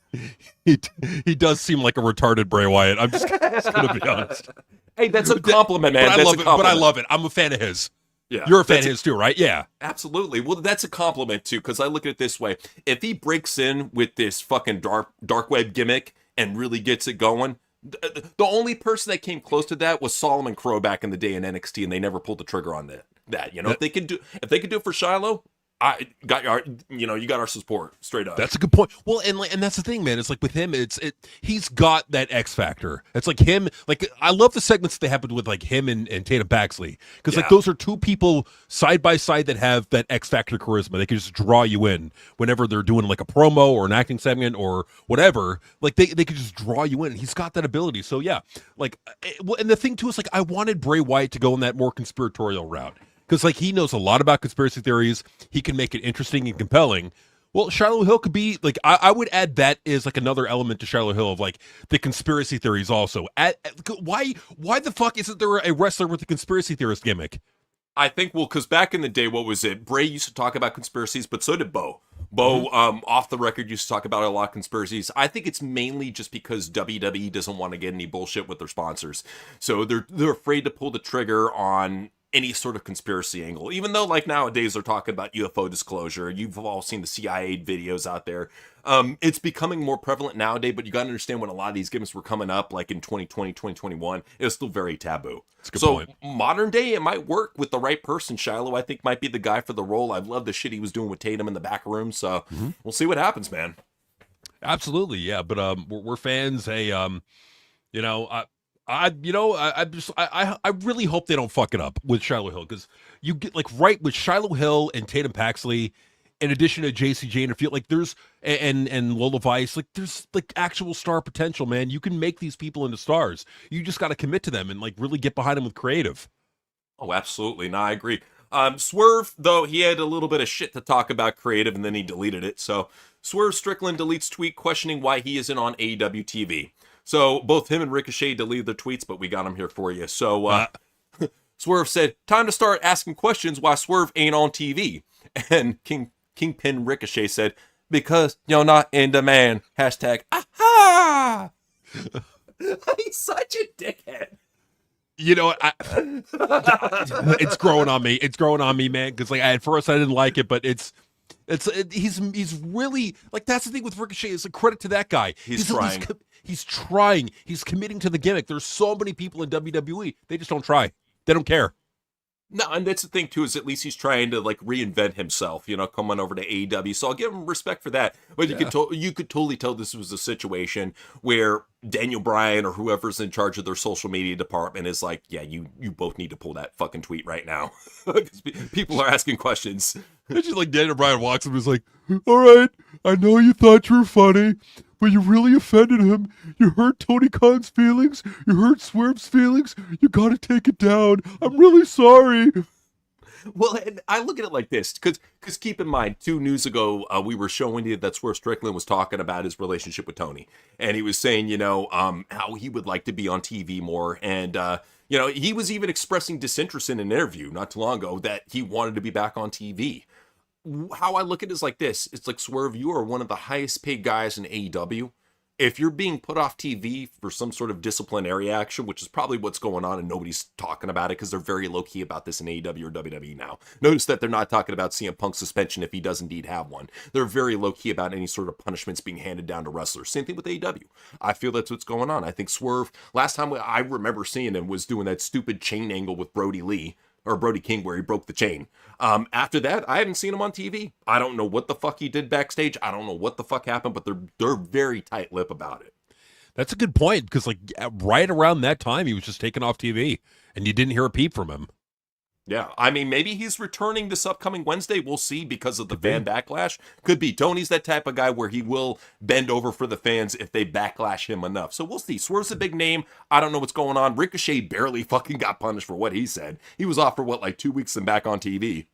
he does seem like a retarded Bray Wyatt. I'm just gonna be honest. Hey, that's a compliment, man. But I love it. I'm a fan of his. Yeah, you're a fan of his too, right? Yeah, absolutely. Well, that's a compliment too, because I look at it this way: if he breaks in with this fucking dark web gimmick and really gets it going, the only person that came close to that was Solomon Crow back in the day in NXT, and they never pulled the trigger on that. You know, if they could do it for Shiloh, you got our support straight up. That's a good point. Well, and that's the thing, man. It's like with him, he's got that X factor. It's like him. Like I love the segments that happened with like him and Tatum Paxley, because like those are two people side by side that have that X factor charisma. They can just draw you in whenever they're doing like a promo or an acting segment or whatever. Like they could just draw you in. He's got that ability. So yeah, like, and the thing too is like I wanted Bray Wyatt to go in that more conspiratorial route. Because, like, he knows a lot about conspiracy theories. He can make it interesting and compelling. Well, Shiloh Hill could be, like, I would add that as, like, another element to Shiloh Hill of, like, the conspiracy theories also. Why the fuck isn't there a wrestler with a conspiracy theorist gimmick? I think, well, because back in the day, what was it? Bray used to talk about conspiracies, but so did Bo. Bo, off the record, used to talk about a lot of conspiracies. I think it's mainly just because WWE doesn't want to get any bullshit with their sponsors. So they're afraid to pull the trigger on any sort of conspiracy angle, even though like nowadays they're talking about UFO disclosure. You've all seen the CIA videos out there. It's becoming more prevalent nowadays, but you got to understand when a lot of these gimmicks were coming up, like in 2020, 2021, it was still very taboo. That's a good point. Modern day, it might work with the right person. Shiloh, I think, might be the guy for the role. I love the shit he was doing with Tatum in the back room. So we'll see what happens, man. Absolutely. Yeah. But we're fans. Hey, I really hope they don't fuck it up with Shiloh Hill, because you get like right with Shiloh Hill and Tatum Paxley, in addition to JCJ and Field, like there's and Lola Vice, like there's like actual star potential, man. You can make these people into stars. You just got to commit to them and like really get behind them with creative. Oh, absolutely. No, I agree. Swerve, though, he had a little bit of shit to talk about creative, and then he deleted it. So Swerve Strickland deletes tweet questioning why he isn't on AEW TV. So both him and Ricochet deleted their tweets, but we got them here for you. So Swerve said, time to start asking questions why Swerve ain't on TV. And Kingpin Ricochet said, because you're not in demand. Hashtag, aha! He's such a dickhead. You know, it's growing on me. It's growing on me, man. Because like at first I didn't like it, but he's really like, that's the thing with Ricochet. It's a credit to that guy. He's trying. He's trying. He's committing to the gimmick. There's so many people in WWE. They just don't try. They don't care. No, and that's the thing too, is at least he's trying to like reinvent himself, you know, coming over to AEW. So I'll give him respect for that. But you could totally tell this was a situation where Daniel Bryan or whoever's in charge of their social media department is like, yeah, you both need to pull that fucking tweet right now. Because people are asking questions. It's just like Daniel Bryan walks up and is like, all right, I know you thought you were funny, but you really offended him. You hurt Tony Khan's feelings. You hurt Swerve's feelings. You got to take it down. I'm really sorry. Well, and I look at it like this, because keep in mind, 2 news ago, we were showing you that Swerve Strickland was talking about his relationship with Tony. And he was saying, you know, how he would like to be on TV more. And, you know, he was even expressing disinterest in an interview not too long ago that he wanted to be back on TV. How I look at it is like this. It's like, Swerve, you are one of the highest paid guys in AEW. If you're being put off TV for some sort of disciplinary action, which is probably what's going on and nobody's talking about it because they're very low-key about this in AEW or WWE now. Notice that they're not talking about CM Punk's suspension if he does indeed have one. They're very low-key about any sort of punishments being handed down to wrestlers. Same thing with AEW. I feel that's what's going on. I think Swerve, last time I remember seeing him was doing that stupid chain angle with Brody King where he broke the chain. After that, I haven't seen him on TV. I don't know what the fuck he did backstage. I don't know what the fuck happened, but they're very tight-lipped about it. That's a good point, because like right around that time, he was just taken off TV, and you didn't hear a peep from him. Yeah, I mean, maybe he's returning this upcoming Wednesday. We'll see because of the fan backlash. Could be. Tony's that type of guy where he will bend over for the fans if they backlash him enough. So we'll see. Swerve's a big name. I don't know what's going on. Ricochet barely fucking got punished for what he said. He was off for, 2 weeks and back on TV.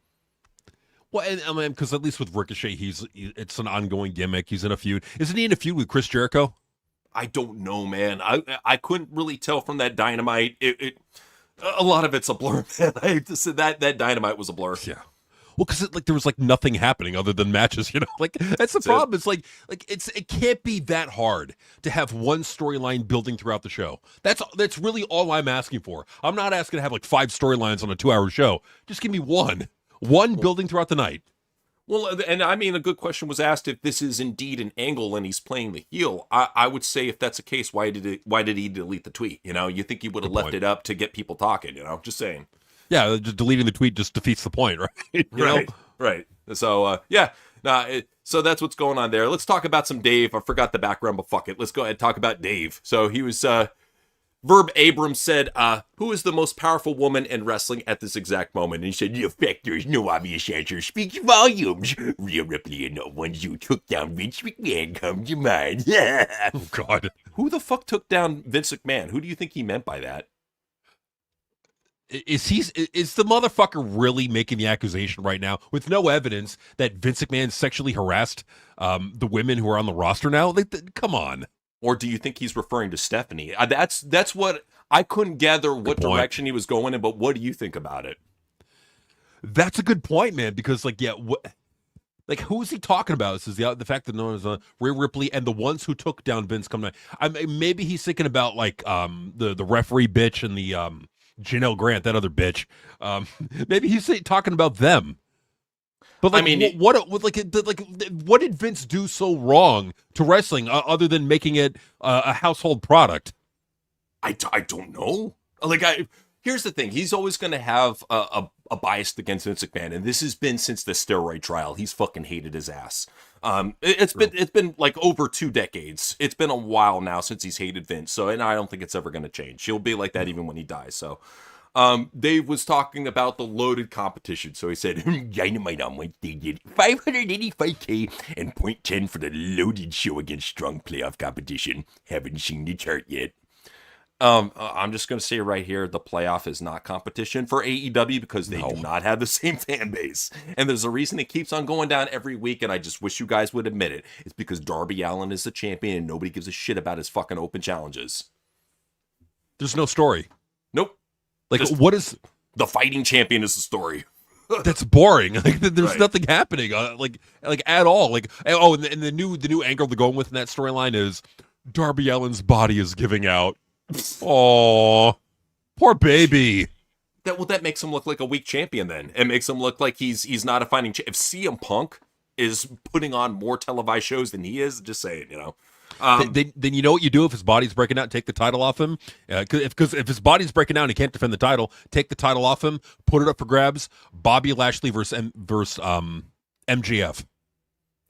Well, and I mean, because at least with Ricochet, it's an ongoing gimmick. He's in a feud. Isn't he in a feud with Chris Jericho? I don't know, man. I couldn't really tell from that Dynamite. A lot of it's a blur, man. I hate to say that Dynamite was a blur. Yeah. Well, because there was like nothing happening other than matches, Like that's the problem. It's like it can't be that hard to have one storyline building throughout the show. That's really all I'm asking for. I'm not asking to have like 5 storylines on a 2-hour show. Just give me one building throughout the night. Well, and I mean, a good question was asked if this is indeed an angle and he's playing the heel. I would say if that's the case, why did he delete the tweet? You think he would have left it up to get people talking? Just saying. Yeah, just deleting the tweet just defeats the point, right? Right. So so that's what's going on there. Let's talk about some Dave. I forgot the background, but fuck it. Let's go ahead and talk about Dave. So he was Verb Abrams said, who is the most powerful woman in wrestling at this exact moment? And he said, the fact there is no obvious answer speaks volumes. Rhea Ripley and the ones who took down Vince McMahon come to mind. Oh, God. Who the fuck took down Vince McMahon? Who do you think he meant by that? Is the motherfucker really making the accusation right now with no evidence that Vince McMahon sexually harassed the women who are on the roster now? Come on. Or do you think he's referring to Stephanie? That's what I couldn't gather what direction he was going in, but what do you think about it? That's a good point, man, because who is he talking about? This is the fact that no one is Rhea Ripley and the ones who took down Vince come to maybe he's thinking about the referee bitch and the Janelle Grant, that other bitch. Maybe he's talking about them. But I mean, what did Vince do so wrong to wrestling other than making it a household product? I don't know. Here's the thing: he's always going to have a bias against Vince McMahon, and this has been since the steroid trial. He's fucking hated his ass. It's been like over 2 decades. It's been a while now since he's hated Vince. So, and I don't think it's ever going to change. He'll be like that even when he dies. So. Dave was talking about the loaded competition. So he said, Dynamite on Wednesday did $585K and .10 for the loaded show against strong playoff competition. Haven't seen the chart yet. I'm just going to say right here, the playoff is not competition for AEW because they do not have the same fan base. And there's a reason it keeps on going down every week, and I just wish you guys would admit it. It's because Darby Allin is the champion and nobody gives a shit about his fucking open challenges. There's no story. Nope. What is the fighting champion is the story? That's boring. There's nothing happening. At all. And the new angle they're going with in that storyline is Darby Allin's body is giving out. Oh, poor baby. That makes him look like a weak champion. Then it makes him look like he's not a fighting. If CM Punk is putting on more televised shows than he is, just saying, Then you know what you do if his body's breaking out and take the title off him? Because if his body's breaking out and he can't defend the title, take the title off him, put it up for grabs. Bobby Lashley versus MJF.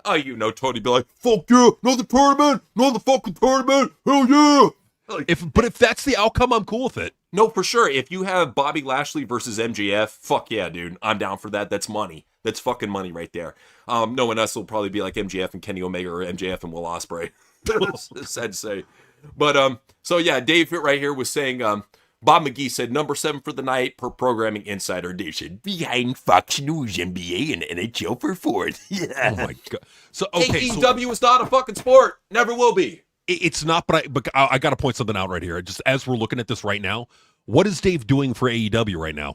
Oh, Tony be like, fuck yeah, another tournament, another fucking tournament, hell yeah. If that's the outcome, I'm cool with it. No, for sure. If you have Bobby Lashley versus MJF, fuck yeah, dude. I'm down for that. That's money. That's fucking money right there. No one else will probably be like MJF and Kenny Omega or MJF and Will Ospreay. Sad to say. But so yeah, Dave right here was saying Bob McGee said number 7 for the night per Programming Insider. Dave said behind Fox News, NBA, and NHL for 4th. Yeah. Oh my god. So okay, AEW is not a fucking sport. Never will be. It's not, but I got to point something out right here. Just as we're looking at this right now, what is Dave doing for AEW right now?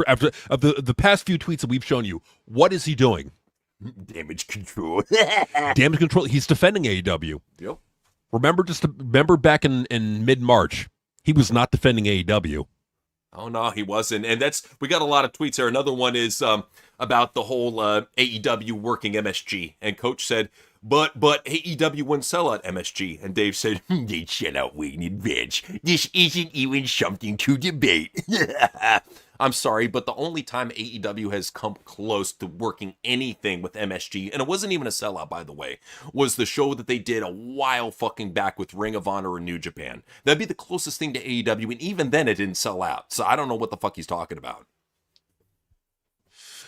After the past few tweets that we've shown you, what is he doing? Damage control. Damage control. He's defending AEW. Yep. Remember back in mid-March, he was not defending AEW. Oh no, he wasn't. And we got a lot of tweets there. Another one is about the whole AEW working MSG. And Coach said, but AEW wouldn't sell out MSG. And Dave said, they'd sell out way in advance. This isn't even something to debate. I'm sorry, but the only time AEW has come close to working anything with MSG, and it wasn't even a sellout, by the way, was the show that they did a while fucking back with Ring of Honor and New Japan. That'd be the closest thing to AEW, and even then it didn't sell out. So I don't know what the fuck he's talking about.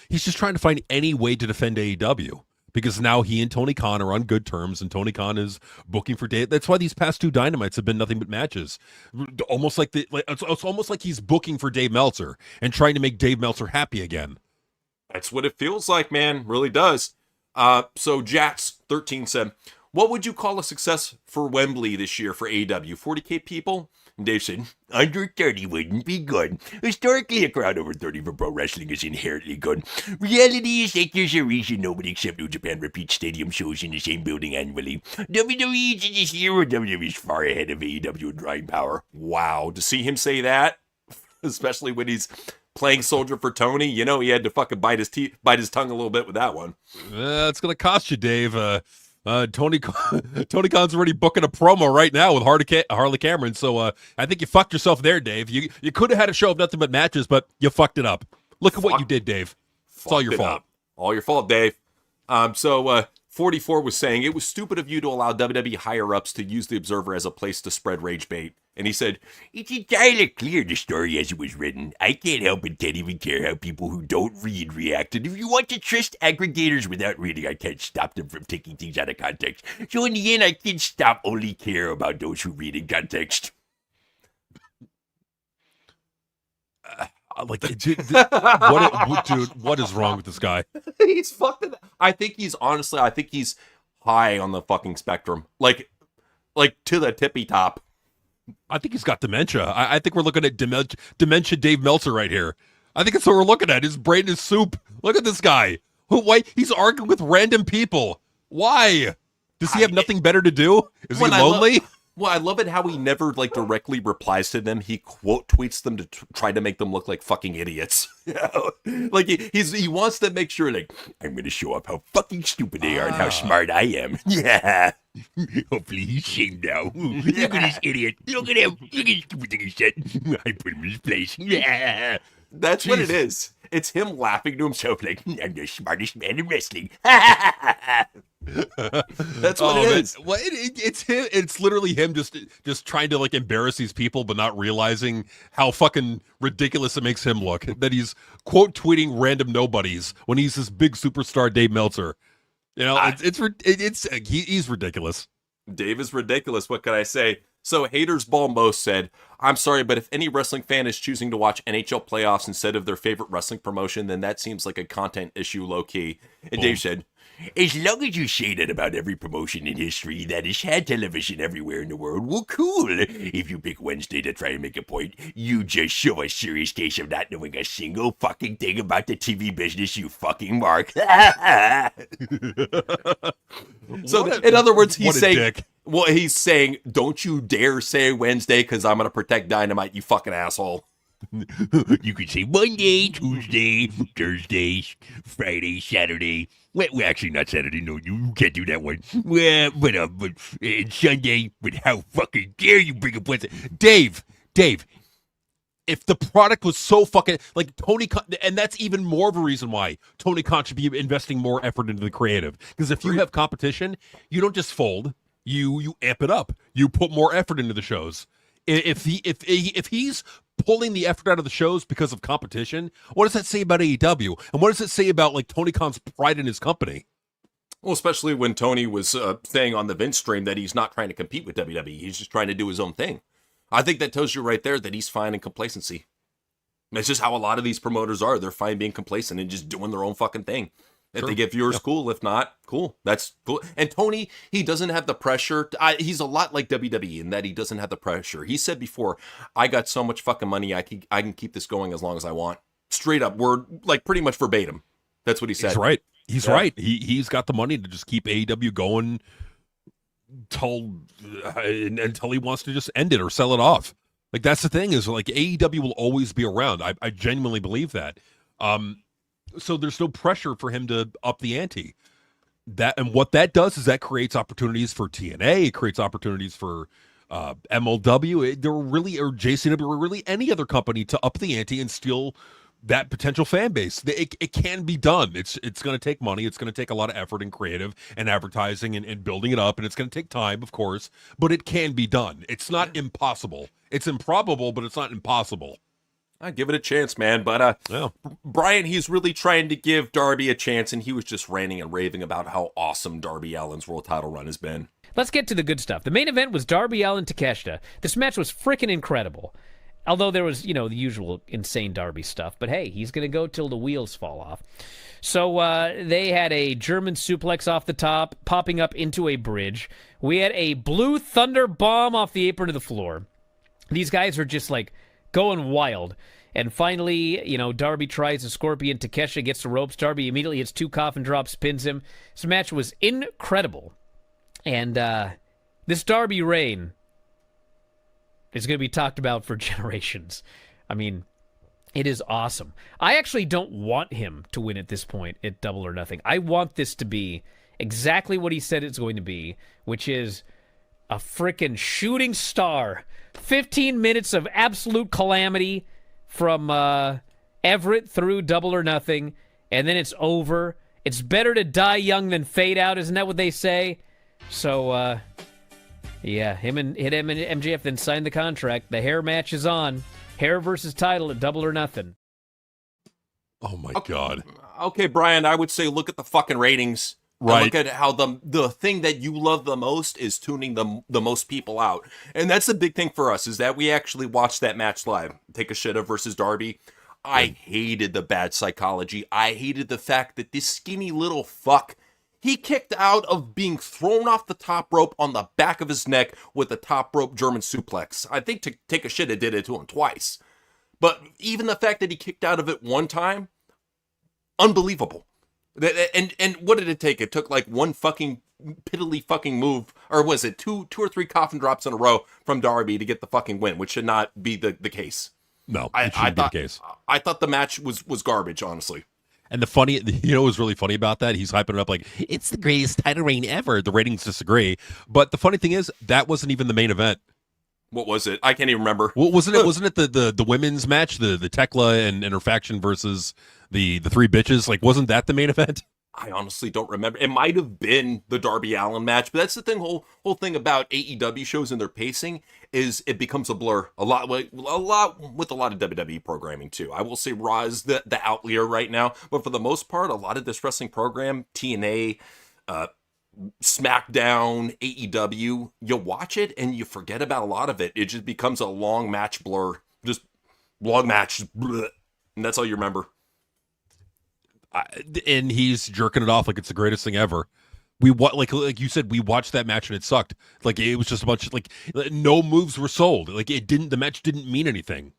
He's just trying to find any way to defend AEW. Because now he and Tony Khan are on good terms, and Tony Khan is booking for Dave. That's why these past 2 Dynamites have been nothing but matches. Almost it's almost like he's booking for Dave Meltzer and trying to make Dave Meltzer happy again. That's what it feels like, man. Really does. So Jats13 said, what would you call a success for Wembley this year for AEW? 40K people? And Dave said, under 30 wouldn't be good. Historically, a crowd over 30 for pro wrestling is inherently good. Reality is that there's a reason nobody except New Japan repeats stadium shows in the same building annually. WWE is in this year where WWE is far ahead of AEW in drawing power. Wow, to see him say that, especially when he's playing soldier for Tony, you know he had to fucking bite his tongue a little bit with that one. It's gonna cost you, Dave. Tony Khan's already booking a promo right now with Harley Cameron, so I think you fucked yourself there, Dave. You could have had a show of nothing but matches, but you fucked it up. Look at what you did, Dave. It's all your fault. All your fault, Dave. 44 was saying, it was stupid of you to allow WWE higher-ups to use the Observer as a place to spread rage bait. And he said, it's entirely clear the story as it was written. I can't help but can't even care how people who don't read react. And if you want to trust aggregators without reading, I can't stop them from taking things out of context. So in the end, I can stop only care about those who read in context. What is wrong with this guy? He's fucking. I think he's high on the fucking spectrum, like to the tippy top. I think he's got dementia. I think we're looking at dementia Dave Meltzer right here. I think that's what we're looking at. His brain is soup. Look at this guy. Why he's arguing with random people? Why? Does he have nothing better to do? Is he lonely? I love it how he never directly replies to them. He quote tweets them to try to make them look like fucking idiots. He wants to make sure I'm going to show up how fucking stupid they are and how smart I am. Yeah. Hopefully he's shamed now. Look at this idiot. Look at him. Look at his stupid thing he said. I put him in his place. Yeah. That's what it is. It's him laughing to himself I'm the smartest man in wrestling. That's what it is. Well, it's him. It's literally him just trying to embarrass these people, but not realizing how fucking ridiculous it makes him look. That he's quote tweeting random nobodies when he's this big superstar Dave Meltzer. You know, he's ridiculous. Dave is ridiculous. What can I say? So Haters Ball Most said, I'm sorry, but if any wrestling fan is choosing to watch NHL playoffs instead of their favorite wrestling promotion, then that seems like a content issue low-key. And Dave said, as long as you say that about every promotion in history that has had television everywhere in the world, well, cool. If you pick Wednesday to try and make a point, you just show a serious case of not knowing a single fucking thing about the TV business, you fucking mark. In other words, he's saying... Well, he's saying, don't you dare say Wednesday because I'm going to protect Dynamite, you fucking asshole. You could say Monday, Tuesday, Thursday, Friday, Saturday. Well, actually, not Saturday. No, you can't do that one. Well, but Sunday, but how fucking dare you bring up Wednesday? Dave, if the product was so fucking Tony Khan, and that's even more of a reason why Tony Khan should be investing more effort into the creative. Because if you have competition, you don't just fold. You amp it up. You put more effort into the shows. If he's pulling the effort out of the shows because of competition, what does that say about AEW? And what does it say about Tony Khan's pride in his company? Well, especially when Tony was saying on the Vince stream that he's not trying to compete with WWE. He's just trying to do his own thing. I think that tells you right there that he's fine in complacency. It's just how a lot of these promoters are. They're fine being complacent and just doing their own fucking thing. If they get viewers, cool. If not, cool. That's cool. And Tony, he doesn't have the pressure. He's a lot like WWE in that he doesn't have the pressure. He said before, I got so much fucking money, I can keep this going as long as I want. Straight up, word, pretty much verbatim. That's what he said. He's right. He's right. He's got the money to just keep AEW going until he wants to just end it or sell it off. That's the thing is AEW will always be around. I genuinely believe that. So there's no pressure for him to up the ante. And what that does is that creates opportunities for TNA. It creates opportunities for MLW. Or JCW or really any other company to up the ante and steal that potential fan base. It can be done. It's going to take money. It's going to take a lot of effort and creative and advertising and building it up. And it's going to take time, of course. But it can be done. It's not impossible. It's improbable, but it's not impossible. I give it a chance, man. But Brian, he's really trying to give Darby a chance, and he was just ranting and raving about how awesome Darby Allin's world title run has been. Let's get to the good stuff. The main event was Darby Allin Takeshita. This match was freaking incredible. Although there was, the usual insane Darby stuff. But hey, he's going to go till the wheels fall off. So they had a German suplex off the top, popping up into a bridge. We had a blue thunder bomb off the apron to the floor. These guys are just like going wild. And finally, Darby tries a scorpion. Takeshita gets the ropes. Darby immediately hits 2 coffin drops, pins him. This match was incredible. And this Darby reign is going to be talked about for generations. I mean, it is awesome. I actually don't want him to win at this point at Double or Nothing. I want this to be exactly what he said it's going to be, which is a freaking shooting star. 15 minutes of absolute calamity from Everett through Double or Nothing, and then it's over. It's better to die young than fade out, isn't that what they say? So, yeah, him and MJF then signed the contract. The hair match is on. Hair versus title at Double or Nothing. Oh, my God. Okay, Brian, I would say look at the fucking ratings. Right. Look at how the thing that you love the most is tuning the most people out. And that's the big thing for us, is that we actually watched that match live. Takeshita versus Darby. I hated the bad psychology. I hated the fact that this skinny little fuck, he kicked out of being thrown off the top rope on the back of his neck with a top rope German suplex. I think Takeshita did it to him twice. But even the fact that he kicked out of it one time, unbelievable. And what did it take? It took like one fucking piddly fucking move, or was it two or three coffin drops in a row from Darby to get the fucking win, which should not be the case. No, it shouldn't be the case. I thought the match was garbage, honestly. And what was really funny about that? He's hyping it up like, it's the greatest title reign ever. The ratings disagree. But the funny thing is, that wasn't even the main event. What was it? I can't even remember. Well, wasn't it the women's match, the Tekla and her faction versus the three bitches? Like, wasn't that the main event? I honestly don't remember. It might have been the Darby Allin match, but that's the thing. Whole thing about AEW shows and their pacing is it becomes a blur. A lot with a lot of WWE programming too. I will say Raw is the outlier right now, but for the most part, a lot of this wrestling program, TNA, SmackDown, AEW, you watch it and you forget about a lot of it. It just becomes a long match blur, just long match, bleh, and that's all you remember. And he's jerking it off like it's the greatest thing ever. Like you said, we watched that match and it sucked. Like it was just a bunch of no moves were sold. Like the match didn't mean anything.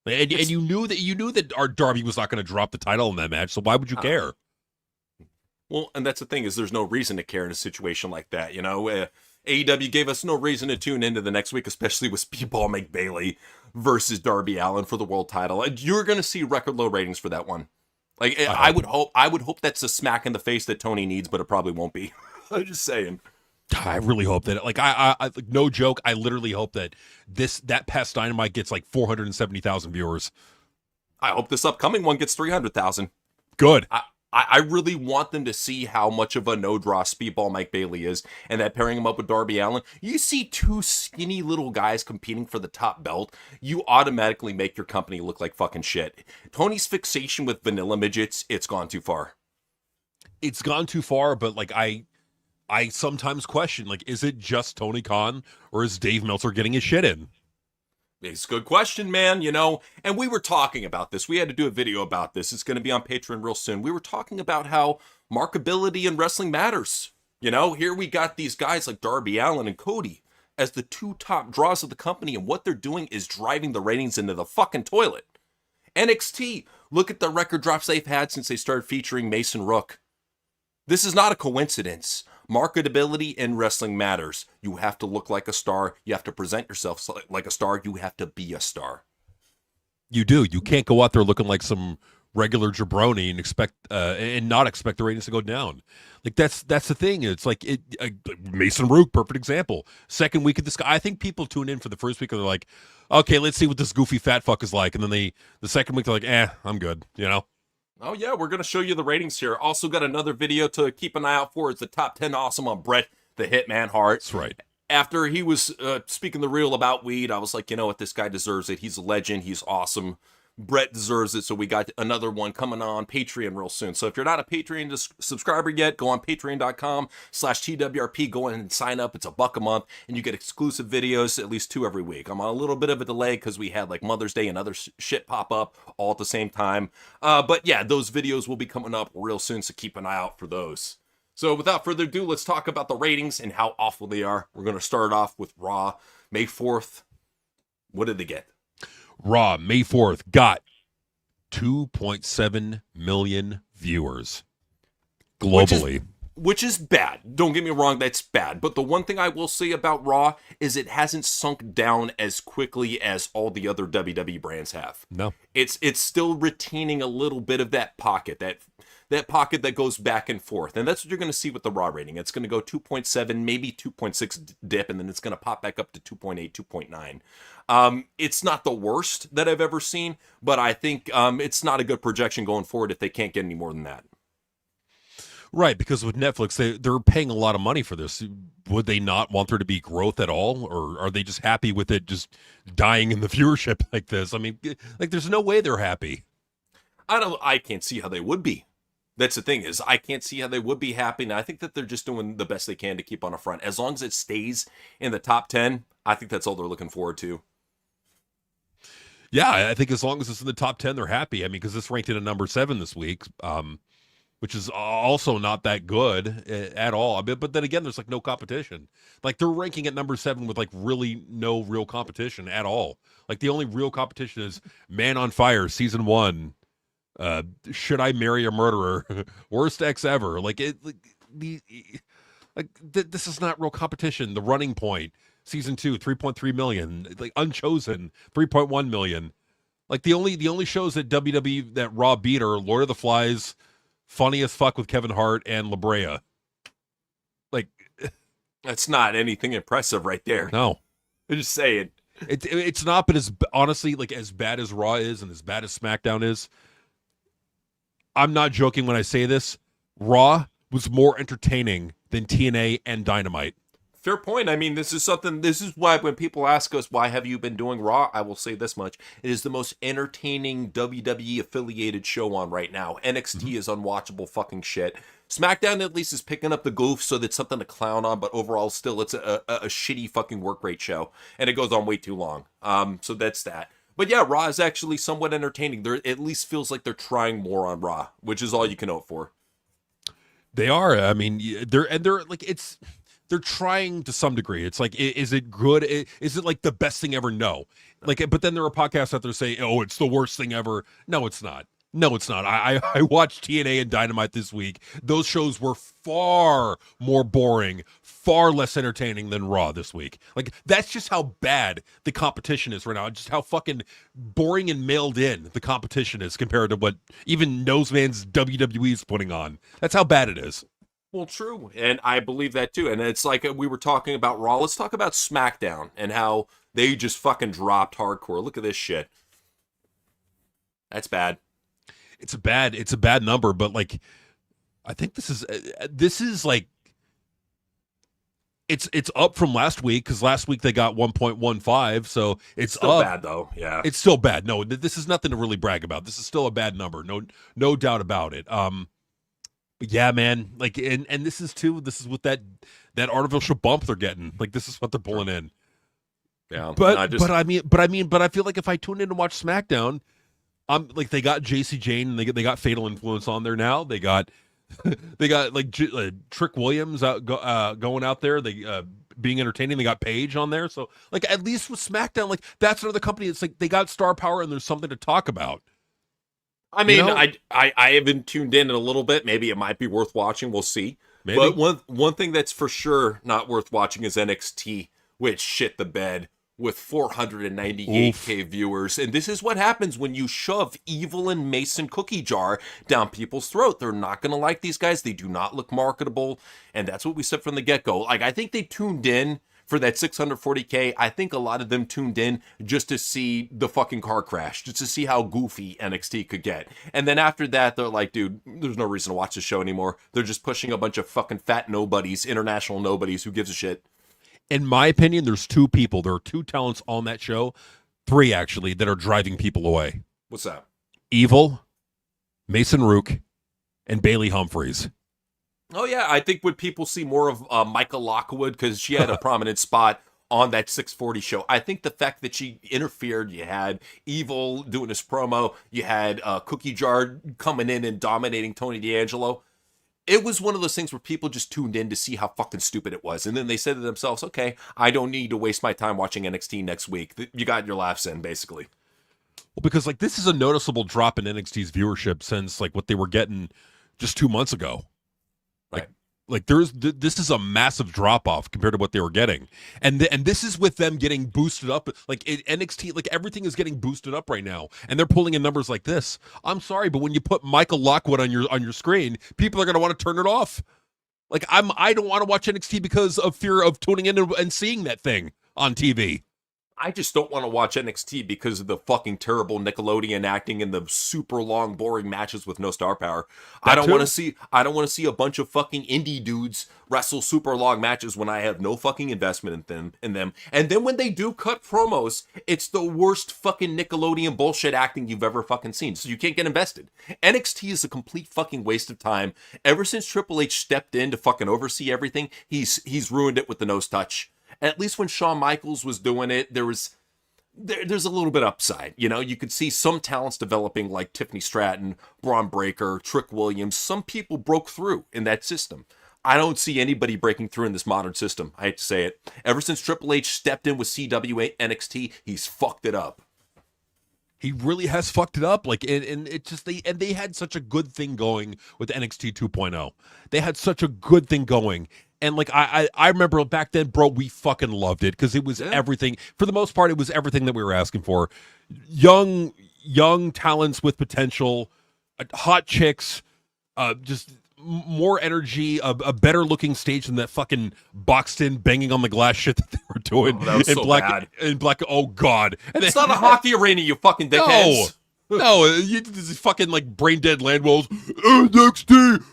And you knew that our Darby was not going to drop the title in that match. So why would you care? Well, and that's the thing, is there's no reason to care in a situation like that. AEW gave us no reason to tune into the next week, especially with Speedball McBailey versus Darby Allin for the world title. And you're going to see record low ratings for that one. Like I would hope that's a smack in the face that Tony needs, but it probably won't be. I'm just saying. I really hope that, I no joke, I literally hope that that past Dynamite gets like 470,000 viewers. I hope this upcoming one gets 300,000. Good. I really want them to see how much of a no-draw Speedball Mike Bailey is, and that pairing him up with Darby Allin, you see two skinny little guys competing for the top belt, you automatically make your company look like fucking shit. Tony's fixation with vanilla midgets, it's gone too far. It's gone too far, but I sometimes question, is it just Tony Khan, or is Dave Meltzer getting his shit in? It's a good question, man, and we were talking about this. We had to do a video about this. It's going to be on Patreon real soon. We were talking about how markability in wrestling matters. Here we got these guys like Darby Allin and Cody as the two top draws of the company, and what they're doing is driving the ratings into the fucking toilet. NXT, look at the record drops they've had since they started featuring Mason Rook. This is not a coincidence. Marketability in wrestling matters. You have to look like a star. You have to present yourself like a star. You have to be a star. You do. You can't go out there looking like some regular jabroni and not expect the ratings to go down. That's the thing. It's Mason Rook, perfect example. Second week of this guy, I think people tune in for the first week and they're like, okay, let's see what this goofy fat fuck is like. And then the second week they're like, I'm good. Oh, yeah, we're going to show you the ratings here. Also got another video to keep an eye out for. It's the top 10 awesome on Bret the Hitman Hart. That's right. After he was speaking the real about weed, I was like, you know what, this guy deserves it. He's a legend. He's awesome. Brett deserves it. So we got another one coming on Patreon real soon. So if you're not a Patreon subscriber yet, go on patreon.com/TWRP. Go in and sign up. It's $1 a month and you get exclusive videos, at least 2 every week. I'm on a little bit of a delay because we had like Mother's Day and other shit pop up all at the same time. But yeah, those videos will be coming up real soon. So keep an eye out for those. So without further ado, let's talk about the ratings and how awful they are. We're going to start off with Raw, May 4th. What did they get? Raw, May 4th, got 2.7 million viewers globally. Which is bad. Don't get me wrong, that's bad. But the one thing I will say about Raw is it hasn't sunk down as quickly as all the other WWE brands have. No. It's still retaining a little bit of that pocket, that pocket that goes back and forth. And that's what you're going to see with the Raw rating. It's going to go 2.7, maybe 2.6 dip, and then it's going to pop back up to 2.8, 2.9. It's not the worst that I've ever seen, but I think it's not a good projection going forward if they can't get any more than that. Right, because with Netflix, they're paying a lot of money for this. Would they not want there to be growth at all? Or are they just happy with it just dying in the viewership like this? I mean, like, there's no way they're happy. I can't see how they would be. That's the thing, is I can't see how they would be happy. And I think that they're just doing the best they can to keep on a front. As long as it stays in the top 10, I think that's all they're looking forward to. Yeah, I think as long as it's in the top 10, they're happy. I mean, because this ranked in at number 7 this week, which is also not that good at all. But then again, there's like no competition. Like, they're ranking at number 7 with like really no real competition at all. Like, the only real competition is Man on Fire season 1. Should I Marry a Murderer? Worst ex ever. Like, this is not real competition. The Running Point season 2, 3.3 million. Like, Unchosen, 3.1 million. Like, the only shows that WWE that Raw beat are Lord of the Flies, Funny as Fuck with Kevin Hart, and La Brea. Like, that's not anything impressive right there. No, I'm just saying it's not. But honestly, like, as bad as Raw is and as bad as SmackDown is, I'm not joking when I say this. Raw was more entertaining than TNA and Dynamite. Fair point. I mean, this is why when people ask us, why have you been doing Raw? I will say this much. It is the most entertaining WWE affiliated show on right now. NXT is unwatchable fucking shit. SmackDown at least is picking up the goof, so that's something to clown on, but overall still it's a shitty fucking work rate show. And it goes on way too long. So that's that. But yeah, Raw is actually somewhat entertaining. There at least feels like they're trying more on Raw, which is all you can hope for. They are. I mean, they're like, they're trying to some degree. It's like, is it good? Is it like the best thing ever? No. Like, but then there are podcasts out there say, oh, it's the worst thing ever. No, it's not. No, it's not. I watched TNA and Dynamite this week. Those shows were far more boring, far less entertaining than Raw this week. Like, that's just how bad the competition is right now. Just how fucking boring and mailed in the competition is compared to what even Noseman's WWE is putting on. That's how bad it is. Well, true. And I believe that too. And it's like we were talking about Raw. Let's talk about SmackDown and how they just fucking dropped hardcore. Look at this shit. That's bad. It's a bad number, but like, I think this is like, it's up from last week, because last week they got 1.15, so it's still up. Bad though. Yeah, it's still bad. No, this is nothing to really brag about. This is still a bad number. No doubt about it. But yeah, man, like, and this is with that artificial bump they're getting. Like, this is what they're pulling in. Yeah, but I feel like if I tune in to watch SmackDown, like, they got JC Jane and they got Fatal Influence on there now. They got like Trick Williams going out there. They being entertaining. They got Paige on there. So, like, at least with SmackDown, like, that's another company. It's like they got star power and there's something to talk about. I mean, you know? I haven't tuned in a little bit. Maybe it might be worth watching. We'll see. Maybe. But one thing that's for sure not worth watching is NXT, which shit the bed with 498K viewers. And this is what happens when you shove Evil and Mason cookie jar down people's throat. They're not going to like these guys. They do not look marketable. And that's what we said from the get-go. Like, I think they tuned in for that 640K. I think a lot of them tuned in just to see the fucking car crash, just to see how goofy NXT could get. And then after that, they're like, dude, there's no reason to watch this show anymore. They're just pushing a bunch of fucking fat nobodies, international nobodies. Who gives a shit? In my opinion, there's 2 people. There are 2 talents on that show, 3 actually, that are driving people away. What's that? Evil, Mason Rook, and Bailey Humphreys. Oh, yeah. I think would people see more of Michael Lockwood because she had a prominent spot on that 640 show. I think the fact that she interfered, you had Evil doing his promo, you had Cookie Jar coming in and dominating Tony D'Angelo. It was one of those things where people just tuned in to see how fucking stupid it was. And then they said to themselves, okay, I don't need to waste my time watching NXT next week. You got your laughs in, basically. Well, because like this is a noticeable drop in NXT's viewership since like what they were getting just 2 months ago. Like this is a massive drop off compared to what they were getting, and this is with them getting boosted up. Like NXT, like everything is getting boosted up right now, and they're pulling in numbers like this. I'm sorry, but when you put Michael Lockwood on your screen, people are going to want to turn it off. Like I don't want to watch NXT because of fear of tuning in and seeing that thing on TV. I just don't want to watch NXT because of the fucking terrible Nickelodeon acting and the super long, boring matches with no star power. I don't want to see a bunch of fucking indie dudes wrestle super long matches when I have no fucking investment in them. And then when they do cut promos, it's the worst fucking Nickelodeon bullshit acting you've ever fucking seen. So you can't get invested. NXT is a complete fucking waste of time. Ever since Triple H stepped in to fucking oversee everything, he's ruined it with the nose touch. At least when Shawn Michaels was doing it, there's a little bit upside. You know, you could see some talents developing like Tiffany Stratton, Braun Breaker, Trick Williams. Some people broke through in that system. I don't see anybody breaking through in this modern system. I hate to say it. Ever since Triple H stepped in with CWA NXT, he's fucked it up. He really has fucked it up. Like, and it just they had such a good thing going with NXT 2.0. They had such a good thing going. And like I remember back then, bro, we fucking loved it because it was everything. For the most part, it was everything that we were asking for. Young talents with potential, hot chicks, just more energy, a better looking stage than that fucking boxed in banging on the glass shit that they were doing. That was so bad. In black, oh god! And it's not a hockey arena, you fucking dickheads. No, you fucking like brain dead land wolves. NXT.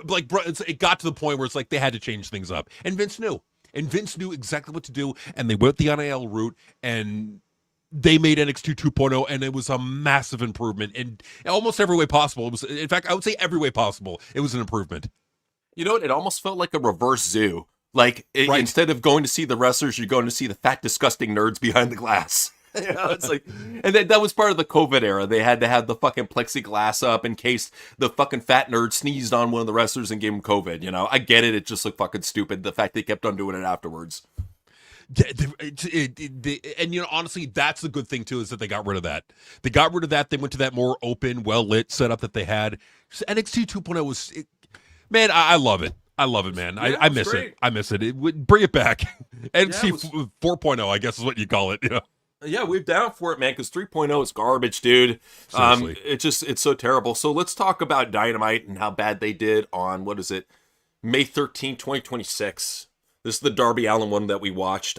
Like, bro, it got to the point where it's like they had to change things up, and Vince knew exactly what to do, and they went the NIL route, and they made NXT 2.0, and it was a massive improvement in almost every way possible. It was, in fact, I would say every way possible, it was an improvement. You know what? It almost felt like a reverse zoo. Like instead of going to see the wrestlers, you're going to see the fat, disgusting nerds behind the glass. You know, it's like, and that was part of the COVID era. They had to have the fucking plexiglass up in case the fucking fat nerd sneezed on one of the wrestlers and gave him COVID. You know, I get it. It just looked fucking stupid. The fact they kept on doing it afterwards. And you know, honestly, that's the good thing too, is that they got rid of that. They got rid of that. They went to that more open, well lit setup that they had. Just NXT 2.0 was, man, I love it. I love it, man. I miss great. it. I miss it. Bring it back. NXT 4.0, I guess is what you call it. You know? Yeah, we're down for it, man, because 3.0 is garbage, dude. It's so terrible. So let's talk about Dynamite and how bad they did on, what is it, May 13, 2026. This is the Darby Allin one that we watched.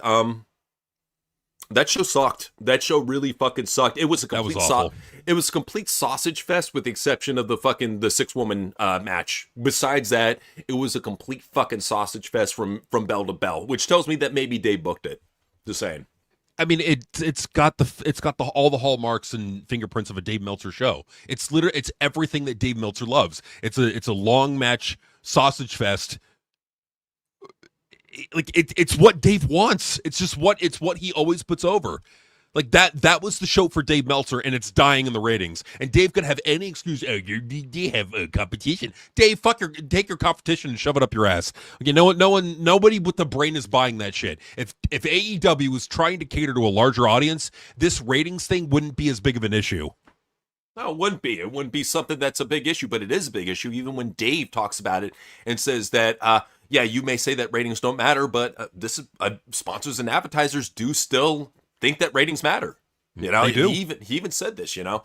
That show sucked. That show really fucking sucked. It was a complete it was a complete sausage fest with the exception of the 6-woman match. Besides that, it was a complete fucking sausage fest from bell to bell, which tells me that maybe Dave booked it. Just saying. I mean, it's got all the hallmarks and fingerprints of a Dave Meltzer show. It's everything that Dave Meltzer loves. It's a long match sausage fest. Like it's what Dave wants. It's what he always puts over. Like that was the show for Dave Meltzer, and it's dying in the ratings. And Dave could have any excuse. Oh, you have a competition. Dave, take your competition and shove it up your ass. Okay, nobody with the brain is buying that shit. If AEW was trying to cater to a larger audience, this ratings thing wouldn't be as big of an issue. No, it wouldn't be. It wouldn't be something that's a big issue, but it is a big issue. Even when Dave talks about it and says that, yeah, you may say that ratings don't matter, but this is sponsors and advertisers do still think that ratings matter. You know, they do. He even said this, you know.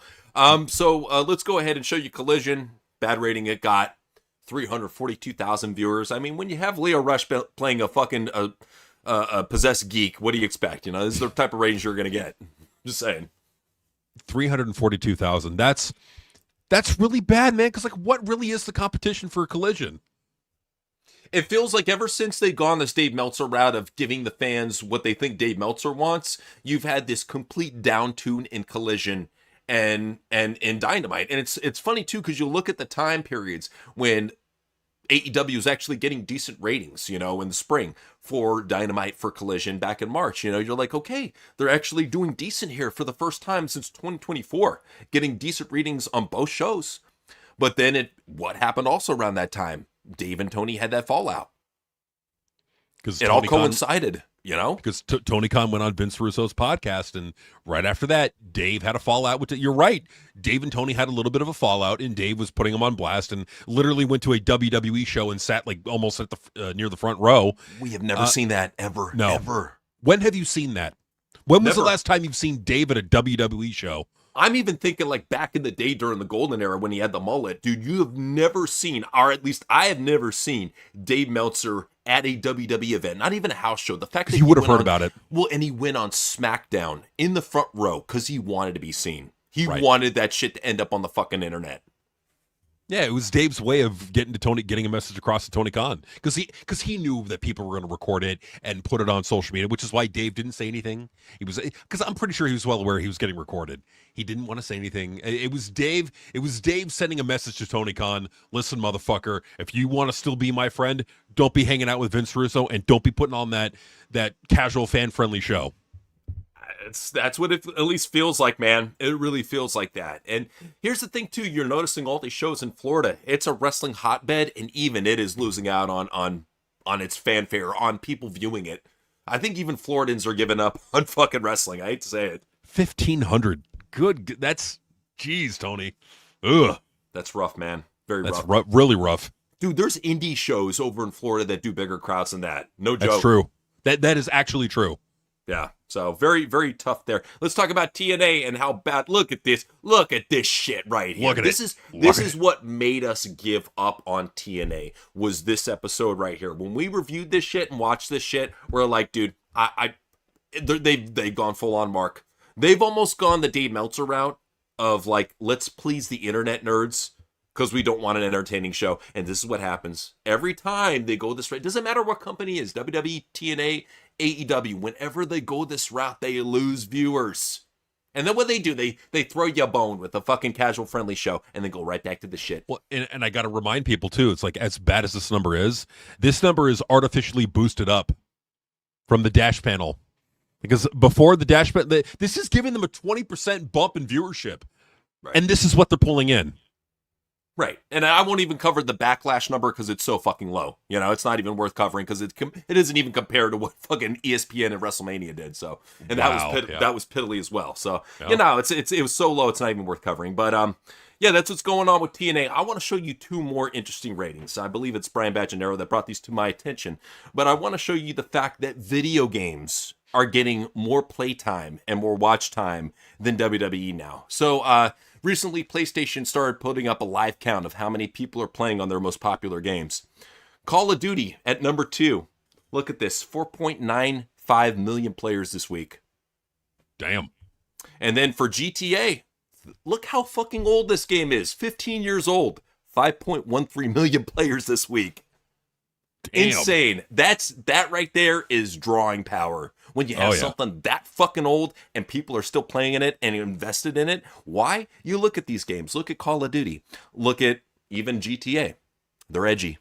So let's go ahead and show you Collision. Bad rating it got. 342,000 viewers. I mean, when you have Leo Rush playing a fucking possessed geek, what do you expect? You know, this is the type of ratings you're going to get. Just saying. 342,000. That's really bad, man. Because like, what really is the competition for Collision? It feels like ever since they've gone this Dave Meltzer route of giving the fans what they think Dave Meltzer wants, you've had this complete down tune in Collision and Dynamite. And it's funny too, because you look at the time periods when AEW is actually getting decent ratings, in the spring for Dynamite, for Collision back in March. You're like, okay, they're actually doing decent here for the first time since 2024, getting decent ratings on both shows. But then what happened also around that time? Dave and Tony had that fallout. Because it all coincided, Because Tony Khan went on Vince Russo's podcast, and right after that, Dave had a fallout with it. You're right. Dave and Tony had a little bit of a fallout, and Dave was putting him on blast, and literally went to a WWE show and sat like almost at the near the front row. We have never seen that ever. No. Ever. When have you seen that? When was Never. the last time you've seen Dave at a WWE show? I'm even thinking like back in the day during the golden era when he had the mullet. Dude, you have never seen, or at least I have never seen, Dave Meltzer at a WWE event, not even a house show. The fact that you would have heard about it. Well, and he went on SmackDown in the front row because he wanted to be seen. He Right. wanted that shit to end up on the fucking internet. Yeah, it was Dave's way of getting a message across to Tony Khan, because he knew that people were going to record it and put it on social media, which is why Dave didn't say anything. Because I'm pretty sure he was well aware he was getting recorded. He didn't want to say anything. It was Dave sending a message to Tony Khan. Listen, motherfucker, if you want to still be my friend, don't be hanging out with Vince Russo and don't be putting on that casual fan friendly show. That's what it at least feels like, man. It really feels like that. And here's the thing too, you're noticing all these shows in Florida. It's a wrestling hotbed, and even it is losing out on its fanfare, on people viewing it. I think even Floridans are giving up on fucking wrestling. I hate to say it. 1,500. Good. That's, geez, Tony. Ugh. That's rough, man. Very rough. That's really rough. Dude, there's indie shows over in Florida that do bigger crowds than that. No joke. That's true. That is actually true. Yeah, so very, very tough there. Let's talk about TNA and how bad. Look at this. Look at this shit right here. This is what made us give up on TNA, was this episode right here. When we reviewed this shit and watched this shit, we're like, dude, they've gone full on Mark. They've almost gone the Dave Meltzer route of like, let's please the internet nerds because we don't want an entertaining show. And this is what happens every time they go this route. It doesn't matter what company it is, WWE, TNA, AEW, whenever they go this route, they lose viewers. And then what they do, they throw you a bone with a fucking casual friendly show and then go right back to the shit. Well, and I got to remind people too, it's like, as bad as this number is artificially boosted up from the dash panel. Because before the dash panel, this is giving them a 20% bump in viewership. Right. And this is what they're pulling in. Right. And I won't even cover the backlash number because it's so fucking low. It's not even worth covering because it isn't even compared to what fucking ESPN and WrestleMania did. So, and that was piddly as well. So, it was so low, it's not even worth covering. But, yeah, that's what's going on with TNA. I want to show you two more interesting ratings. I believe it's Brian Bajanero that brought these to my attention. But I want to show you the fact that video games are getting more playtime and more watch time than WWE now. So, recently, PlayStation started putting up a live count of how many people are playing on their most popular games. Call of Duty at number 2. Look at this, 4.95 million players this week. Damn. And then for GTA, look how fucking old this game is. 15 years old. 5.13 million players this week. Damn. Insane. That right there is drawing power. When you have something that fucking old and people are still playing in it and invested in it. Why? You look at these games. Look at Call of Duty. Look at even GTA. They're edgy.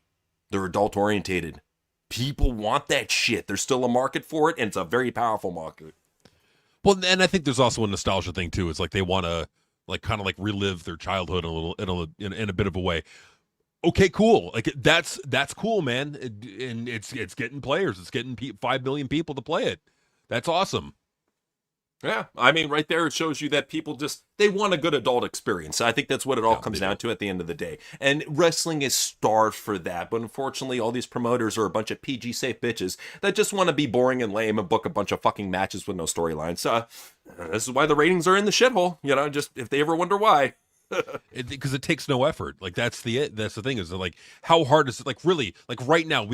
They're adult orientated. People want that shit. There's still a market for it, and it's a very powerful market. Well, and I think there's also a nostalgia thing too. It's like they want to kind of relive their childhood in a bit of a way. Okay, cool. Like that's cool, man. And it's getting players. It's getting 5 million people to play it. That's awesome. Yeah, I mean, right there, it shows you that people they want a good adult experience. I think that's what it all comes down to at the end of the day. And wrestling is starved for that. But unfortunately, all these promoters are a bunch of PG-safe bitches that just want to be boring and lame and book a bunch of fucking matches with no storylines. This is why the ratings are in the shithole. Just if they ever wonder why. Because it takes no effort. Like that's the thing is like, how hard is it? Like really, like right now